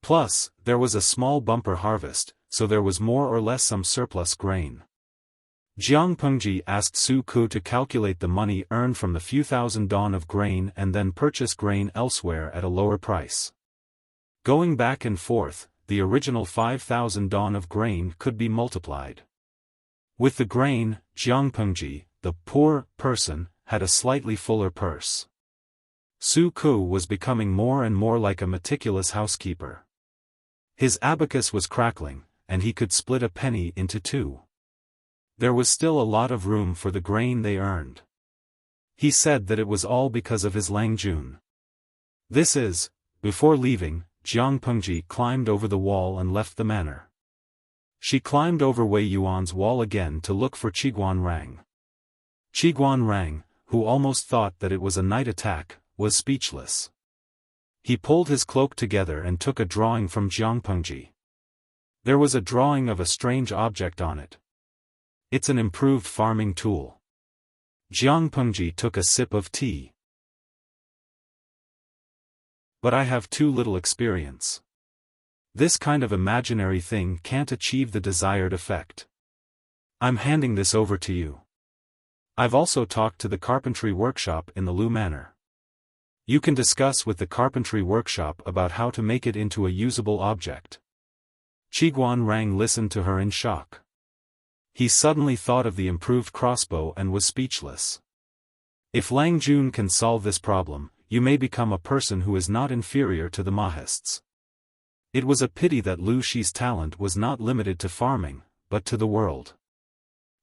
Plus, there was a small bumper harvest, so there was more or less some surplus grain. Jiang Pengji asked Su Ku to calculate the money earned from the few thousand dawn of grain and then purchase grain elsewhere at a lower price. Going back and forth, the original 5,000 dawn of grain could be multiplied. With the grain, Jiang Pengji, the poor person, had a slightly fuller purse. Su Ku was becoming more and more like a meticulous housekeeper. His abacus was crackling, and he could split a penny into two. There was still a lot of room for the grain they earned. He said that it was all because of his Lang Jun. Before leaving, Jiang Pengji climbed over the wall and left the manor. She climbed over Wei Yuan's wall again to look for Qiguan Rang. Qiguan Rang, who almost thought that it was a night attack, was speechless. He pulled his cloak together and took a drawing from Jiang Pengji. There was a drawing of a strange object on it. It's an improved farming tool. Jiang Pengji took a sip of tea. But I have too little experience. This kind of imaginary thing can't achieve the desired effect. I'm handing this over to you. I've also talked to the carpentry workshop in the Lu Manor. You can discuss with the carpentry workshop about how to make it into a usable object. Qiguan Rang listened to her in shock. He suddenly thought of the improved crossbow and was speechless. If Lang Jun can solve this problem, you may become a person who is not inferior to the Mahists. It was a pity that Lu Shi's talent was not limited to farming, but to the world.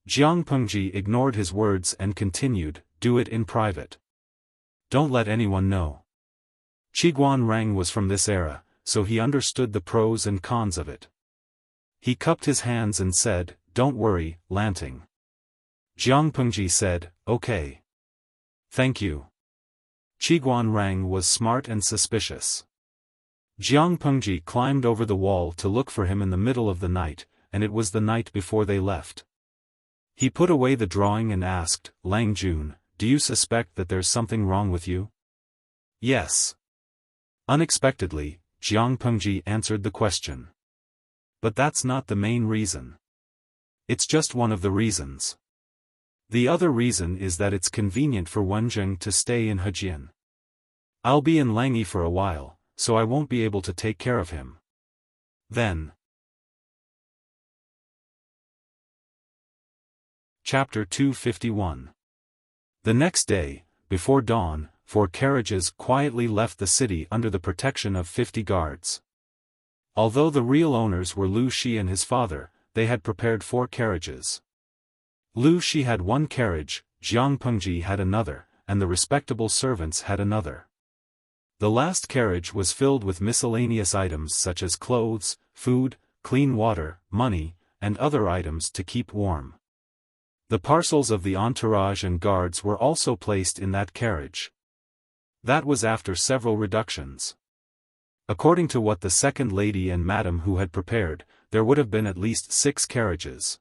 Jiang Pengji ignored his words and continued, do it in private. Don't let anyone know. Qiguan Rang was from this era, so he understood the pros and cons of it. He cupped his hands and said, "Don't worry, Lanting." Jiang Pengji said, "Okay. Thank you." Qiguan Rang was smart and suspicious. Jiang Pengji climbed over the wall to look for him in the middle of the night, and it was the night before they left. He put away the drawing and asked, "Lang Jun, do you suspect that there's something wrong with you?" "Yes." Unexpectedly, Jiang Pengji answered the question. "But that's not the main reason. It's just one of the reasons. The other reason is that it's convenient for Wenjing to stay in Hejian. I'll be in Langyi for a while, so I won't be able to take care of him. Then." Chapter 251. The next day, before dawn, 4 carriages quietly left the city under the protection of 50 guards. Although the real owners were Lu Shi and his father, they had prepared 4 carriages. Lu Shi had 1 carriage, Jiang Pengji had another, and the respectable servants had another. The last carriage was filled with miscellaneous items such as clothes, food, clean water, money, and other items to keep warm. The parcels of the entourage and guards were also placed in that carriage. That was after several reductions. According to what the second lady and madam who had prepared, there would have been at least 6 carriages.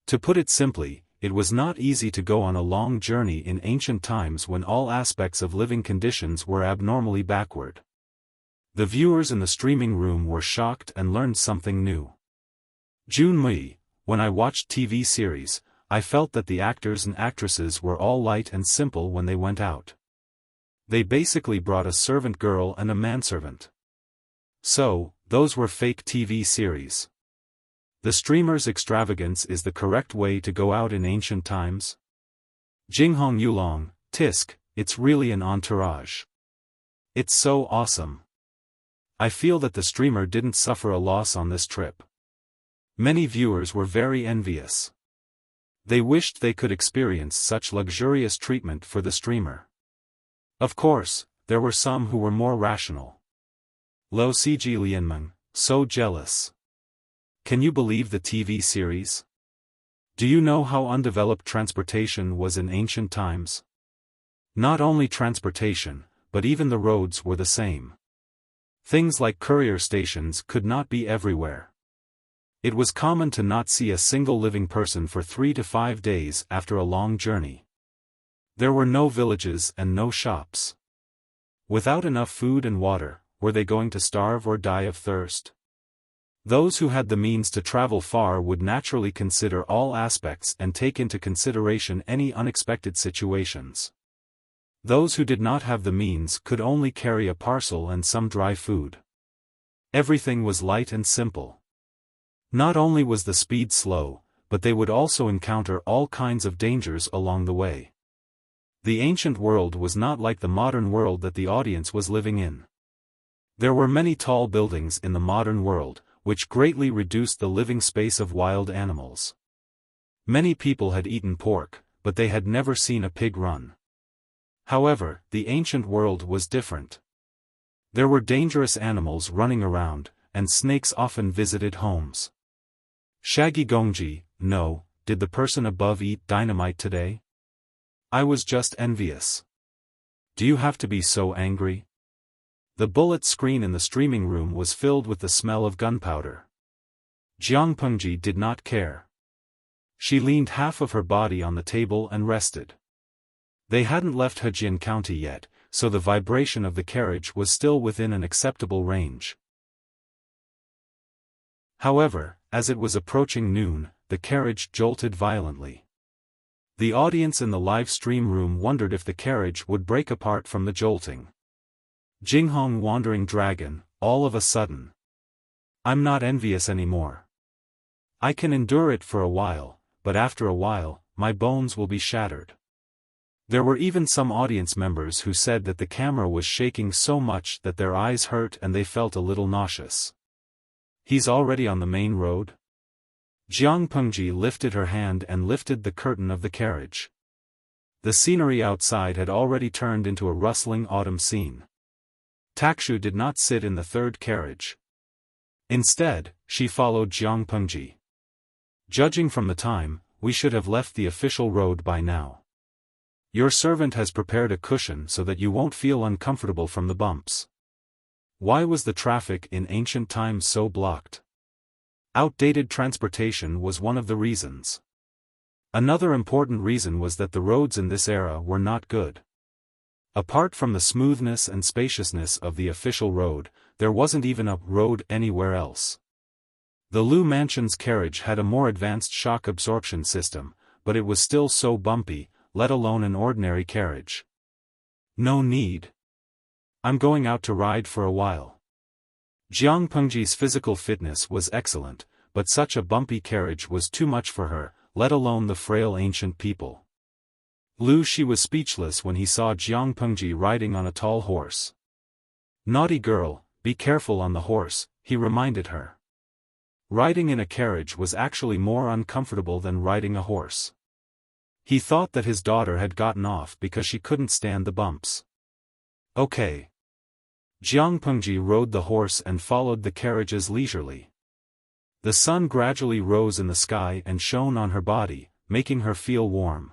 To put it simply, it was not easy to go on a long journey in ancient times when all aspects of living conditions were abnormally backward. The viewers in the streaming room were shocked and learned something new. Jun Mui, when I watched TV series, I felt that the actors and actresses were all light and simple when they went out. They basically brought a servant girl and a manservant. So, those were fake TV series. The streamer's extravagance is the correct way to go out in ancient times? Jinghong Yulong, Tisk, it's really an entourage. It's so awesome. I feel that the streamer didn't suffer a loss on this trip. Many viewers were very envious. They wished they could experience such luxurious treatment for the streamer. Of course, there were some who were more rational. Lo Siji Lianmeng, so jealous. Can you believe the TV series? Do you know how undeveloped transportation was in ancient times? Not only transportation, but even the roads were the same. Things like courier stations could not be everywhere. It was common to not see a single living person for 3 to 5 days after a long journey. There were no villages and no shops. Without enough food and water, were they going to starve or die of thirst? Those who had the means to travel far would naturally consider all aspects and take into consideration any unexpected situations. Those who did not have the means could only carry a parcel and some dry food. Everything was light and simple. Not only was the speed slow, but they would also encounter all kinds of dangers along the way. The ancient world was not like the modern world that the audience was living in. There were many tall buildings in the modern world, which greatly reduced the living space of wild animals. Many people had eaten pork, but they had never seen a pig run. However, the ancient world was different. There were dangerous animals running around, and snakes often visited homes. Shaggy Gongji, no, did the person above eat dynamite today? I was just envious. Do you have to be so angry? The bullet screen in the streaming room was filled with the smell of gunpowder. Jiang Pengji did not care. She leaned half of her body on the table and rested. They hadn't left Hejian County yet, so the vibration of the carriage was still within an acceptable range. However, as it was approaching noon, the carriage jolted violently. The audience in the live stream room wondered if the carriage would break apart from the jolting. Jinghong Wandering Dragon, all of a sudden. I'm not envious anymore. I can endure it for a while, but after a while, my bones will be shattered. There were even some audience members who said that the camera was shaking so much that their eyes hurt and they felt a little nauseous. He's already on the main road? Jiang Pengji lifted her hand and lifted the curtain of the carriage. The scenery outside had already turned into a rustling autumn scene. Takshu did not sit in the third carriage. Instead, she followed Jiang Pengji. Judging from the time, we should have left the official road by now. Your servant has prepared a cushion so that you won't feel uncomfortable from the bumps. Why was the traffic in ancient times so blocked? Outdated transportation was one of the reasons. Another important reason was that the roads in this era were not good. Apart from the smoothness and spaciousness of the official road, there wasn't even a road anywhere else. The Lu Mansion's carriage had a more advanced shock absorption system, but it was still so bumpy, let alone an ordinary carriage. No need. I'm going out to ride for a while. Jiang Pengji's physical fitness was excellent, but such a bumpy carriage was too much for her, let alone the frail ancient people. Lu Shi was speechless when he saw Jiang Pengji riding on a tall horse. Naughty girl, be careful on the horse, he reminded her. Riding in a carriage was actually more uncomfortable than riding a horse. He thought that his daughter had gotten off because she couldn't stand the bumps. Okay. Jiang Pengji rode the horse and followed the carriages leisurely. The sun gradually rose in the sky and shone on her body, making her feel warm.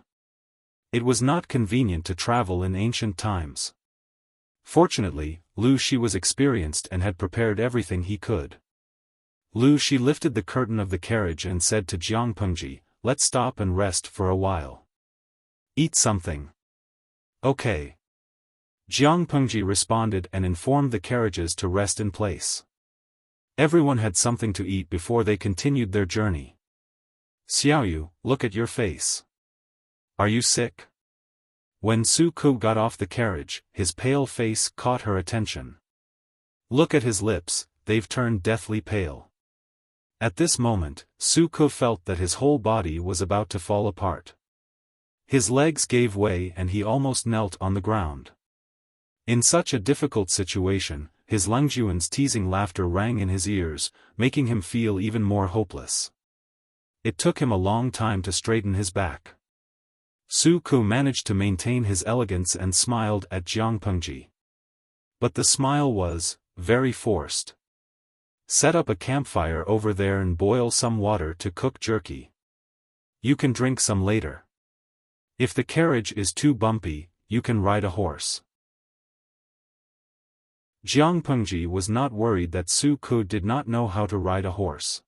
It was not convenient to travel in ancient times. Fortunately, Lu Shi was experienced and had prepared everything he could. Lu Shi lifted the curtain of the carriage and said to Jiang Pengji, "Let's stop and rest for a while. Eat something." Okay. Jiang Pengji responded and informed the carriages to rest in place. Everyone had something to eat before they continued their journey. "Xiaoyu, look at your face. Are you sick?" When Su Ku got off the carriage, his pale face caught her attention. Look at his lips, they've turned deathly pale. At this moment, Su Ku felt that his whole body was about to fall apart. His legs gave way and he almost knelt on the ground. In such a difficult situation, his Langjuan's teasing laughter rang in his ears, making him feel even more hopeless. It took him a long time to straighten his back. Su Ku managed to maintain his elegance and smiled at Jiang Pengji. But the smile was very forced. Set up a campfire over there and boil some water to cook jerky. You can drink some later. If the carriage is too bumpy, you can ride a horse. Jiang Pengji was not worried that Su Ku did not know how to ride a horse.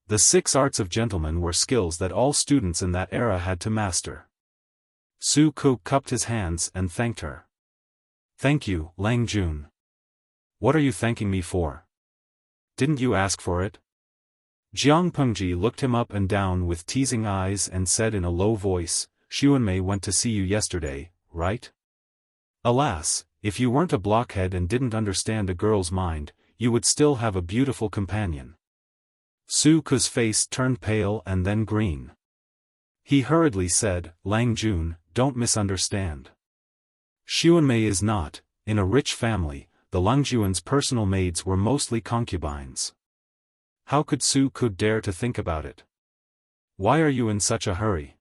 The 6 arts of gentlemen were skills that all students in that era had to master. Su Ku cupped his hands and thanked her. "Thank you, Lang Jun. What are you thanking me for? Didn't you ask for it?" Jiang Pengji looked him up and down with teasing eyes and said in a low voice, "Xuanmei went to see you yesterday, right? Alas, if you weren't a blockhead and didn't understand a girl's mind, you would still have a beautiful companion." Su Ku's face turned pale and then green. He hurriedly said, "Lang Jun, don't misunderstand. Xuanmei is not, in a rich family, the Langjuan's personal maids were mostly concubines." How could Su Ku dare to think about it? "Why are you in such a hurry?"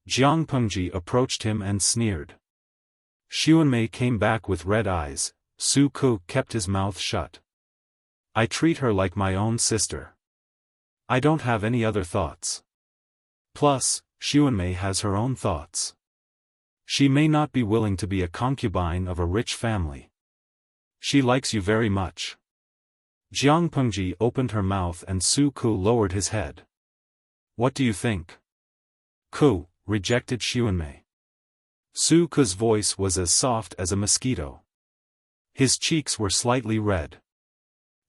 Jiang Pengji approached him and sneered. Xuanmei came back with red eyes. Su Ku kept his mouth shut. "I treat her like my own sister. I don't have any other thoughts. Plus, Xuanmei has her own thoughts. She may not be willing to be a concubine of a rich family. She likes you very much." Jiang Pengji opened her mouth and Su Ku lowered his head. "What do you think?" "Ku," rejected Xuanmei. Su Ku's voice was as soft as a mosquito. His cheeks were slightly red.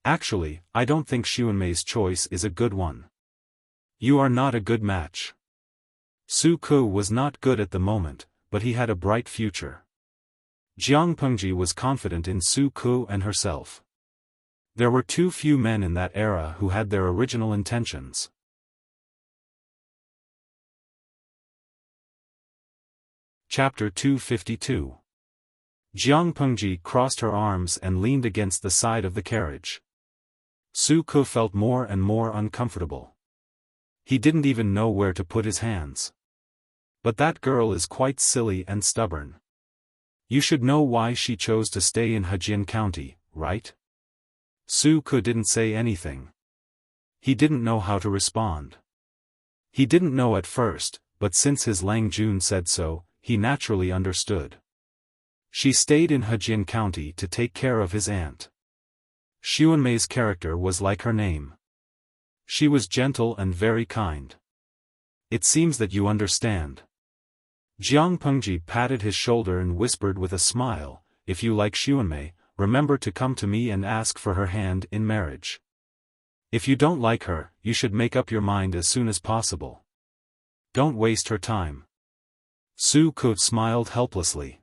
"Actually, I don't think Xuanmei's choice is a good one. You are not a good match." Su Ku was not good at the moment, but he had a bright future. Jiang Pengji was confident in Su Ku and herself. There were too few men in that era who had their original intentions. Chapter 252. Jiang Pengji crossed her arms and leaned against the side of the carriage. Su Ku felt more and more uncomfortable. He didn't even know where to put his hands. "But that girl is quite silly and stubborn. You should know why she chose to stay in Hejian County, right? Su Ke didn't say anything. He didn't know how to respond. He didn't know at first, but since his Lang Jun said so, he naturally understood. She stayed in Hejian County to take care of his aunt. Xuanmei's character was like her name. She was gentle and very kind. It seems that you understand. Jiang Pengji patted his shoulder and whispered with a smile, if you like Xuanmei, remember to come to me and ask for her hand in marriage. If you don't like her, you should make up your mind as soon as possible. Don't waste her time. Su Ke smiled helplessly.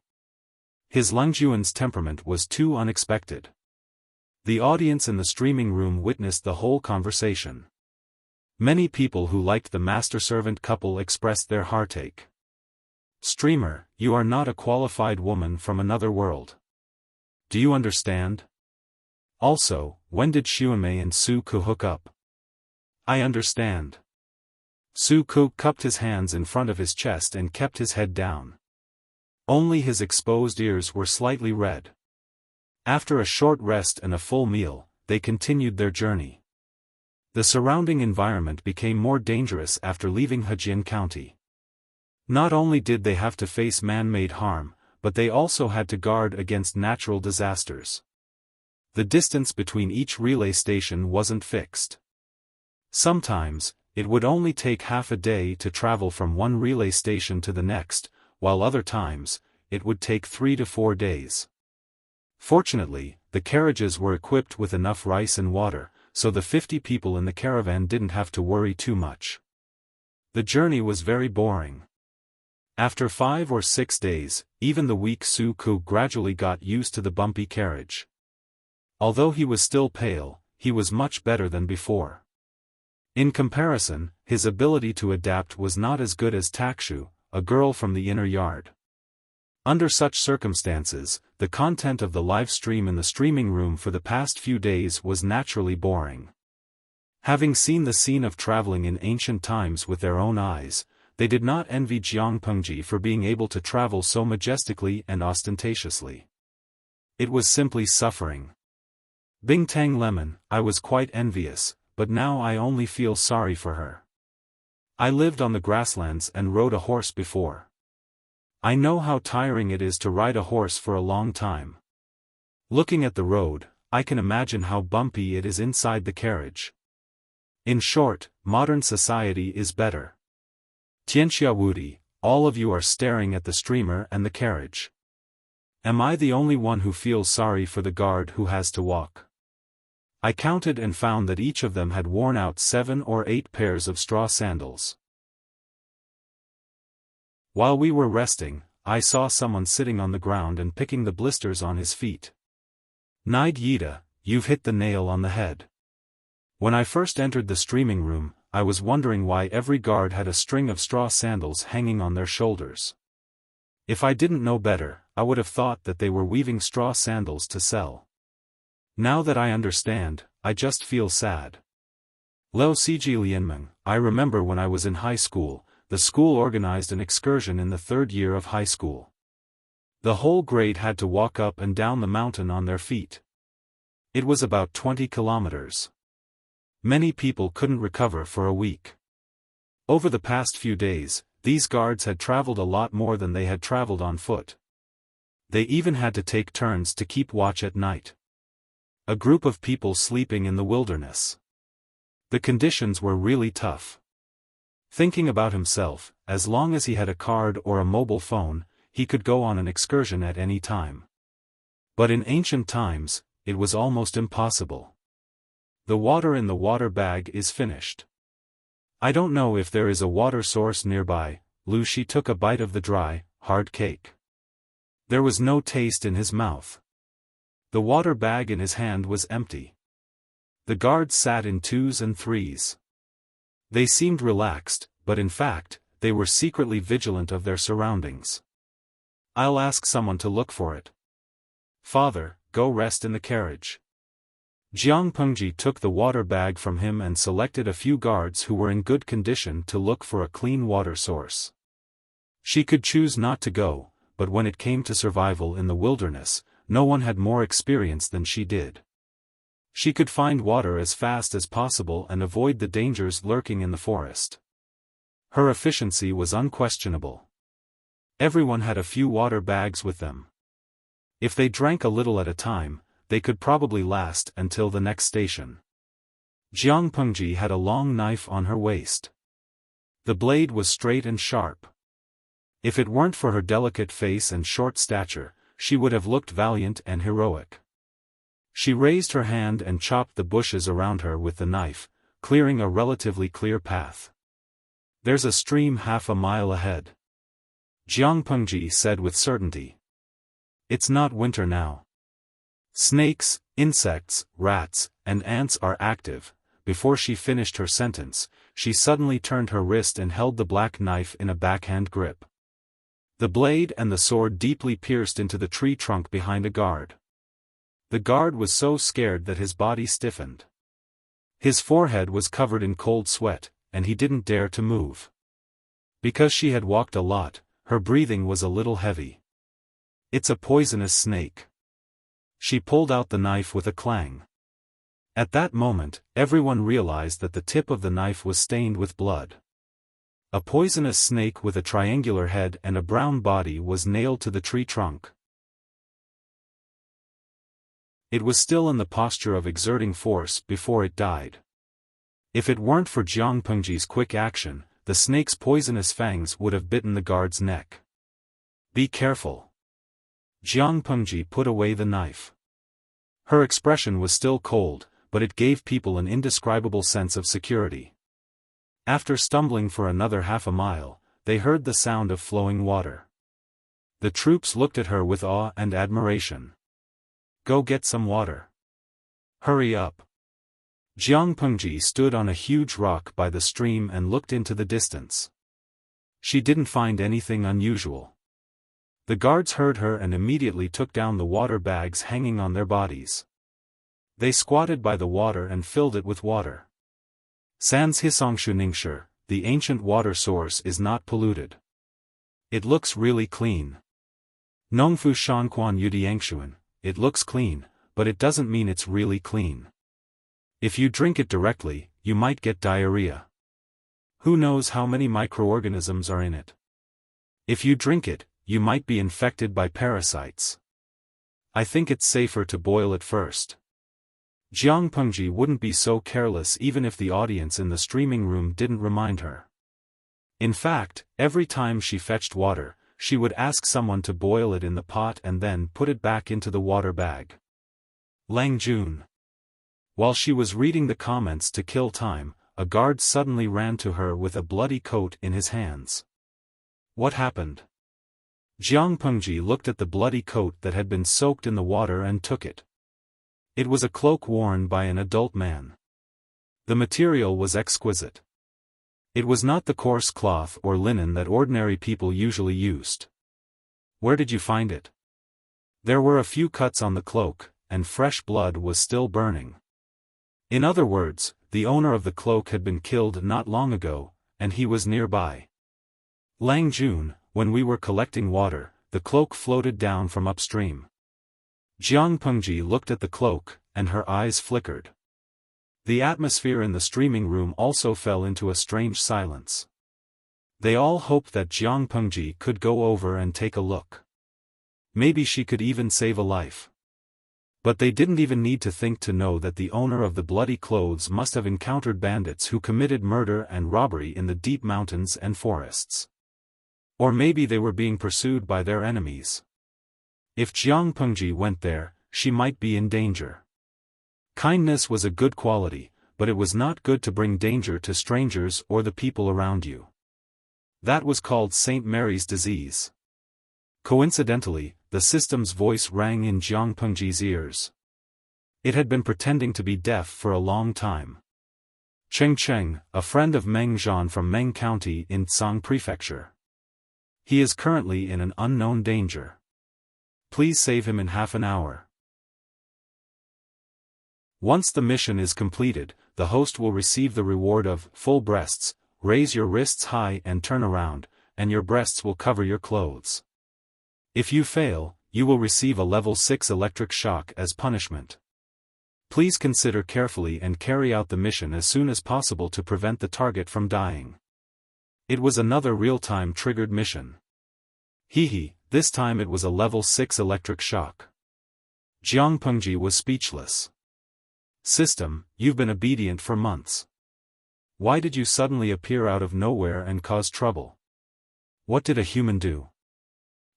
His Langjuan's temperament was too unexpected. The audience in the streaming room witnessed the whole conversation. Many people who liked the master-servant couple expressed their heartache. Streamer, you are not a qualified woman from another world. Do you understand? Also, when did Xuanmei and Su Ke hook up? I understand. Su Ke cupped his hands in front of his chest and kept his head down. Only his exposed ears were slightly red. After a short rest and a full meal, they continued their journey. The surrounding environment became more dangerous after leaving Hejian County. Not only did they have to face man-made harm, but they also had to guard against natural disasters. The distance between each relay station wasn't fixed. Sometimes, it would only take half a day to travel from one relay station to the next, while other times, it would take 3 to 4 days. Fortunately, the carriages were equipped with enough rice and water, so the 50 people in the caravan didn't have to worry too much. The journey was very boring. After 5 or 6 days, even the weak Su Ke gradually got used to the bumpy carriage. Although he was still pale, he was much better than before. In comparison, his ability to adapt was not as good as Takshu, a girl from the inner yard. Under such circumstances, the content of the live stream in the streaming room for the past few days was naturally boring. Having seen the scene of traveling in ancient times with their own eyes, they did not envy Jiang Pengji for being able to travel so majestically and ostentatiously. It was simply suffering. Bingtang Lemon, I was quite envious, but now I only feel sorry for her. I lived on the grasslands and rode a horse before. I know how tiring it is to ride a horse for a long time. Looking at the road, I can imagine how bumpy it is inside the carriage. In short, modern society is better. Tianxia Wudi, all of you are staring at the streamer and the carriage. Am I the only one who feels sorry for the guard who has to walk? I counted and found that each of them had worn out 7 or 8 pairs of straw sandals. While we were resting, I saw someone sitting on the ground and picking the blisters on his feet. Nide Yida, you've hit the nail on the head. When I first entered the streaming room, I was wondering why every guard had a string of straw sandals hanging on their shoulders. If I didn't know better, I would have thought that they were weaving straw sandals to sell. Now that I understand, I just feel sad. Leo Ciji Lianmeng, I remember when I was in high school, the school organized an excursion in the 3rd year of high school. The whole grade had to walk up and down the mountain on their feet. It was about 20 kilometers. Many people couldn't recover for a week. Over the past few days, these guards had traveled a lot more than they had traveled on foot. They even had to take turns to keep watch at night. A group of people sleeping in the wilderness. The conditions were really tough. Thinking about himself, as long as he had a card or a mobile phone, he could go on an excursion at any time. But in ancient times, it was almost impossible. The water in the water bag is finished. I don't know if there is a water source nearby. Lu Shi took a bite of the dry, hard cake. There was no taste in his mouth. The water bag in his hand was empty. The guards sat in 2s and 3s. They seemed relaxed, but in fact, they were secretly vigilant of their surroundings. I'll ask someone to look for it. Father, go rest in the carriage. Jiang Pengji took the water bag from him and selected a few guards who were in good condition to look for a clean water source. She could choose not to go, but when it came to survival in the wilderness, no one had more experience than she did. She could find water as fast as possible and avoid the dangers lurking in the forest. Her efficiency was unquestionable. Everyone had a few water bags with them. If they drank a little at a time, they could probably last until the next station. Jiang Pengji had a long knife on her waist. The blade was straight and sharp. If it weren't for her delicate face and short stature, she would have looked valiant and heroic. She raised her hand and chopped the bushes around her with the knife, clearing a relatively clear path. "There's a stream half a mile ahead," Jiang Pengji said with certainty. "It's not winter now. Snakes, insects, rats, and ants are active." Before she finished her sentence, she suddenly turned her wrist and held the black knife in a backhand grip. The blade and the sword deeply pierced into the tree trunk behind a guard. The guard was so scared that his body stiffened. His forehead was covered in cold sweat, and he didn't dare to move. Because she had walked a lot, her breathing was a little heavy. "It's a poisonous snake." She pulled out the knife with a clang. At that moment, everyone realized that the tip of the knife was stained with blood. A poisonous snake with a triangular head and a brown body was nailed to the tree trunk. It was still in the posture of exerting force before it died. If it weren't for Jiang Pengji's quick action, the snake's poisonous fangs would have bitten the guard's neck. "Be careful." Jiang Pengji put away the knife. Her expression was still cold, but it gave people an indescribable sense of security. After stumbling for another half a mile, they heard the sound of flowing water. The troops looked at her with awe and admiration. "Go get some water. Hurry up." Jiang Pengji stood on a huge rock by the stream and looked into the distance. She didn't find anything unusual. The guards heard her and immediately took down the water bags hanging on their bodies. They squatted by the water and filled it with water. Sans Hisongshu Ningshi, the ancient water source is not polluted. It looks really clean. Nongfu Shanquan Yudiangshuan, it looks clean, but it doesn't mean it's really clean. If you drink it directly, you might get diarrhea. Who knows how many microorganisms are in it? If you drink it, you might be infected by parasites. I think it's safer to boil it first. Jiang Pengji wouldn't be so careless even if the audience in the streaming room didn't remind her. In fact, every time she fetched water, she would ask someone to boil it in the pot and then put it back into the water bag. Lang Jun. While she was reading the comments to kill time, a guard suddenly ran to her with a bloody coat in his hands. What happened? Jiang Pengji looked at the bloody coat that had been soaked in the water and took it. It was a cloak worn by an adult man. The material was exquisite. It was not the coarse cloth or linen that ordinary people usually used. Where did you find it? There were a few cuts on the cloak, and fresh blood was still burning. In other words, the owner of the cloak had been killed not long ago, and he was nearby. Lang Jun, when we were collecting water, the cloak floated down from upstream. Jiang Pengji looked at the cloak, and her eyes flickered. The atmosphere in the streaming room also fell into a strange silence. They all hoped that Jiang Pengji could go over and take a look. Maybe she could even save a life. But they didn't even need to think to know that the owner of the bloody clothes must have encountered bandits who committed murder and robbery in the deep mountains and forests. Or maybe they were being pursued by their enemies. If Jiang Pengji went there, she might be in danger. Kindness was a good quality, but it was not good to bring danger to strangers or the people around you. That was called St. Mary's disease. Coincidentally, the system's voice rang in Jiang Pengji's ears. It had been pretending to be deaf for a long time. Cheng Cheng, a friend of Meng Zhan from Meng County in Tsang Prefecture. He is currently in an unknown danger. Please save him in half an hour. Once the mission is completed, the host will receive the reward of full breasts. Raise your wrists high and turn around, and your breasts will cover your clothes. If you fail, you will receive a level 6 electric shock as punishment. Please consider carefully and carry out the mission as soon as possible to prevent the target from dying. It was another real-time triggered mission. Hehe, this time it was a level 6 electric shock. Jiang Pengji was speechless. System, you've been obedient for months. Why did you suddenly appear out of nowhere and cause trouble? What did a human do?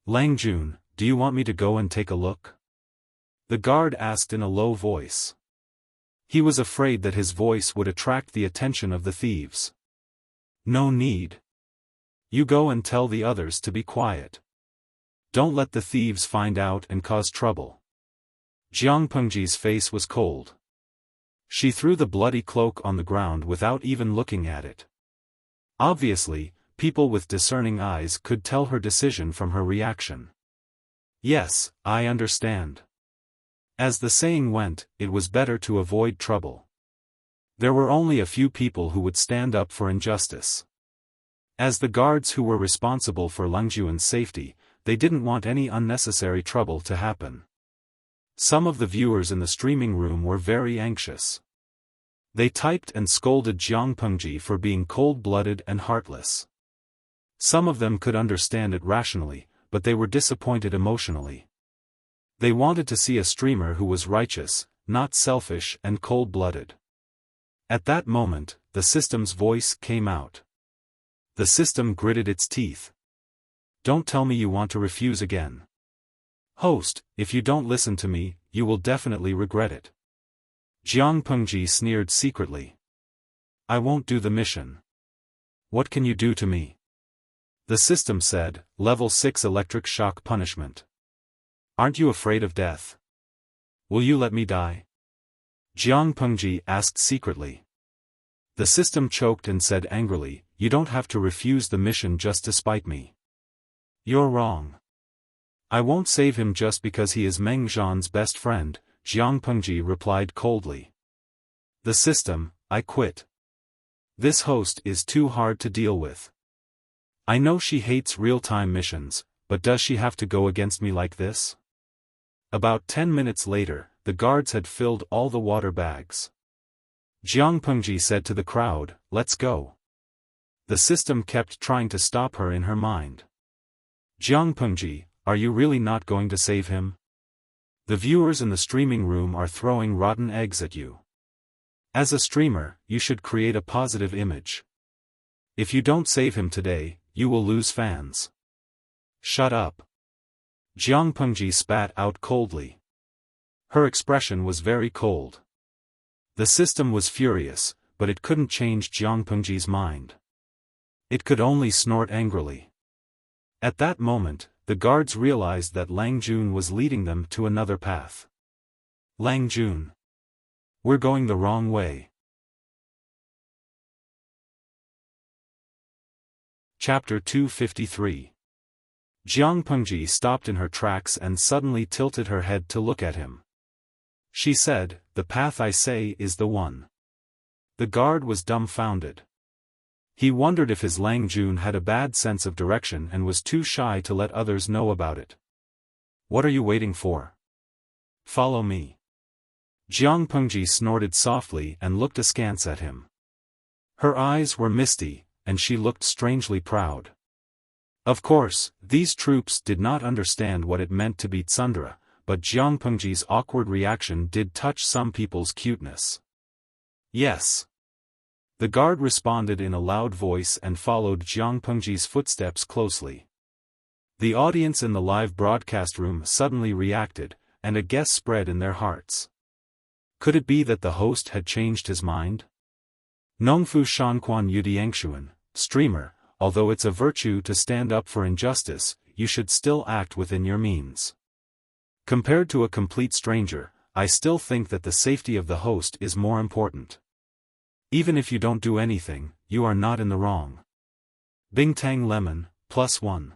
Lang Jun, do you want me to go and take a look? The guard asked in a low voice. He was afraid that his voice would attract the attention of the thieves. No need. You go and tell the others to be quiet. Don't let the thieves find out and cause trouble. Jiang Pengji's face was cold. She threw the bloody cloak on the ground without even looking at it. Obviously, people with discerning eyes could tell her decision from her reaction. Yes, I understand. As the saying went, it was better to avoid trouble. There were only a few people who would stand up for injustice. As the guards who were responsible for Langjuan's safety, they didn't want any unnecessary trouble to happen. Some of the viewers in the streaming room were very anxious. They typed and scolded Jiang Pengji for being cold-blooded and heartless. Some of them could understand it rationally, but they were disappointed emotionally. They wanted to see a streamer who was righteous, not selfish and cold-blooded. At that moment, the system's voice came out. The system gritted its teeth. Don't tell me you want to refuse again. Host, if you don't listen to me, you will definitely regret it. Jiang Pengji sneered secretly. I won't do the mission. What can you do to me? The system said, level 6 electric shock punishment. Aren't you afraid of death? Will you let me die? Jiang Pengji asked secretly. The system choked and said angrily, you don't have to refuse the mission just to spite me. You're wrong. I won't save him just because he is Meng Zhan's best friend, Jiang Pengji replied coldly. The system, I quit. This host is too hard to deal with. I know she hates real-time missions, but does she have to go against me like this? About 10 minutes later, the guards had filled all the water bags. Jiang Pengji said to the crowd, let's go. The system kept trying to stop her in her mind. Jiang Pengji, are you really not going to save him? The viewers in the streaming room are throwing rotten eggs at you. As a streamer, you should create a positive image. If you don't save him today, you will lose fans. Shut up. Jiang Pengji spat out coldly. Her expression was very cold. The system was furious, but it couldn't change Jiang Pengji's mind. It could only snort angrily. At that moment, the guards realized that Lang Jun was leading them to another path. Lang Jun. We're going the wrong way. Chapter 253. Jiang Pengji stopped in her tracks and suddenly tilted her head to look at him. She said, the path I say is the one. The guard was dumbfounded. He wondered if his Lang Jun had a bad sense of direction and was too shy to let others know about it. What are you waiting for? Follow me. Jiang Pengji snorted softly and looked askance at him. Her eyes were misty, and she looked strangely proud. Of course, these troops did not understand what it meant to be tsundere, but Jiang Pengji's awkward reaction did touch some people's cuteness. Yes. The guard responded in a loud voice and followed Jiang Pengji's footsteps closely. The audience in the live broadcast room suddenly reacted, and a guess spread in their hearts. Could it be that the host had changed his mind? Nongfu Shanquan Yudiangshuan, streamer, although it's a virtue to stand up for injustice, you should still act within your means. Compared to a complete stranger, I still think that the safety of the host is more important. Even if you don't do anything, you are not in the wrong. Bingtang Lemon, +1.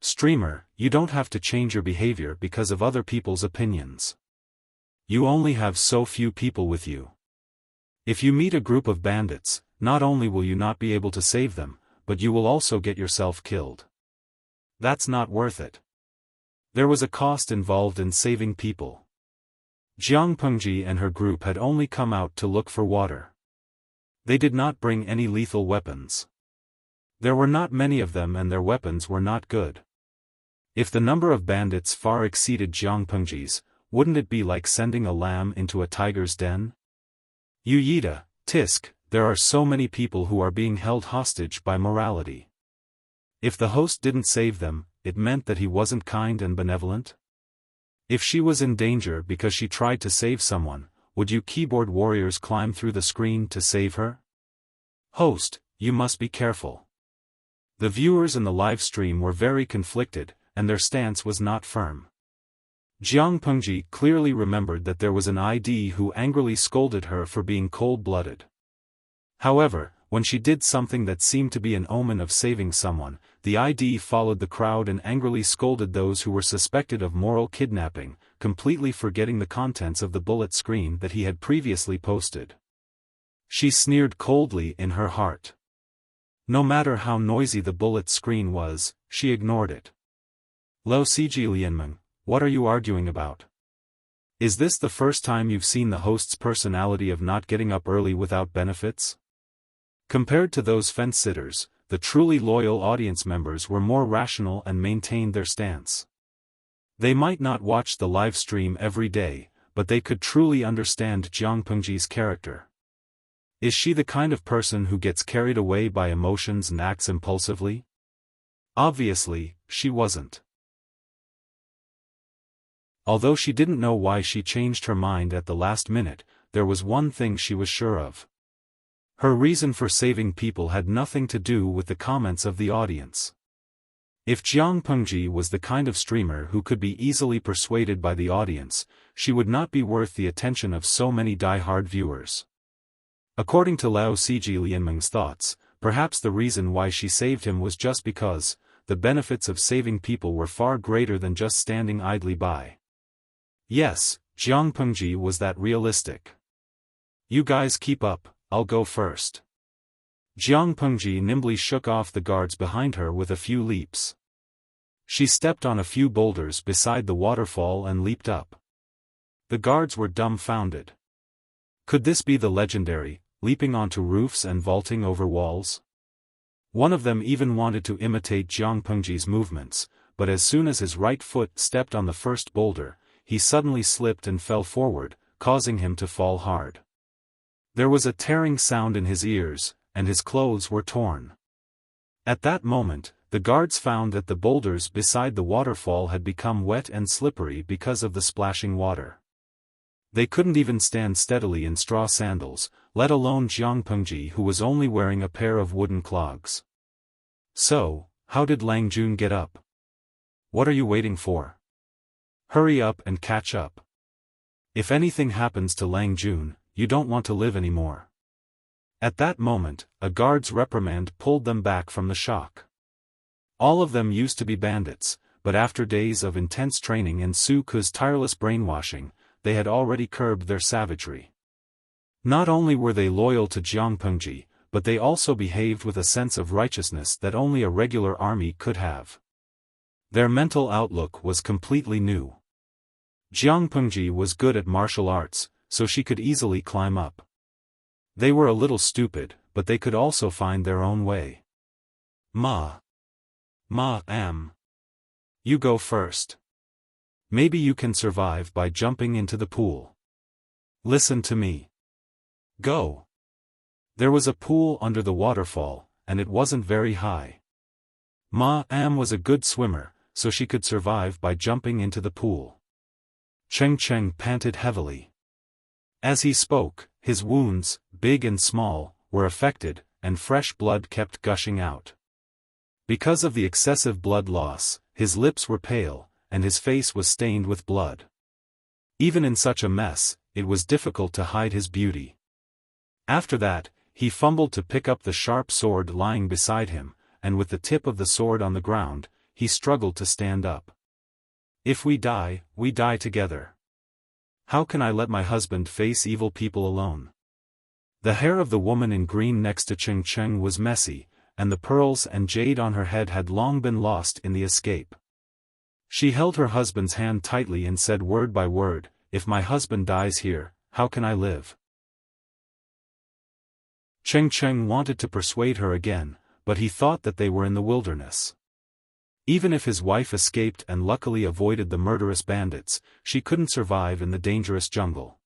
Streamer, you don't have to change your behavior because of other people's opinions. You only have so few people with you. If you meet a group of bandits, not only will you not be able to save them, but you will also get yourself killed. That's not worth it. There was a cost involved in saving people. Jiang Pengji and her group had only come out to look for water. They did not bring any lethal weapons. There were not many of them and their weapons were not good. If the number of bandits far exceeded Jiang Pengji's, wouldn't it be like sending a lamb into a tiger's den? Yuyita, Tisk, there are so many people who are being held hostage by morality. If the host didn't save them, it meant that he wasn't kind and benevolent? If she was in danger because she tried to save someone, would you keyboard warriors climb through the screen to save her? Host, you must be careful. The viewers in the live stream were very conflicted, and their stance was not firm. Jiang Pengji clearly remembered that there was an ID who angrily scolded her for being cold-blooded. However, when she did something that seemed to be an omen of saving someone, the ID followed the crowd and angrily scolded those who were suspected of moral kidnapping, completely forgetting the contents of the bullet screen that he had previously posted. She sneered coldly in her heart. No matter how noisy the bullet screen was, she ignored it. Lo Siji Lianmeng, what are you arguing about? Is this the first time you've seen the host's personality of not getting up early without benefits? Compared to those fence-sitters, the truly loyal audience members were more rational and maintained their stance. They might not watch the live stream every day, but they could truly understand Jiang Pengji's character. Is she the kind of person who gets carried away by emotions and acts impulsively? Obviously, she wasn't. Although she didn't know why she changed her mind at the last minute, there was one thing she was sure of. Her reason for saving people had nothing to do with the comments of the audience. If Jiang Pengji was the kind of streamer who could be easily persuaded by the audience, she would not be worth the attention of so many die-hard viewers. According to Lao Siji Lianmeng's thoughts, perhaps the reason why she saved him was just because the benefits of saving people were far greater than just standing idly by. Yes, Jiang Pengji was that realistic. You guys keep up, I'll go first. Jiang Pengji nimbly shook off the guards behind her with a few leaps. She stepped on a few boulders beside the waterfall and leaped up. The guards were dumbfounded. Could this be the legendary, leaping onto roofs and vaulting over walls? One of them even wanted to imitate Jiang Pengji's movements, but as soon as his right foot stepped on the first boulder, he suddenly slipped and fell forward, causing him to fall hard. There was a tearing sound in his ears, and his clothes were torn. At that moment, the guards found that the boulders beside the waterfall had become wet and slippery because of the splashing water. They couldn't even stand steadily in straw sandals, let alone Jiang Pengji who was only wearing a pair of wooden clogs. So, how did Lang Jun get up? What are you waiting for? Hurry up and catch up. If anything happens to Lang Jun, you don't want to live anymore. At that moment, a guard's reprimand pulled them back from the shock. All of them used to be bandits, but after days of intense training and Su Ke's tireless brainwashing, they had already curbed their savagery. Not only were they loyal to Jiang Pengji, but they also behaved with a sense of righteousness that only a regular army could have. Their mental outlook was completely new. Jiang Pengji was good at martial arts, so she could easily climb up. They were a little stupid, but they could also find their own way. Am. You go first. Maybe you can survive by jumping into the pool. Listen to me. Go. There was a pool under the waterfall, and it wasn't very high. Am was a good swimmer, so she could survive by jumping into the pool. Cheng panted heavily. As he spoke, his wounds, big and small, were affected, and fresh blood kept gushing out. Because of the excessive blood loss, his lips were pale, and his face was stained with blood. Even in such a mess, it was difficult to hide his beauty. After that, he fumbled to pick up the sharp sword lying beside him, and with the tip of the sword on the ground, he struggled to stand up. If we die together. How can I let my husband face evil people alone? The hair of the woman in green next to Cheng was messy, and the pearls and jade on her head had long been lost in the escape. She held her husband's hand tightly and said word by word, "If my husband dies here, how can I live?" Cheng Cheng wanted to persuade her again, but he thought that they were in the wilderness. Even if his wife escaped and luckily avoided the murderous bandits, she couldn't survive in the dangerous jungle.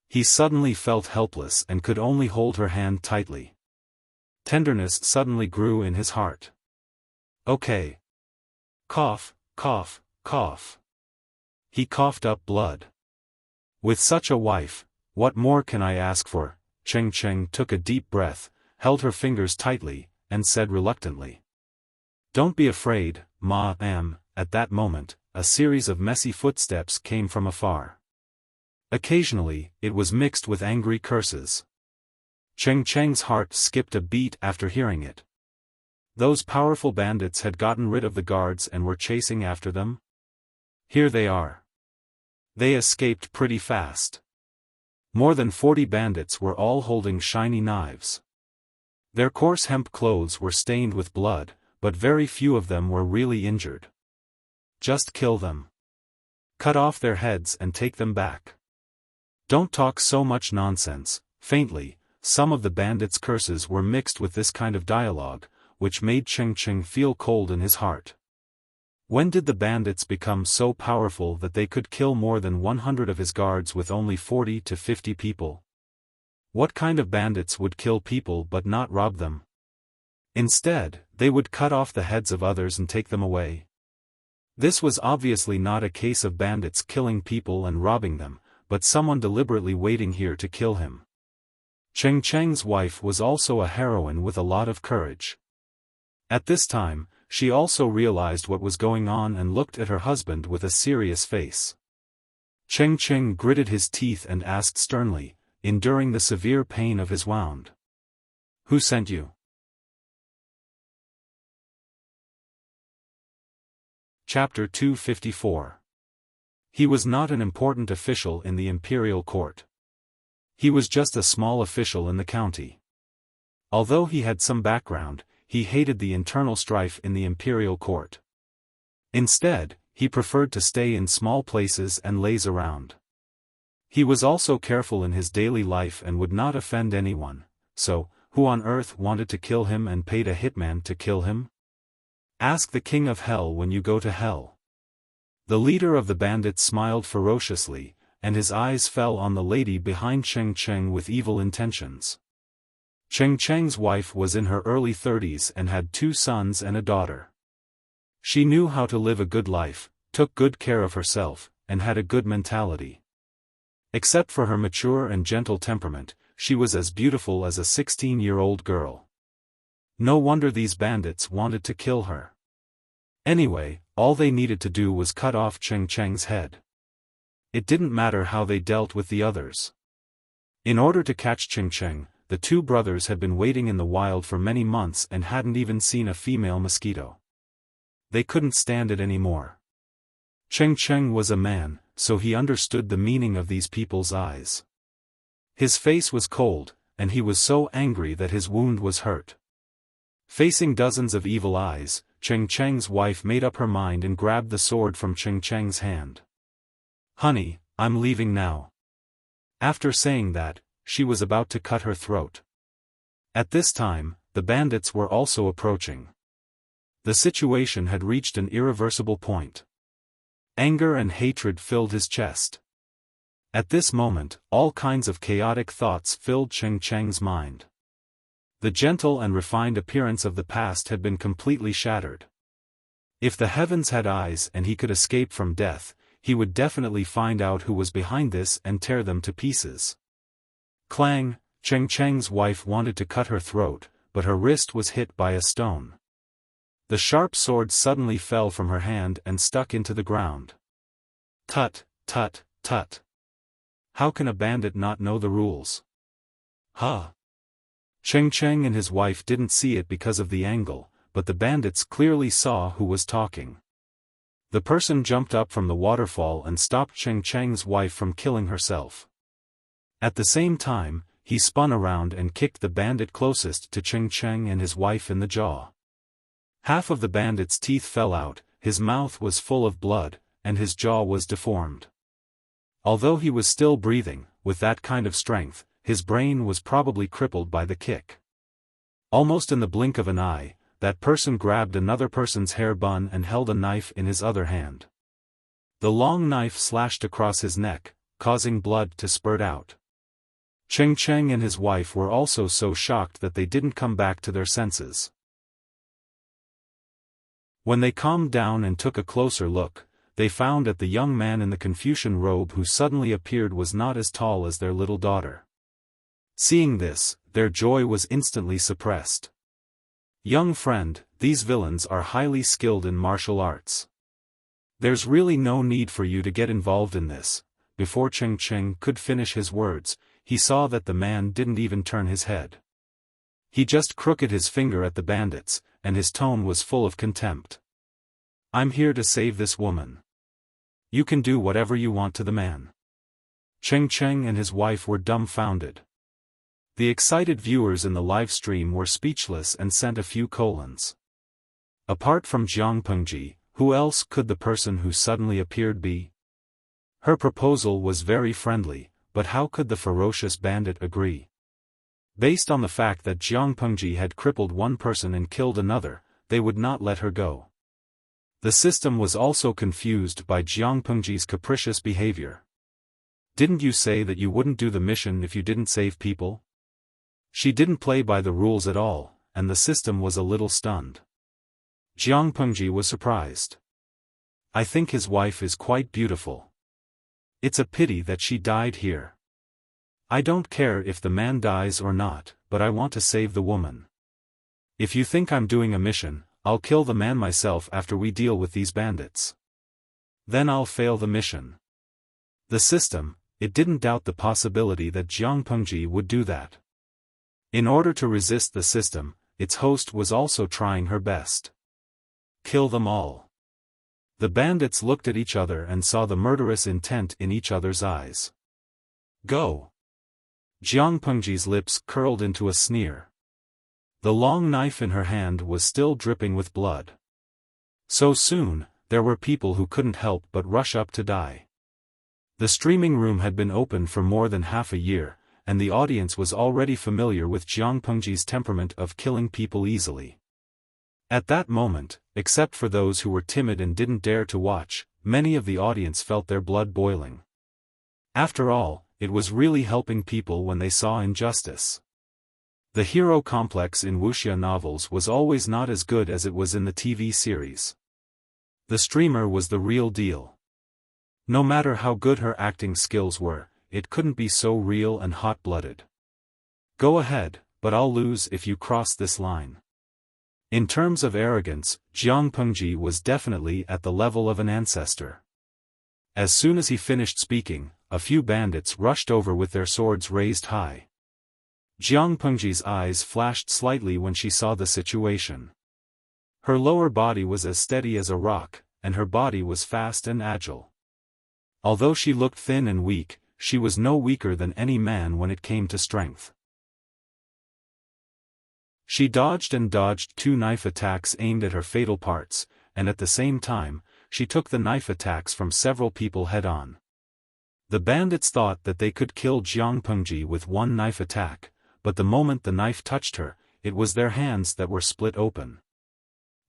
He suddenly felt helpless and could only hold her hand tightly. Tenderness suddenly grew in his heart. "Okay. Cough, cough, cough." He coughed up blood. "With such a wife, what more can I ask for?" Cheng Cheng took a deep breath, held her fingers tightly, and said reluctantly. "Don't be afraid, Ma Am." At that moment, a series of messy footsteps came from afar. Occasionally, it was mixed with angry curses. Cheng Cheng's heart skipped a beat after hearing it. Those powerful bandits had gotten rid of the guards and were chasing after them? Here they are. They escaped pretty fast. More than 40 bandits were all holding shiny knives. Their coarse hemp clothes were stained with blood, but very few of them were really injured. Just kill them. Cut off their heads and take them back. Don't talk so much nonsense. Faintly, some of the bandits' curses were mixed with this kind of dialogue, which made Cheng Cheng feel cold in his heart. When did the bandits become so powerful that they could kill more than 100 of his guards with only 40 to 50 people? What kind of bandits would kill people but not rob them? Instead, they would cut off the heads of others and take them away. This was obviously not a case of bandits killing people and robbing them, but someone deliberately waiting here to kill him. Cheng Cheng's wife was also a heroine with a lot of courage. At this time, she also realized what was going on and looked at her husband with a serious face. Cheng Cheng gritted his teeth and asked sternly, enduring the severe pain of his wound. "Who sent you?" Chapter 254. He was not an important official in the imperial court. He was just a small official in the county. Although he had some background, he hated the internal strife in the imperial court. Instead, he preferred to stay in small places and laze around. He was also careful in his daily life and would not offend anyone, so, who on earth wanted to kill him and paid a hitman to kill him? Ask the king of hell when you go to hell. The leader of the bandits smiled ferociously, and his eyes fell on the lady behind Cheng Cheng with evil intentions. Cheng Cheng's wife was in her early 30s and had 2 sons and a daughter. She knew how to live a good life, took good care of herself, and had a good mentality. Except for her mature and gentle temperament, she was as beautiful as a 16-year-old girl. No wonder these bandits wanted to kill her. Anyway, all they needed to do was cut off Cheng Cheng's head. It didn't matter how they dealt with the others. In order to catch Cheng Cheng, the 2 brothers had been waiting in the wild for many months and hadn't even seen a female mosquito. They couldn't stand it anymore. Cheng Cheng was a man, so he understood the meaning of these people's eyes. His face was cold, and he was so angry that his wound was hurt. Facing dozens of evil eyes, Cheng Cheng's wife made up her mind and grabbed the sword from Cheng Cheng's hand. "Honey, I'm leaving now." After saying that, she was about to cut her throat. At this time, the bandits were also approaching. The situation had reached an irreversible point. Anger and hatred filled his chest. At this moment, all kinds of chaotic thoughts filled Cheng Cheng's mind. The gentle and refined appearance of the past had been completely shattered. If the heavens had eyes and he could escape from death, he would definitely find out who was behind this and tear them to pieces. Clang! Cheng Cheng's wife wanted to cut her throat, but her wrist was hit by a stone. The sharp sword suddenly fell from her hand and stuck into the ground. Tut, tut, tut. How can a bandit not know the rules? Huh? Cheng Cheng and his wife didn't see it because of the angle, but the bandits clearly saw who was talking. The person jumped up from the waterfall and stopped Cheng Cheng's wife from killing herself. At the same time, he spun around and kicked the bandit closest to Cheng Cheng and his wife in the jaw. Half of the bandit's teeth fell out, his mouth was full of blood, and his jaw was deformed. Although he was still breathing, with that kind of strength, his brain was probably crippled by the kick. Almost in the blink of an eye, that person grabbed another person's hair bun and held a knife in his other hand. The long knife slashed across his neck, causing blood to spurt out. Cheng Cheng and his wife were also so shocked that they didn't come back to their senses. When they calmed down and took a closer look, they found that the young man in the Confucian robe who suddenly appeared was not as tall as their little daughter. Seeing this, their joy was instantly suppressed. Young friend, these villains are highly skilled in martial arts. There's really no need for you to get involved in this. Before Cheng Cheng could finish his words, he saw that the man didn't even turn his head. He just crooked his finger at the bandits, and his tone was full of contempt. I'm here to save this woman. You can do whatever you want to the man. Cheng Cheng and his wife were dumbfounded. The excited viewers in the live stream were speechless and sent a few colons. Apart from Jiang Pengji, who else could the person who suddenly appeared be? Her proposal was very friendly, but how could the ferocious bandit agree? Based on the fact that Jiang Pengji had crippled one person and killed another, they would not let her go. The system was also confused by Jiang Pengji's capricious behavior. Didn't you say that you wouldn't do the mission if you didn't save people? She didn't play by the rules at all, and the system was a little stunned. Jiang Pengji was surprised. I think his wife is quite beautiful. It's a pity that she died here. I don't care if the man dies or not, but I want to save the woman. If you think I'm doing a mission, I'll kill the man myself after we deal with these bandits. Then I'll fail the mission. The system, it didn't doubt the possibility that Jiang Pengji would do that. In order to resist the system, its host was also trying her best. Kill them all. The bandits looked at each other and saw the murderous intent in each other's eyes. Go! Jiang Pengji's lips curled into a sneer. The long knife in her hand was still dripping with blood. So soon, there were people who couldn't help but rush up to die. The streaming room had been open for more than half a year, and the audience was already familiar with Jiang Pengji's temperament of killing people easily. At that moment, except for those who were timid and didn't dare to watch, many of the audience felt their blood boiling. After all, it was really helping people when they saw injustice. The hero complex in Wuxia novels was always not as good as it was in the TV series. The streamer was the real deal. No matter how good her acting skills were, it couldn't be so real and hot-blooded. Go ahead, but I'll lose if you cross this line. In terms of arrogance, Jiang Pengji was definitely at the level of an ancestor. As soon as he finished speaking, a few bandits rushed over with their swords raised high. Jiang Pengji's eyes flashed slightly when she saw the situation. Her lower body was as steady as a rock, and her body was fast and agile. Although she looked thin and weak, she was no weaker than any man when it came to strength. She dodged and dodged two knife attacks aimed at her fatal parts, and at the same time, she took the knife attacks from several people head-on. The bandits thought that they could kill Jiang Pengji with one knife attack, but the moment the knife touched her, it was their hands that were split open.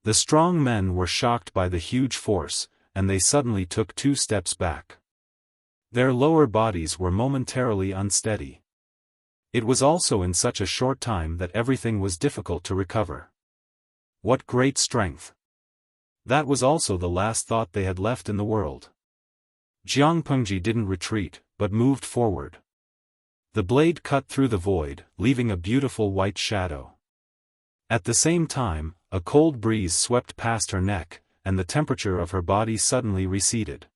The strong men were shocked by the huge force, and they suddenly took 2 steps back. Their lower bodies were momentarily unsteady. It was also in such a short time that everything was difficult to recover. What great strength! That was also the last thought they had left in the world. Jiang Pengji didn't retreat, but moved forward. The blade cut through the void, leaving a beautiful white shadow. At the same time, a cold breeze swept past her neck, and the temperature of her body suddenly receded.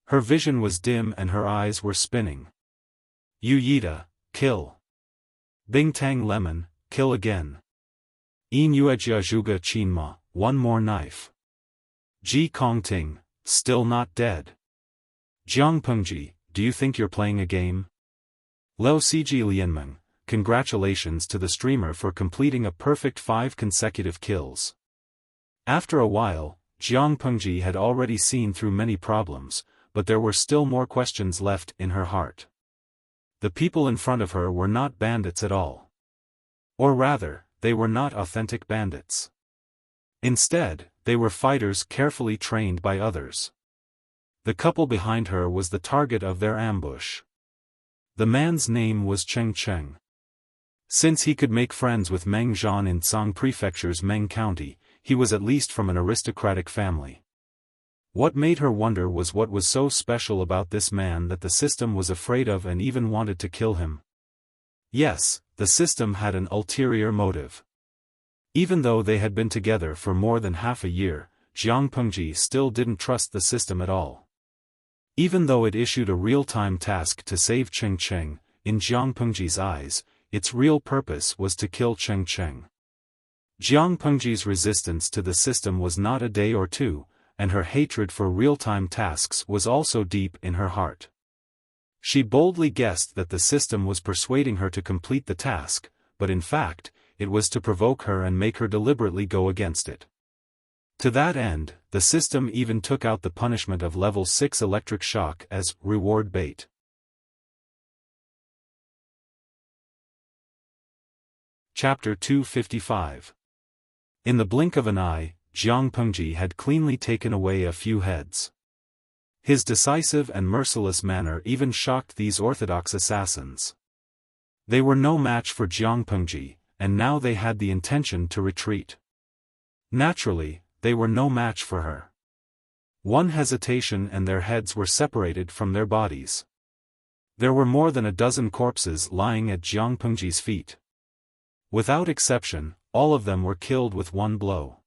Her vision was dim and her eyes were spinning. Yu Yida, kill. Bing Tang Lemon, kill again. Yin Yuejia Zhuge Qinma, one more knife. Ji Kongting, still not dead. Jiang Pengji, do you think you're playing a game? Leo Ciji Lianmeng, congratulations to the streamer for completing a perfect 5 consecutive kills. After a while, Jiang Pengji had already seen through many problems, but there were still more questions left in her heart. The people in front of her were not bandits at all. Or rather, they were not authentic bandits. Instead, they were fighters carefully trained by others. The couple behind her was the target of their ambush. The man's name was Cheng Cheng. Since he could make friends with Meng Zhan in Song Prefecture's Meng County, he was at least from an aristocratic family. What made her wonder was what was so special about this man that the system was afraid of and even wanted to kill him. Yes, the system had an ulterior motive. Even though they had been together for more than half a year, Jiang Pengji still didn't trust the system at all. Even though it issued a real-time task to save Cheng Cheng, in Jiang Pengji's eyes, its real purpose was to kill Cheng Cheng. Jiang Pengji's resistance to the system was not a day or two, and her hatred for real-time tasks was also deep in her heart. She boldly guessed that the system was persuading her to complete the task, but in fact, it was to provoke her and make her deliberately go against it. To that end, the system even took out the punishment of level 6 electric shock as reward bait. Chapter 255. In the blink of an eye, Jiang Pengji had cleanly taken away a few heads. His decisive and merciless manner even shocked these orthodox assassins. They were no match for Jiang Pengji, and now they had the intention to retreat. Naturally, they were no match for her. One hesitation and their heads were separated from their bodies. There were more than a dozen corpses lying at Jiang Pengji's feet. Without exception, all of them were killed with one blow.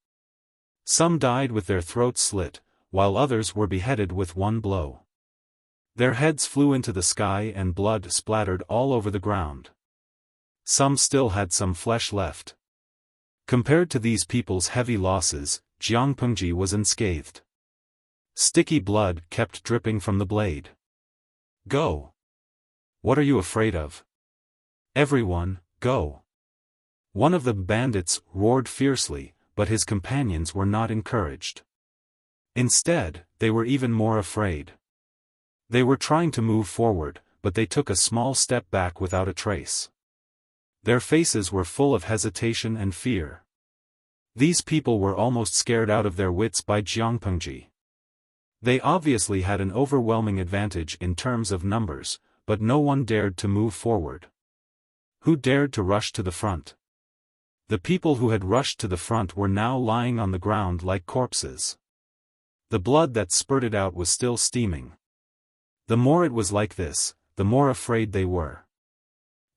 Some died with their throats slit, while others were beheaded with one blow. Their heads flew into the sky and blood splattered all over the ground. Some still had some flesh left. Compared to these people's heavy losses, Jiang Pengji was unscathed. Sticky blood kept dripping from the blade. Go! What are you afraid of? Everyone, go! One of the bandits roared fiercely, but his companions were not encouraged. Instead, they were even more afraid. They were trying to move forward, but they took a small step back without a trace. Their faces were full of hesitation and fear. These people were almost scared out of their wits by Jiang Pengji. They obviously had an overwhelming advantage in terms of numbers, but no one dared to move forward. Who dared to rush to the front? The people who had rushed to the front were now lying on the ground like corpses. The blood that spurted out was still steaming. The more it was like this, the more afraid they were.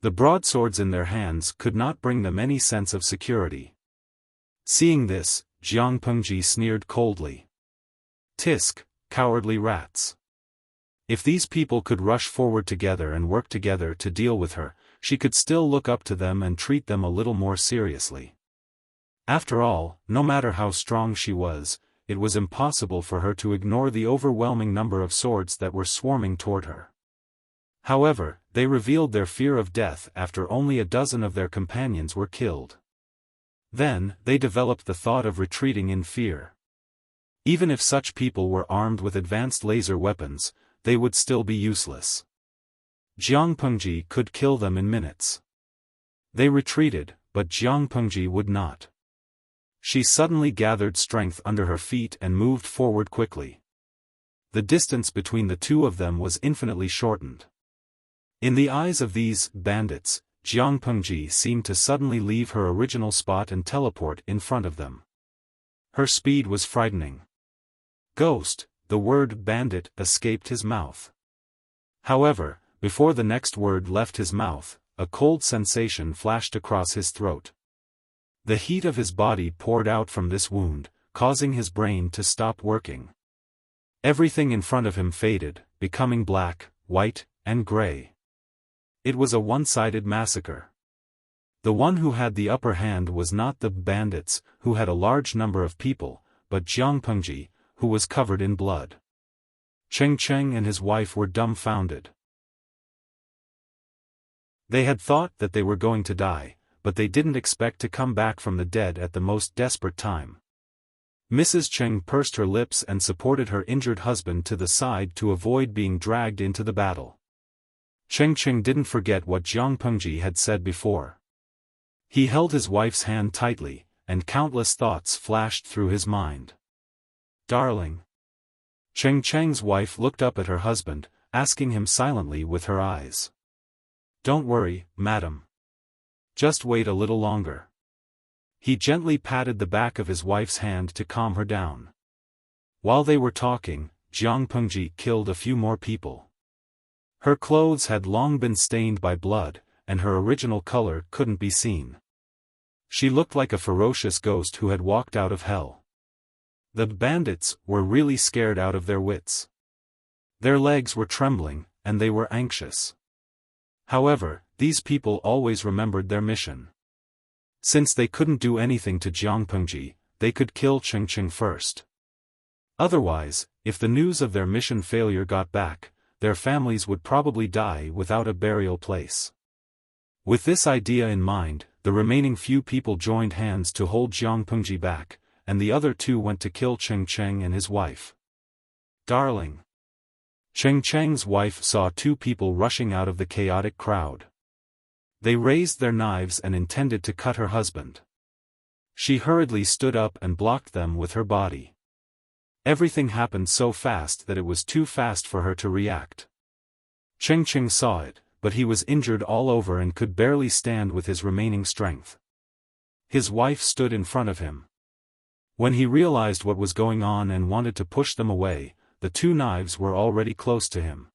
The broadswords in their hands could not bring them any sense of security. Seeing this, Jiang Pengji sneered coldly. Tisk, cowardly rats. If these people could rush forward together and work together to deal with her, she could still look up to them and treat them a little more seriously. After all, no matter how strong she was, it was impossible for her to ignore the overwhelming number of swords that were swarming toward her. However, they revealed their fear of death after only a dozen of their companions were killed. Then, they developed the thought of retreating in fear. Even if such people were armed with advanced laser weapons, they would still be useless. Jiang Pengji could kill them in minutes. They retreated, but Jiang Pengji would not. She suddenly gathered strength under her feet and moved forward quickly. The distance between the two of them was infinitely shortened. In the eyes of these bandits, Jiang Pengji seemed to suddenly leave her original spot and teleport in front of them. Her speed was frightening. Ghost, the word bandit escaped his mouth. However, before the next word left his mouth, a cold sensation flashed across his throat. The heat of his body poured out from this wound, causing his brain to stop working. Everything in front of him faded, becoming black, white, and gray. It was a one-sided massacre. The one who had the upper hand was not the bandits, who had a large number of people, but Jiang Pengji, who was covered in blood. Cheng Cheng and his wife were dumbfounded. They had thought that they were going to die, but they didn't expect to come back from the dead at the most desperate time. Mrs. Cheng pursed her lips and supported her injured husband to the side to avoid being dragged into the battle. Cheng didn't forget what Jiang Pengji had said before. He held his wife's hand tightly, and countless thoughts flashed through his mind. "Darling." Cheng's wife looked up at her husband, asking him silently with her eyes. "Don't worry, madam. Just wait a little longer." He gently patted the back of his wife's hand to calm her down. While they were talking, Jiang Pengji killed a few more people. Her clothes had long been stained by blood, and her original color couldn't be seen. She looked like a ferocious ghost who had walked out of hell. The bandits were really scared out of their wits. Their legs were trembling, and they were anxious. However, these people always remembered their mission. Since they couldn't do anything to Jiang Pengji, they could kill Cheng first. Otherwise, if the news of their mission failure got back, their families would probably die without a burial place. With this idea in mind, the remaining few people joined hands to hold Jiang Pengji back, and the other two went to kill Cheng and his wife. "Darling." Cheng's wife saw two people rushing out of the chaotic crowd. They raised their knives and intended to cut her husband. She hurriedly stood up and blocked them with her body. Everything happened so fast that it was too fast for her to react. Cheng saw it, but he was injured all over and could barely stand with his remaining strength. His wife stood in front of him. When he realized what was going on and wanted to push them away, the two knives were already close to him.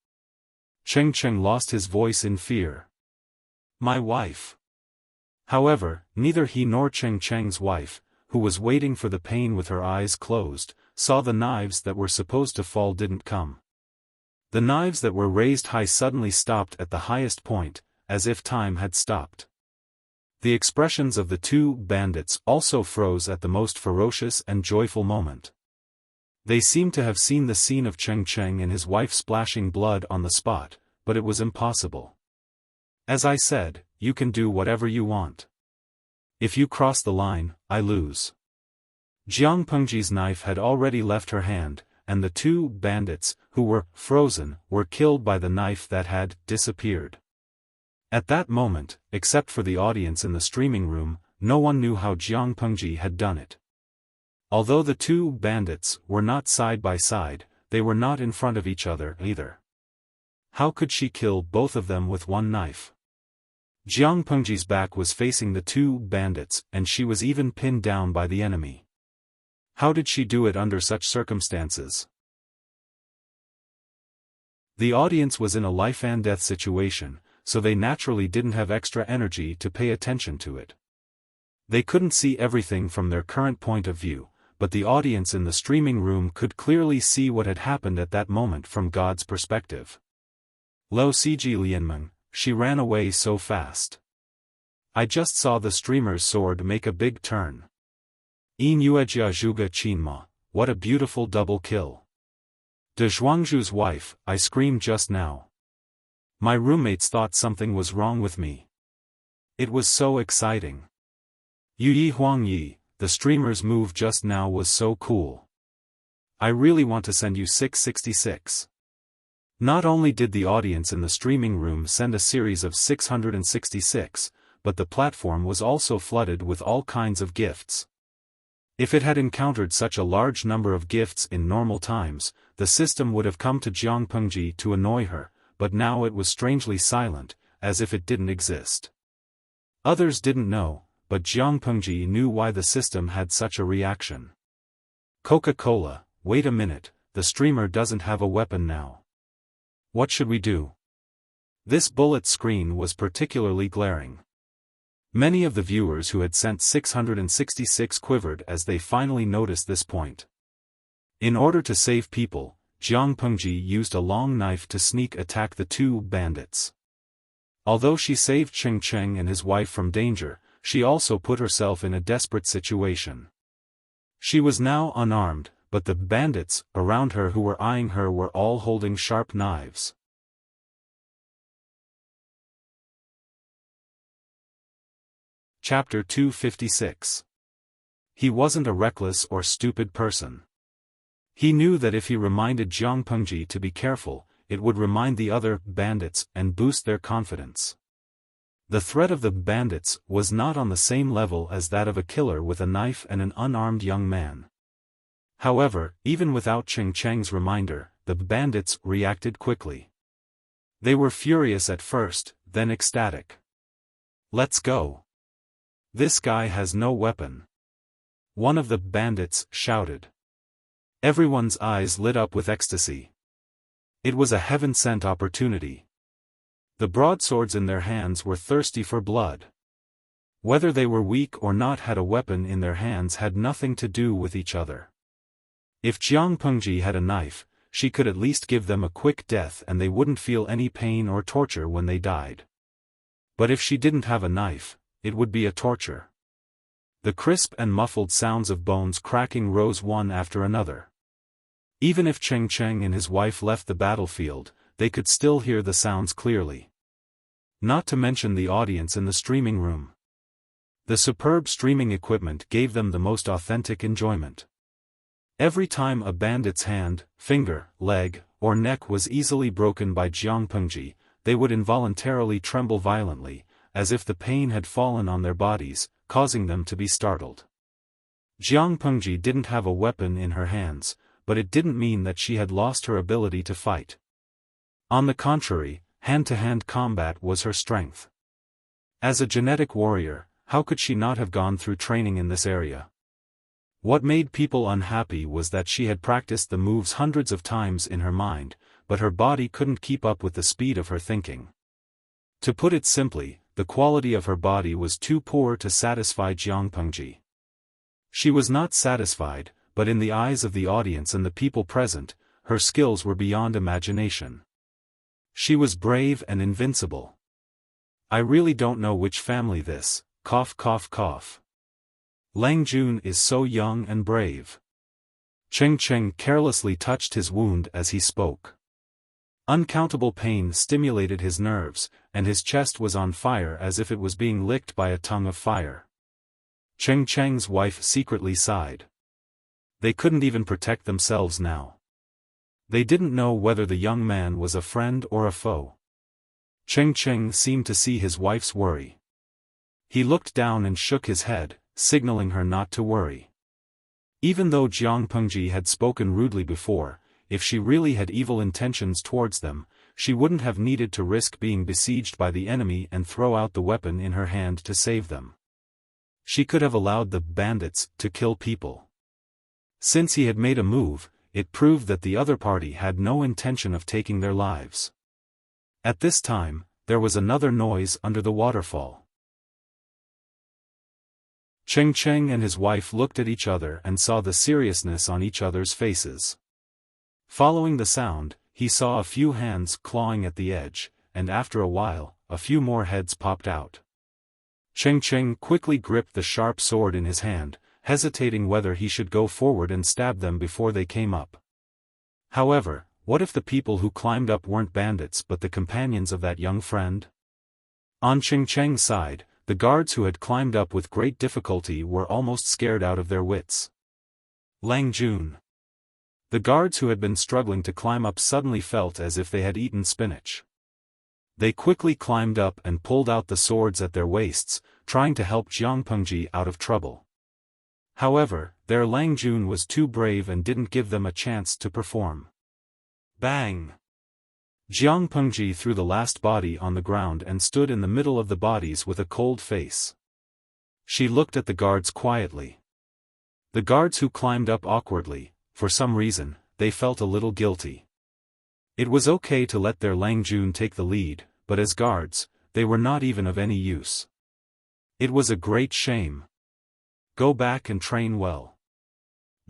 Cheng lost his voice in fear. "My wife." However, neither he nor Cheng's wife, who was waiting for the pain with her eyes closed, saw the knives that were supposed to fall didn't come. The knives that were raised high suddenly stopped at the highest point, as if time had stopped. The expressions of the two bandits also froze at the most ferocious and joyful moment. They seemed to have seen the scene of Cheng and his wife splashing blood on the spot, but it was impossible. "As I said, you can do whatever you want. If you cross the line, I lose." Jiang Pengji's knife had already left her hand, and the two bandits, who were frozen, were killed by the knife that had disappeared. At that moment, except for the audience in the streaming room, no one knew how Jiang Pengji had done it. Although the two bandits were not side by side, they were not in front of each other either. How could she kill both of them with one knife? Jiang Pengji's back was facing the two bandits, and she was even pinned down by the enemy. How did she do it under such circumstances? The audience was in a life-and-death situation, so they naturally didn't have extra energy to pay attention to it. They couldn't see everything from their current point of view, but the audience in the streaming room could clearly see what had happened at that moment from God's perspective. Lo Ciji Lianmeng, she ran away so fast. I just saw the streamer's sword make a big turn. Inuejia Zhuge Qinma, what a beautiful double kill. De Zhuangzhu's wife, I screamed just now. My roommates thought something was wrong with me. It was so exciting. Yi Huangyi, the streamer's move just now was so cool. I really want to send you 666. Not only did the audience in the streaming room send a series of 666, but the platform was also flooded with all kinds of gifts. If it had encountered such a large number of gifts in normal times, the system would have come to Jiang Pengji to annoy her, but now it was strangely silent, as if it didn't exist. Others didn't know, but Jiang Pengji knew why the system had such a reaction. Coca-Cola, wait a minute, the streamer doesn't have a weapon now. What should we do? This bullet screen was particularly glaring. Many of the viewers who had sent 666 quivered as they finally noticed this point. In order to save people, Jiang Pengji used a long knife to sneak attack the two bandits. Although she saved Cheng and his wife from danger, she also put herself in a desperate situation. She was now unarmed, but the bandits around her who were eyeing her were all holding sharp knives. Chapter 256. He wasn't a reckless or stupid person. He knew that if he reminded Jiang Pengji to be careful, it would remind the other bandits and boost their confidence. The threat of the bandits was not on the same level as that of a killer with a knife and an unarmed young man. However, even without Cheng Cheng's reminder, the bandits reacted quickly. They were furious at first, then ecstatic. "Let's go. This guy has no weapon," one of the bandits shouted. Everyone's eyes lit up with ecstasy. It was a heaven-sent opportunity. The broadswords in their hands were thirsty for blood. Whether they were weak or not had a weapon in their hands had nothing to do with each other. If Jiang Pengji had a knife, she could at least give them a quick death and they wouldn't feel any pain or torture when they died. But if she didn't have a knife, it would be a torture. The crisp and muffled sounds of bones cracking rose one after another. Even if Cheng Cheng and his wife left the battlefield, they could still hear the sounds clearly. Not to mention the audience in the streaming room. The superb streaming equipment gave them the most authentic enjoyment. Every time a bandit's hand, finger, leg, or neck was easily broken by Jiang Pengji, they would involuntarily tremble violently, as if the pain had fallen on their bodies, causing them to be startled. Jiang Pengji didn't have a weapon in her hands, but it didn't mean that she had lost her ability to fight. On the contrary, hand-to-hand combat was her strength. As a genetic warrior, how could she not have gone through training in this area? What made people unhappy was that she had practiced the moves hundreds of times in her mind, but her body couldn't keep up with the speed of her thinking. To put it simply, the quality of her body was too poor to satisfy Jiang Pengji. She was not satisfied, but in the eyes of the audience and the people present, her skills were beyond imagination. She was brave and invincible. I really don't know which family this, cough cough cough. Lang Jun is so young and brave. Cheng Cheng carelessly touched his wound as he spoke. Uncountable pain stimulated his nerves, and his chest was on fire as if it was being licked by a tongue of fire. Cheng Cheng's wife secretly sighed. They couldn't even protect themselves now. They didn't know whether the young man was a friend or a foe. Cheng Cheng seemed to see his wife's worry. He looked down and shook his head, signaling her not to worry. Even though Jiang Pengji had spoken rudely before, if she really had evil intentions towards them, she wouldn't have needed to risk being besieged by the enemy and throw out the weapon in her hand to save them. She could have allowed the bandits to kill people. Since he had made a move, it proved that the other party had no intention of taking their lives. At this time, there was another noise under the waterfall. Cheng Cheng and his wife looked at each other and saw the seriousness on each other's faces. Following the sound, he saw a few hands clawing at the edge, and after a while, a few more heads popped out. Cheng Cheng quickly gripped the sharp sword in his hand, hesitating whether he should go forward and stab them before they came up. However, what if the people who climbed up weren't bandits but the companions of that young friend? On Cheng Cheng's side, the guards who had climbed up with great difficulty were almost scared out of their wits. Lang Jun. The guards who had been struggling to climb up suddenly felt as if they had eaten spinach. They quickly climbed up and pulled out the swords at their waists, trying to help Jiang Pengji out of trouble. However, their Lang Jun was too brave and didn't give them a chance to perform. Bang! Jiang Pengji threw the last body on the ground and stood in the middle of the bodies with a cold face. She looked at the guards quietly. The guards who climbed up awkwardly, for some reason, they felt a little guilty. It was okay to let their Lang Jun take the lead, but as guards, they were not even of any use. It was a great shame. Go back and train well.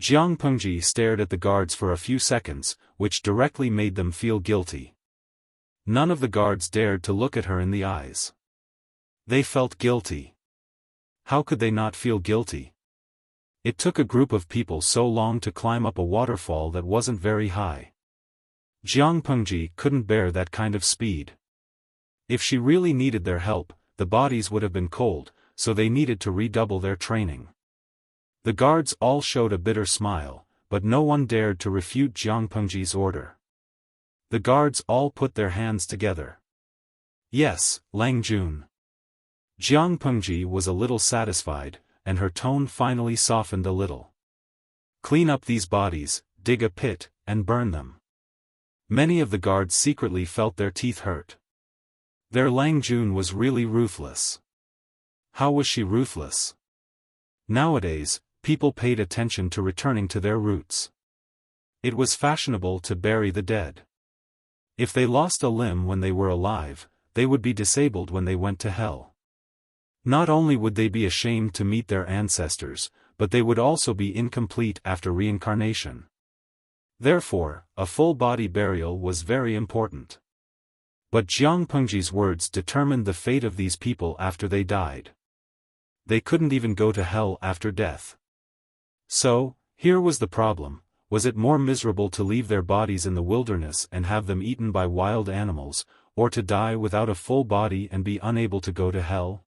Jiang Pengji stared at the guards for a few seconds, which directly made them feel guilty. None of the guards dared to look at her in the eyes. They felt guilty. How could they not feel guilty? It took a group of people so long to climb up a waterfall that wasn't very high. Jiang Pengji couldn't bear that kind of speed. If she really needed their help, the bodies would have been cold, so they needed to redouble their training. The guards all showed a bitter smile, but no one dared to refute Jiang Pengji's order. The guards all put their hands together. Yes, Lang Jun. Jiang Pengji was a little satisfied, and her tone finally softened a little. Clean up these bodies, dig a pit, and burn them. Many of the guards secretly felt their teeth hurt. Their Lang Jun was really ruthless. How was she ruthless? Nowadays, people paid attention to returning to their roots. It was fashionable to bury the dead. If they lost a limb when they were alive, they would be disabled when they went to hell. Not only would they be ashamed to meet their ancestors, but they would also be incomplete after reincarnation. Therefore, a full-body burial was very important. But Jiang Pengji's words determined the fate of these people after they died. They couldn't even go to hell after death. So, here was the problem: was it more miserable to leave their bodies in the wilderness and have them eaten by wild animals, or to die without a full body and be unable to go to hell?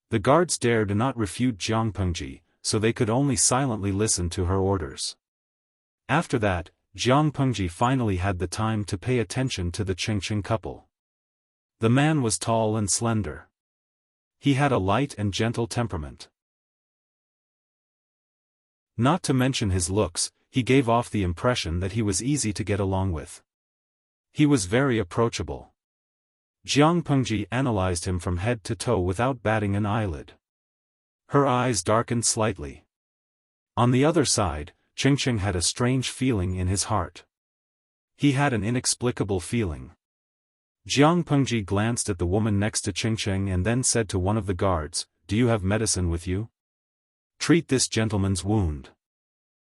The guards dared not refute Jiang Pengji, so they could only silently listen to her orders. After that, Jiang Pengji finally had the time to pay attention to the Qingqing couple. The man was tall and slender. He had a light and gentle temperament. Not to mention his looks, he gave off the impression that he was easy to get along with. He was very approachable. Jiang Pengji analyzed him from head to toe without batting an eyelid. Her eyes darkened slightly. On the other side, Qingqing had a strange feeling in his heart. He had an inexplicable feeling. Jiang Pengji glanced at the woman next to Qingqing and then said to one of the guards, "Do you have medicine with you? Treat this gentleman's wound.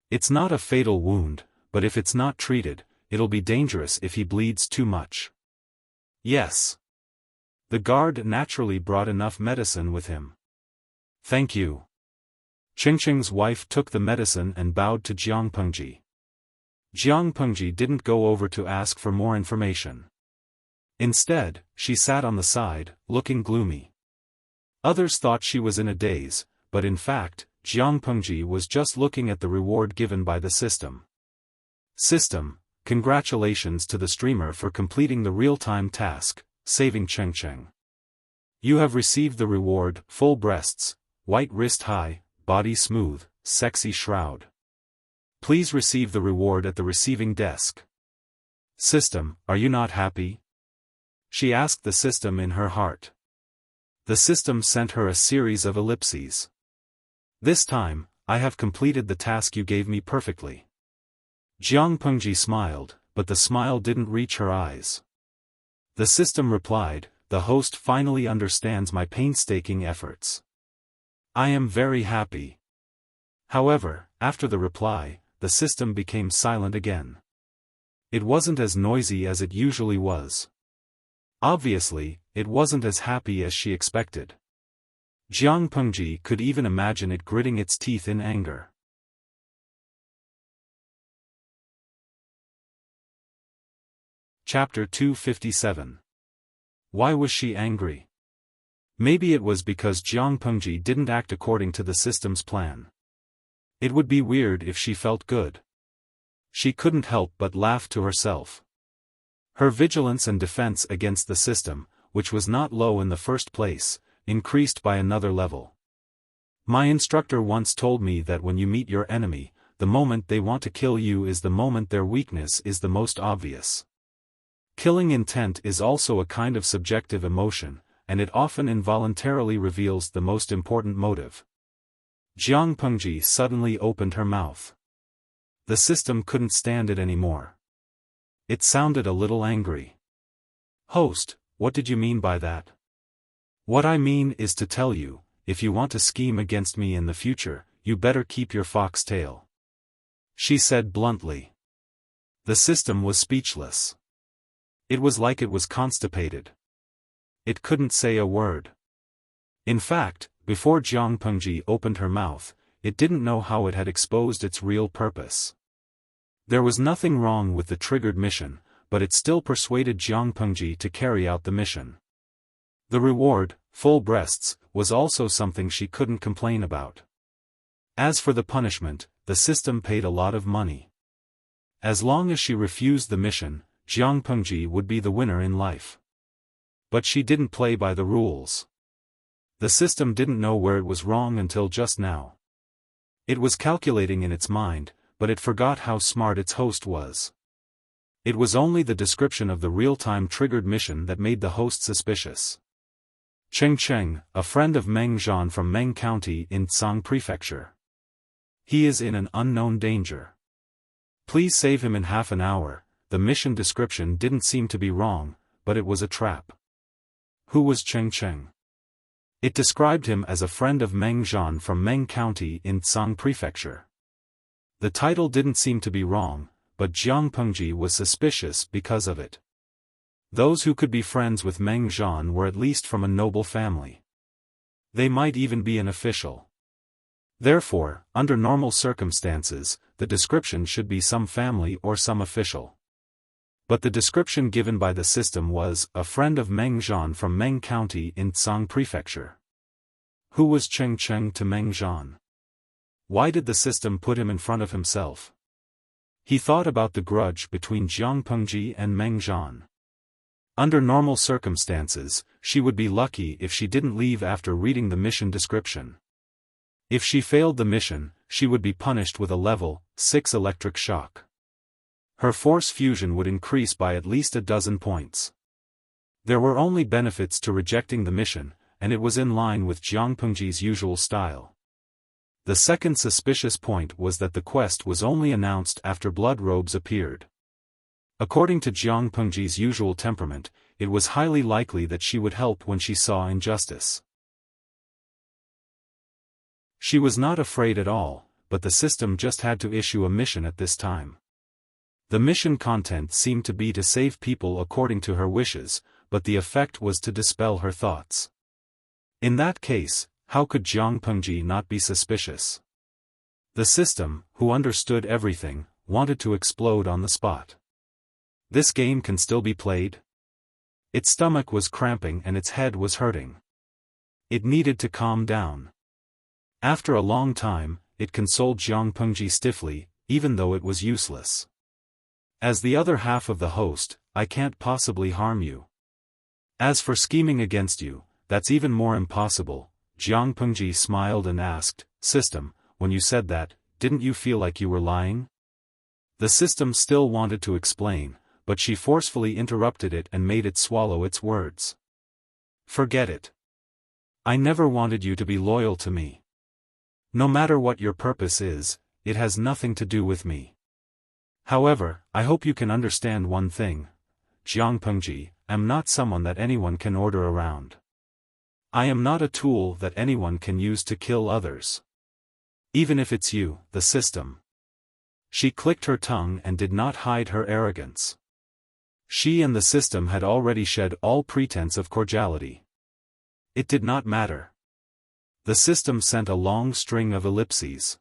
It's not a fatal wound, but if it's not treated, it'll be dangerous if he bleeds too much." Yes. The guard naturally brought enough medicine with him. "Thank you." Qingqing's wife took the medicine and bowed to Jiang Pengji. Jiang Pengji didn't go over to ask for more information. Instead, she sat on the side, looking gloomy. Others thought she was in a daze, but in fact, Jiang Pengji was just looking at the reward given by the system. System: congratulations to the streamer for completing the real-time task, saving Qingqing. You have received the reward: full breasts, white wrist high, body smooth, sexy shroud. Please receive the reward at the receiving desk. System: are you not happy? She asked the system in her heart. The system sent her a series of ellipses. This time, I have completed the task you gave me perfectly. Jiang Pengji smiled, but the smile didn't reach her eyes. The system replied, "The host finally understands my painstaking efforts. I am very happy." However, after the reply, the system became silent again. It wasn't as noisy as it usually was. Obviously, it wasn't as happy as she expected. Jiang Pengji could even imagine it gritting its teeth in anger. Chapter 257. Why was she angry? Maybe it was because Jiang Pengji didn't act according to the system's plan. It would be weird if she felt good. She couldn't help but laugh to herself. Her vigilance and defense against the system, which was not low in the first place, increased by another level. My instructor once told me that when you meet your enemy, the moment they want to kill you is the moment their weakness is the most obvious. Killing intent is also a kind of subjective emotion, and it often involuntarily reveals the most important motive. Jiang Pengji suddenly opened her mouth. The system couldn't stand it anymore. It sounded a little angry. "Host, what did you mean by that?" "What I mean is to tell you, if you want to scheme against me in the future, you better keep your fox tail," she said bluntly. The system was speechless. It was like it was constipated. It couldn't say a word. In fact, before Jiang Pengji opened her mouth, it didn't know how it had exposed its real purpose. There was nothing wrong with the triggered mission, but it still persuaded Jiang Pengji to carry out the mission. The reward, full breasts, was also something she couldn't complain about. As for the punishment, the system paid a lot of money. As long as she refused the mission, Jiang Pengji would be the winner in life. But she didn't play by the rules. The system didn't know where it was wrong until just now. It was calculating in its mind, but it forgot how smart its host was. It was only the description of the real-time triggered mission that made the host suspicious. Cheng Cheng, a friend of Meng Zhan from Meng County in Tsang Prefecture. He is in an unknown danger. Please save him in half an hour. The mission description didn't seem to be wrong, but it was a trap. Who was Cheng Cheng? It described him as a friend of Meng Zhan from Meng County in Tsang Prefecture. The title didn't seem to be wrong, but Jiang Pengji was suspicious because of it. Those who could be friends with Meng Zhan were at least from a noble family. They might even be an official. Therefore, under normal circumstances, the description should be some family or some official. But the description given by the system was, a friend of Meng Zhan from Meng County in Tsang Prefecture. Who was Cheng Cheng to Meng Zhan? Why did the system put him in front of himself? He thought about the grudge between Jiang Pengji and Meng Zhan. Under normal circumstances, she would be lucky if she didn't leave after reading the mission description. If she failed the mission, she would be punished with a level 6 electric shock. Her force fusion would increase by at least a dozen points. There were only benefits to rejecting the mission, and it was in line with Jiang Pengji's usual style. The second suspicious point was that the quest was only announced after blood robes appeared. According to Jiang Pengji's usual temperament, it was highly likely that she would help when she saw injustice. She was not afraid at all, but the system just had to issue a mission at this time. The mission content seemed to be to save people according to her wishes, but the effect was to dispel her thoughts. In that case, how could Jiang Pengji not be suspicious? The system, who understood everything, wanted to explode on the spot. This game can still be played? Its stomach was cramping and its head was hurting. It needed to calm down. After a long time, it consoled Jiang Pengji stiffly, even though it was useless. As the other half of the host, I can't possibly harm you. As for scheming against you, that's even more impossible. Jiang Pengji smiled and asked, System, when you said that, didn't you feel like you were lying? The system still wanted to explain, but she forcefully interrupted it and made it swallow its words. Forget it. I never wanted you to be loyal to me. No matter what your purpose is, it has nothing to do with me. However, I hope you can understand one thing. Jiang Pengji, I'm not someone that anyone can order around. I am not a tool that anyone can use to kill others. Even if it's you, the system. She clicked her tongue and did not hide her arrogance. She and the system had already shed all pretense of cordiality. It did not matter. The system sent a long string of ellipses.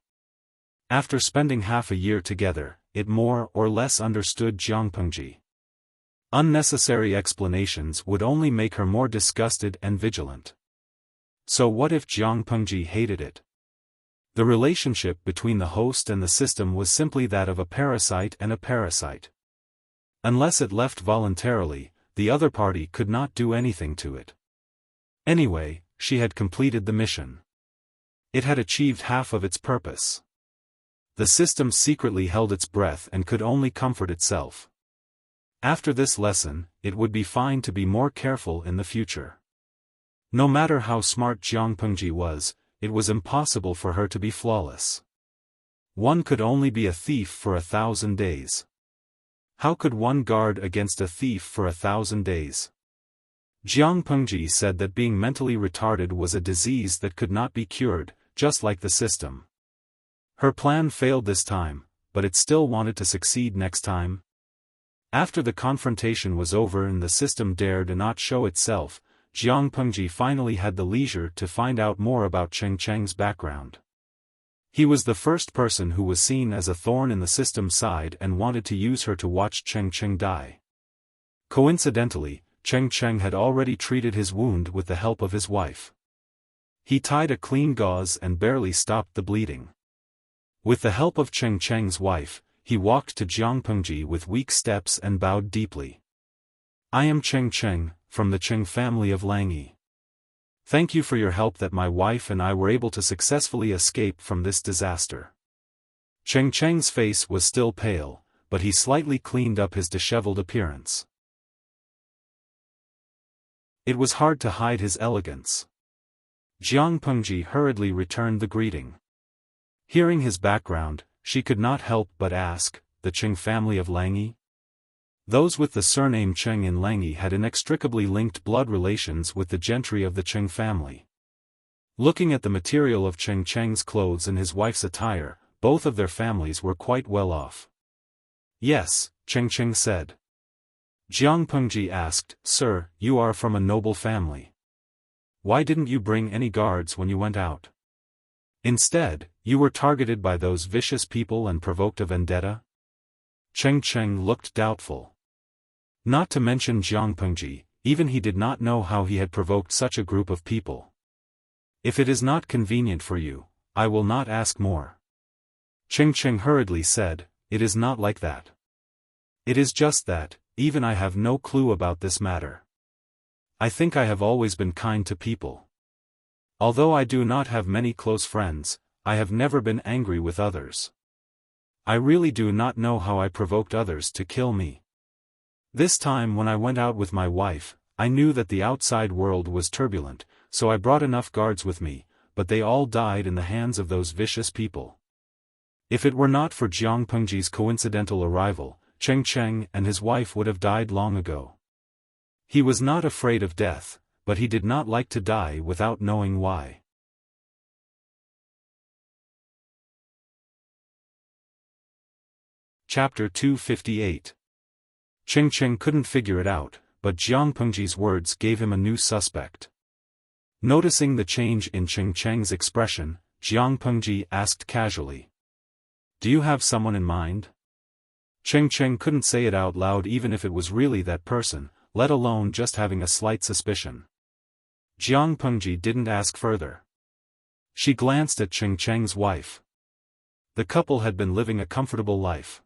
After spending half a year together, it more or less understood Jiang Pengji. Unnecessary explanations would only make her more disgusted and vigilant. So what if Jiang Pengji hated it? The relationship between the host and the system was simply that of a parasite and a parasite. Unless it left voluntarily, the other party could not do anything to it. Anyway, she had completed the mission. It had achieved half of its purpose. The system secretly held its breath and could only comfort itself. After this lesson, it would be fine to be more careful in the future. No matter how smart Jiang Pengji was, it was impossible for her to be flawless. One could only be a thief for 1,000 days. How could one guard against a thief for 1,000 days? Jiang Pengji said that being mentally retarded was a disease that could not be cured, just like the system. Her plan failed this time, but it still wanted to succeed next time. After the confrontation was over and the system dared not show itself, Jiang Pengji finally had the leisure to find out more about Cheng Cheng's background. He was the first person who was seen as a thorn in the system's side and wanted to use her to watch Cheng Cheng die. Coincidentally, Cheng Cheng had already treated his wound with the help of his wife. He tied a clean gauze and barely stopped the bleeding. With the help of Cheng Cheng's wife, he walked to Jiangpengji with weak steps and bowed deeply. I am Cheng Cheng, from the Cheng family of Langyi. Thank you for your help that my wife and I were able to successfully escape from this disaster. Cheng Cheng's face was still pale, but he slightly cleaned up his disheveled appearance. It was hard to hide his elegance. Jiangpengji hurriedly returned the greeting. Hearing his background, she could not help but ask, the Cheng family of Langyi? Those with the surname Cheng in Langyi had inextricably linked blood relations with the gentry of the Cheng family. Looking at the material of Cheng Cheng's clothes and his wife's attire, both of their families were quite well off. Yes, Cheng Cheng said. Jiangpengji asked, Sir, you are from a noble family. Why didn't you bring any guards when you went out? Instead, you were targeted by those vicious people and provoked a vendetta? Cheng Cheng looked doubtful. Not to mention Jiangpengji, even he did not know how he had provoked such a group of people. If it is not convenient for you, I will not ask more. Cheng Cheng hurriedly said, It is not like that. It is just that, even I have no clue about this matter. I think I have always been kind to people. Although I do not have many close friends, I have never been angry with others. I really do not know how I provoked others to kill me. This time when I went out with my wife, I knew that the outside world was turbulent, so I brought enough guards with me, but they all died in the hands of those vicious people. If it were not for Jiangpengji's coincidental arrival, Cheng Cheng and his wife would have died long ago. He was not afraid of death, but he did not like to die without knowing why. Chapter 258. Cheng Cheng couldn't figure it out, but Jiangpengji's words gave him a new suspect. Noticing the change in Cheng Cheng's expression, Jiangpengji asked casually. Do you have someone in mind? Cheng Cheng couldn't say it out loud even if it was really that person, let alone just having a slight suspicion. Jiangpengji didn't ask further. She glanced at Cheng Cheng's wife. The couple had been living a comfortable life.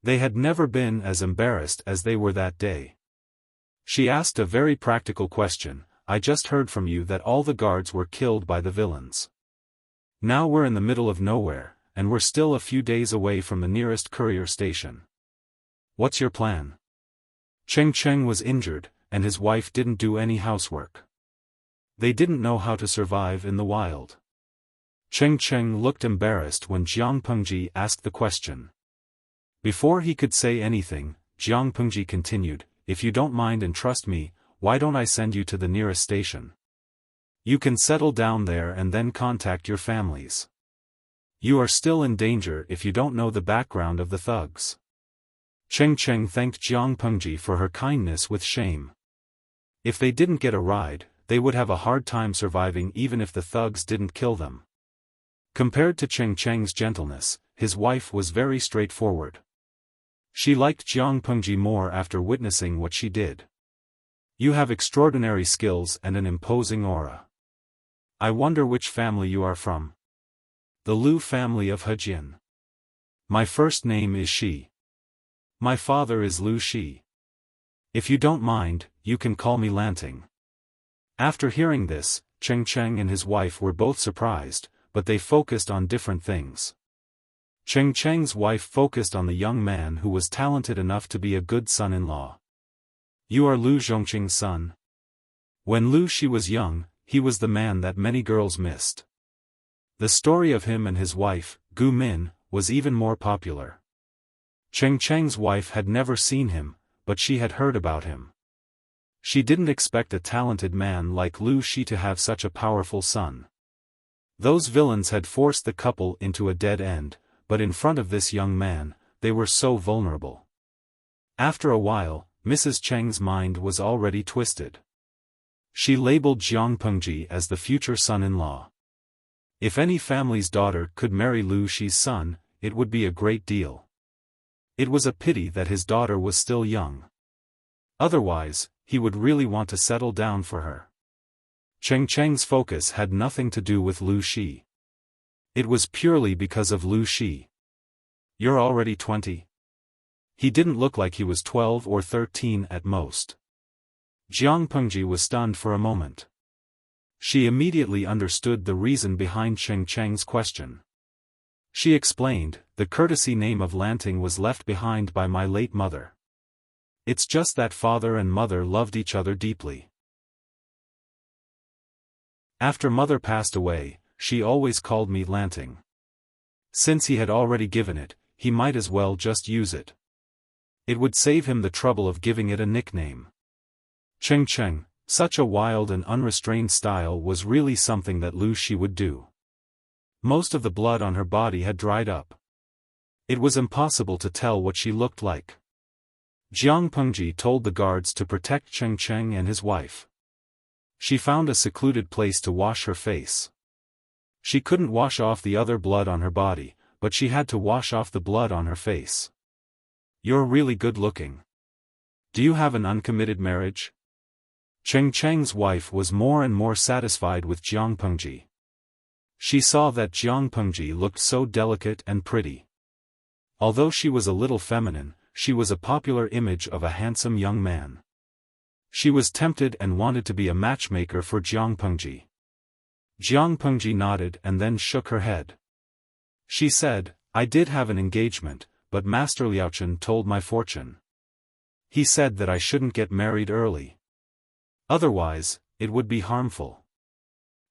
They had never been as embarrassed as they were that day. She asked a very practical question. I just heard from you that all the guards were killed by the villains. Now we're in the middle of nowhere, and we're still a few days away from the nearest courier station. What's your plan? Cheng Cheng was injured, and his wife didn't do any housework. They didn't know how to survive in the wild. Cheng Cheng looked embarrassed when Jiangpengji asked the question. Before he could say anything, Jiangpengji continued, If you don't mind and trust me, why don't I send you to the nearest station? You can settle down there and then contact your families. You are still in danger if you don't know the background of the thugs. Cheng Cheng thanked Jiangpengji for her kindness with shame. If they didn't get a ride, they would have a hard time surviving even if the thugs didn't kill them. Compared to Cheng Cheng's gentleness, his wife was very straightforward. She liked Jiangpengji more after witnessing what she did. You have extraordinary skills and an imposing aura. I wonder which family you are from. The Lu family of Hejian. My first name is Shi. My father is Lu Shi. If you don't mind, you can call me Lanting. After hearing this, Cheng Cheng and his wife were both surprised, but they focused on different things. Cheng Cheng's wife focused on the young man who was talented enough to be a good son-in-law. You are Lu Zhongqing's son. When Lu Shi was young, he was the man that many girls missed. The story of him and his wife, Gu Min, was even more popular. Cheng Cheng's wife had never seen him, but she had heard about him. She didn't expect a talented man like Lu Shi to have such a powerful son. Those villains had forced the couple into a dead end, but in front of this young man, they were so vulnerable. After a while, Mrs. Cheng's mind was already twisted. She labeled Jiangpengji as the future son-in-law. If any family's daughter could marry Lu Shi's son, it would be a great deal. It was a pity that his daughter was still young. Otherwise, he would really want to settle down for her. Cheng Cheng's focus had nothing to do with Lu Shi. It was purely because of Lu Shi. You're already 20? He didn't look like he was 12 or 13 at most. Jiang Pengji was stunned for a moment. She immediately understood the reason behind Cheng Cheng's question. She explained, the courtesy name of Lanting was left behind by my late mother. It's just that father and mother loved each other deeply. After mother passed away, she always called me Lanting. Since he had already given it, he might as well just use it. It would save him the trouble of giving it a nickname. Cheng Cheng, such a wild and unrestrained style was really something that Lu Shi would do. Most of the blood on her body had dried up. It was impossible to tell what she looked like. Jiang Pengji told the guards to protect Cheng Cheng and his wife. She found a secluded place to wash her face. She couldn't wash off the other blood on her body, but she had to wash off the blood on her face. You're really good looking. Do you have an uncommitted marriage? Cheng Cheng's wife was more and more satisfied with Jiang Pengji. She saw that Jiang Pengji looked so delicate and pretty. Although she was a little feminine, she was a popular image of a handsome young man. She was tempted and wanted to be a matchmaker for Jiang Pengji. Jiang Pengji nodded and then shook her head. She said, I did have an engagement, but Master Liaochen told my fortune. He said that I shouldn't get married early. Otherwise, it would be harmful.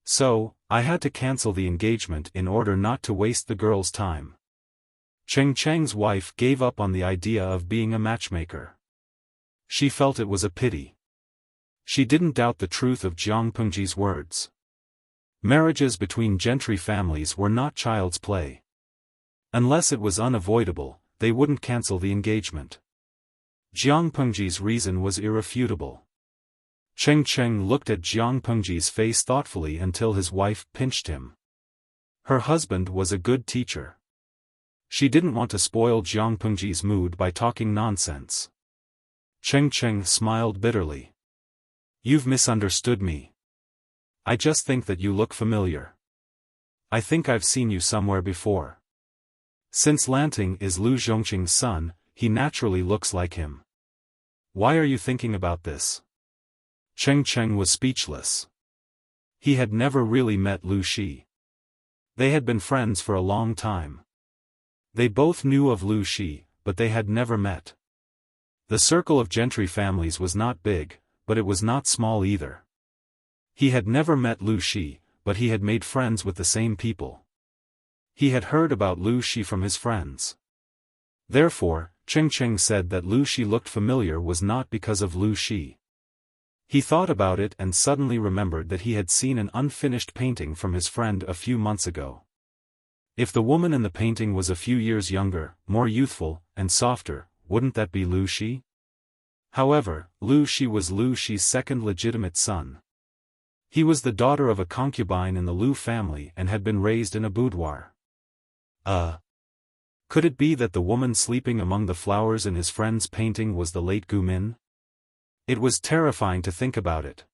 So, I had to cancel the engagement in order not to waste the girl's time. Cheng Cheng's wife gave up on the idea of being a matchmaker. She felt it was a pity. She didn't doubt the truth of Jiang Pengji's words. Marriages between gentry families were not child's play. Unless it was unavoidable, they wouldn't cancel the engagement. Jiang Pengji's reason was irrefutable. Cheng Cheng looked at Jiang Pengji's face thoughtfully until his wife pinched him. Her husband was a good teacher. She didn't want to spoil Jiang Pengji's mood by talking nonsense. Cheng Cheng smiled bitterly. You've misunderstood me. I just think that you look familiar. I think I've seen you somewhere before. Since Lanting is Lu Zhongqing's son, he naturally looks like him. Why are you thinking about this? Cheng Cheng was speechless. He had never really met Lu Shi. They had been friends for a long time. They both knew of Lu Shi, but they had never met. The circle of gentry families was not big, but it was not small either. He had never met Lu Shi, but he had made friends with the same people. He had heard about Lu Shi from his friends. Therefore, Cheng Cheng said that Lu Shi looked familiar was not because of Lu Shi. He thought about it and suddenly remembered that he had seen an unfinished painting from his friend a few months ago. If the woman in the painting was a few years younger, more youthful, and softer, wouldn't that be Lu Shi? However, Lu Shi was Lu Shi's second legitimate son. He was the daughter of a concubine in the Lu family and had been raised in a boudoir. Could it be that the woman sleeping among the flowers in his friend's painting was the late Gu Min? It was terrifying to think about it.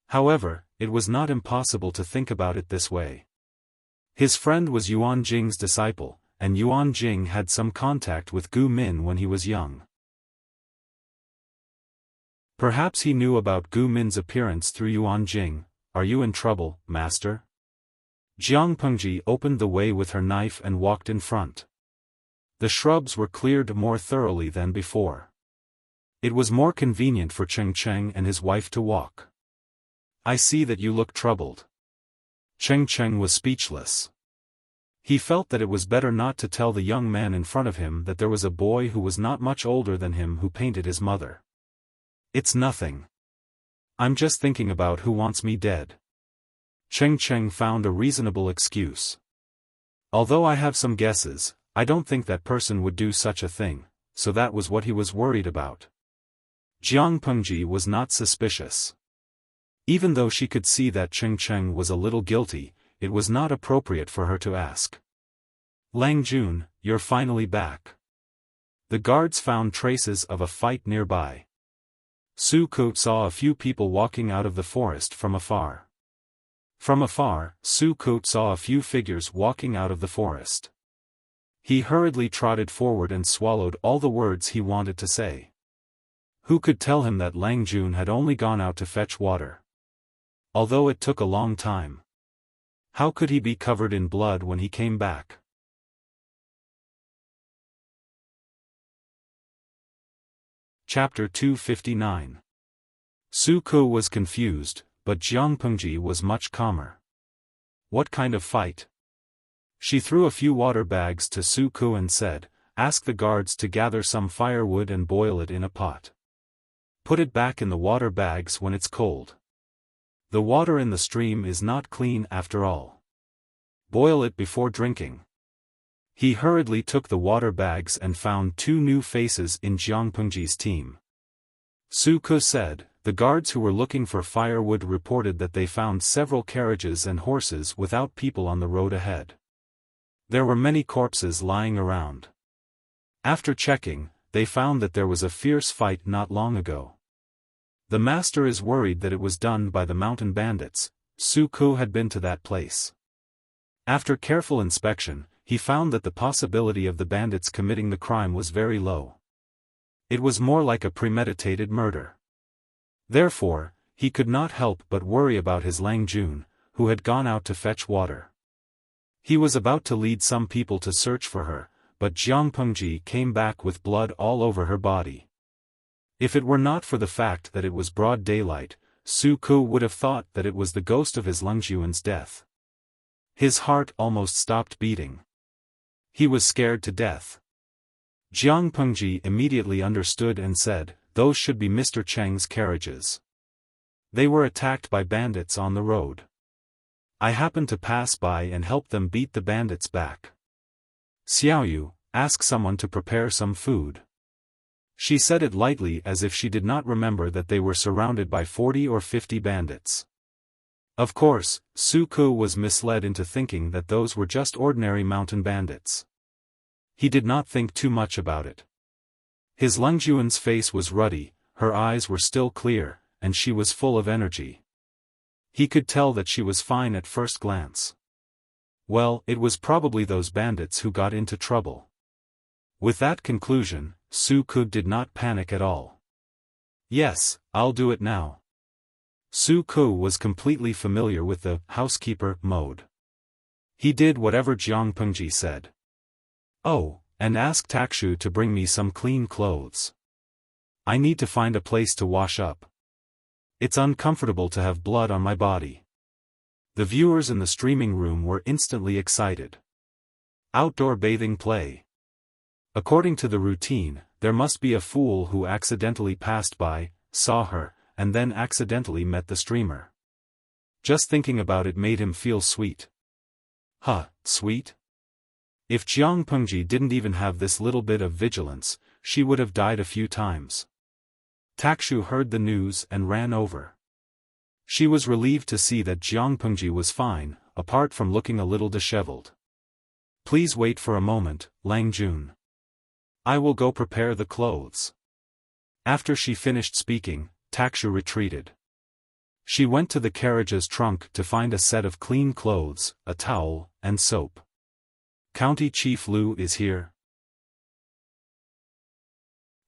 However, it was not impossible to think about it this way. His friend was Yuan Jing's disciple, and Yuan Jing had some contact with Gu Min when he was young. Perhaps he knew about Gu Min's appearance through Yuan Jing. Are you in trouble, master? Jiang Pengji opened the way with her knife and walked in front. The shrubs were cleared more thoroughly than before. It was more convenient for Cheng Cheng and his wife to walk. I see that you look troubled. Cheng Cheng was speechless. He felt that it was better not to tell the young man in front of him that there was a boy who was not much older than him who painted his mother. It's nothing. I'm just thinking about who wants me dead. Cheng Cheng found a reasonable excuse. Although I have some guesses, I don't think that person would do such a thing, so that was what he was worried about. Jiang Pengji was not suspicious. Even though she could see that Cheng Cheng was a little guilty, it was not appropriate for her to ask. Lang Jun, you're finally back. The guards found traces of a fight nearby. Su Ku saw a few people walking out of the forest from afar. From afar, Su Ku saw a few figures walking out of the forest. He hurriedly trotted forward and swallowed all the words he wanted to say. Who could tell him that Lang Jun had only gone out to fetch water? Although it took a long time. How could he be covered in blood when he came back? Chapter 259. Su Ku was confused, but Jiang Pengji was much calmer. What kind of fight? She threw a few water bags to Su Ku and said, "Ask the guards to gather some firewood and boil it in a pot. Put it back in the water bags when it's cold. The water in the stream is not clean after all. Boil it before drinking." He hurriedly took the water bags and found 2 new faces in Jiang Pengji's team. Su Ku said, "The guards who were looking for firewood reported that they found several carriages and horses without people on the road ahead. There were many corpses lying around. After checking, they found that there was a fierce fight not long ago. The master is worried that it was done by the mountain bandits." Su Ku had been to that place. After careful inspection, he found that the possibility of the bandits committing the crime was very low. It was more like a premeditated murder. Therefore, he could not help but worry about his Lang Jun, who had gone out to fetch water. He was about to lead some people to search for her, but Jiang Pengji came back with blood all over her body. If it were not for the fact that it was broad daylight, Su Ku would have thought that it was the ghost of his Lang Jun's death. His heart almost stopped beating. He was scared to death. Jiang Pengji immediately understood and said, "Those should be Mr. Cheng's carriages. They were attacked by bandits on the road. I happened to pass by and helped them beat the bandits back. Xiaoyu, ask someone to prepare some food." She said it lightly as if she did not remember that they were surrounded by 40 or 50 bandits. Of course, Su Ku was misled into thinking that those were just ordinary mountain bandits. He did not think too much about it. His Lang Jun's face was ruddy, her eyes were still clear, and she was full of energy. He could tell that she was fine at first glance. Well, it was probably those bandits who got into trouble. With that conclusion, Su Ku did not panic at all. "Yes, I'll do it now." Su Ku was completely familiar with the housekeeper mode. He did whatever Jiang Pengji said. "Oh, and ask Takshu to bring me some clean clothes. I need to find a place to wash up. It's uncomfortable to have blood on my body." The viewers in the streaming room were instantly excited. Outdoor bathing play. According to the routine, there must be a fool who accidentally passed by, saw her, and then accidentally met the streamer. Just thinking about it made him feel sweet. Sweet? If Jiang Pengji didn't even have this little bit of vigilance, she would have died a few times. Takshu heard the news and ran over. She was relieved to see that Jiang Pengji was fine, apart from looking a little disheveled. "Please wait for a moment, Lang Jun. I will go prepare the clothes." After she finished speaking, Takshu retreated. She went to the carriage's trunk to find a set of clean clothes, a towel, and soap. "County Chief Lu is here."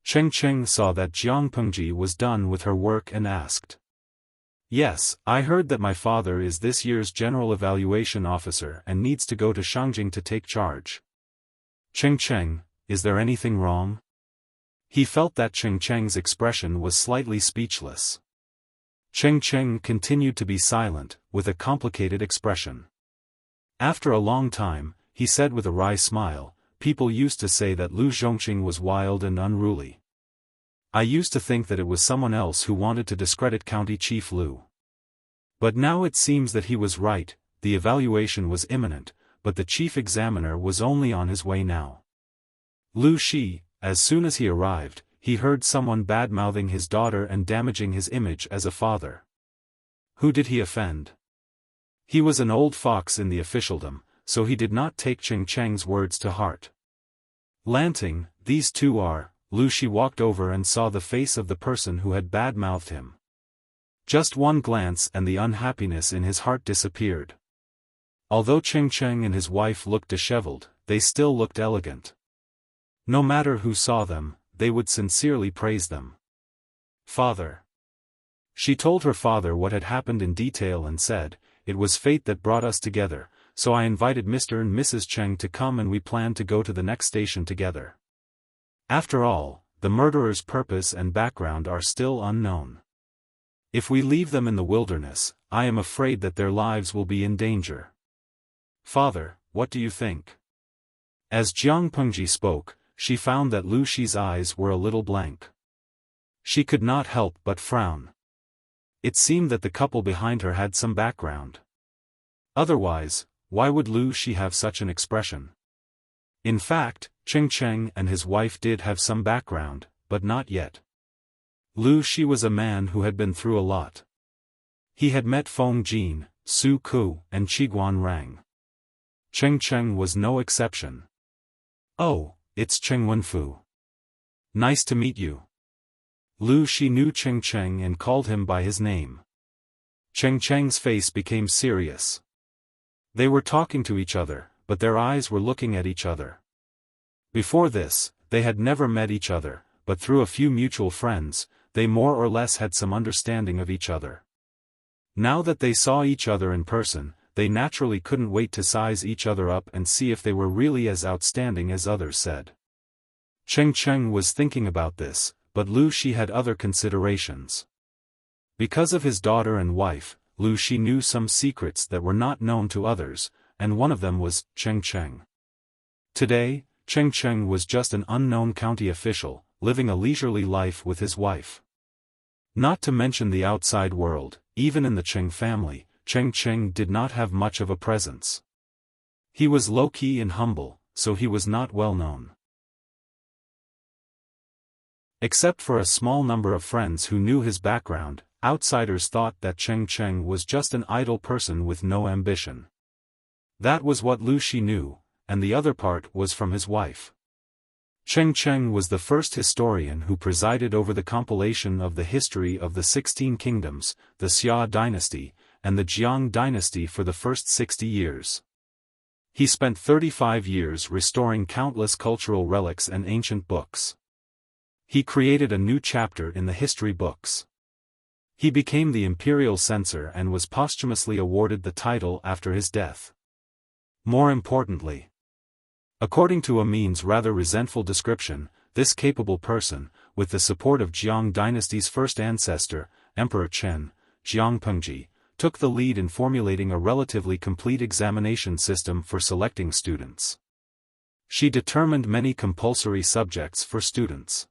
Cheng Cheng saw that Jiang Pengji was done with her work and asked. "Yes, I heard that my father is this year's General Evaluation Officer and needs to go to Shangjing to take charge. Cheng Cheng, is there anything wrong?" He felt that Cheng Cheng's expression was slightly speechless. Cheng Cheng continued to be silent, with a complicated expression. After a long time, he said with a wry smile, "People used to say that Lu Zhongqing was wild and unruly. I used to think that it was someone else who wanted to discredit County Chief Lu. But now it seems that he was right, the evaluation was imminent, but the chief examiner was only on his way now. Lu Shi, as soon as he arrived, he heard someone bad-mouthing his daughter and damaging his image as a father. Who did he offend? He was an old fox in the officialdom, so he did not take Cheng Cheng's words to heart. Lanting, these two are. Lu Shi walked over and saw the face of the person who had bad-mouthed him. Just one glance and the unhappiness in his heart disappeared. Although Cheng Cheng and his wife looked disheveled, they still looked elegant. No matter who saw them, they would sincerely praise them. "Father." She told her father what had happened in detail and said, "It was fate that brought us together, so I invited Mr. and Mrs. Cheng to come and we planned to go to the next station together. After all, the murderer's purpose and background are still unknown. If we leave them in the wilderness, I am afraid that their lives will be in danger. Father, what do you think?" As Jiang Pengji spoke, she found that Lu Shi's eyes were a little blank. She could not help but frown. It seemed that the couple behind her had some background. Otherwise, why would Lu Shi have such an expression? In fact, Cheng Cheng and his wife did have some background, but not yet. Lu Shi was a man who had been through a lot. He had met Feng Jin, Su Ku, and Qiguan Rang. Cheng Cheng was no exception. "Oh, it's Cheng Wenfu. Nice to meet you." Lu Shi knew Cheng Cheng and called him by his name. Cheng Cheng's face became serious. They were talking to each other, but their eyes were looking at each other. Before this, they had never met each other, but through a few mutual friends, they more or less had some understanding of each other. Now that they saw each other in person, they naturally couldn't wait to size each other up and see if they were really as outstanding as others said. Cheng Cheng was thinking about this, but Lu Shi had other considerations. Because of his daughter and wife, Lu Shi knew some secrets that were not known to others, and one of them was Cheng Cheng. Today, Cheng Cheng was just an unknown county official, living a leisurely life with his wife. Not to mention the outside world, even in the Cheng family, Cheng Cheng did not have much of a presence. He was low-key and humble, so he was not well known. Except for a small number of friends who knew his background, outsiders thought that Cheng Cheng was just an idle person with no ambition. That was what Lu Shi knew, and the other part was from his wife. Cheng Cheng was the first historian who presided over the compilation of the history of the 16 kingdoms, the Xia dynasty, and the Jiang dynasty for the first 60 years. He spent 35 years restoring countless cultural relics and ancient books. He created a new chapter in the history books. He became the imperial censor and was posthumously awarded the title after his death. More importantly, according to Amin's rather resentful description, this capable person, with the support of Jiang dynasty's first ancestor, Emperor Chen, Jiang Pengji, took the lead in formulating a relatively complete examination system for selecting students. She determined many compulsory subjects for students.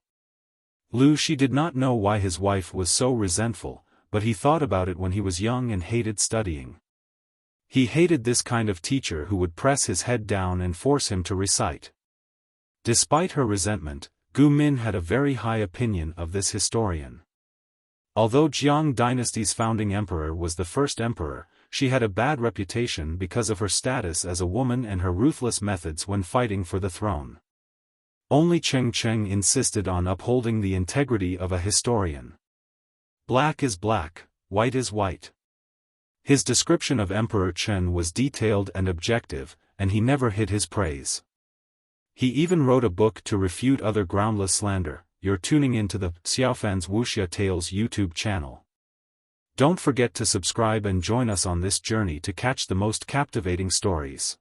Lu Shi did not know why his wife was so resentful, but he thought about it when he was young and hated studying. He hated this kind of teacher who would press his head down and force him to recite. Despite her resentment, Gu Min had a very high opinion of this historian. Although Jiang dynasty's founding emperor was the first emperor, she had a bad reputation because of her status as a woman and her ruthless methods when fighting for the throne. Only Cheng Cheng insisted on upholding the integrity of a historian. Black is black, white is white. His description of Emperor Chen was detailed and objective, and he never hid his praise. He even wrote a book to refute other groundless slander. You're tuning into the Xiaofan's Wuxia Tales YouTube channel. Don't forget to subscribe and join us on this journey to catch the most captivating stories.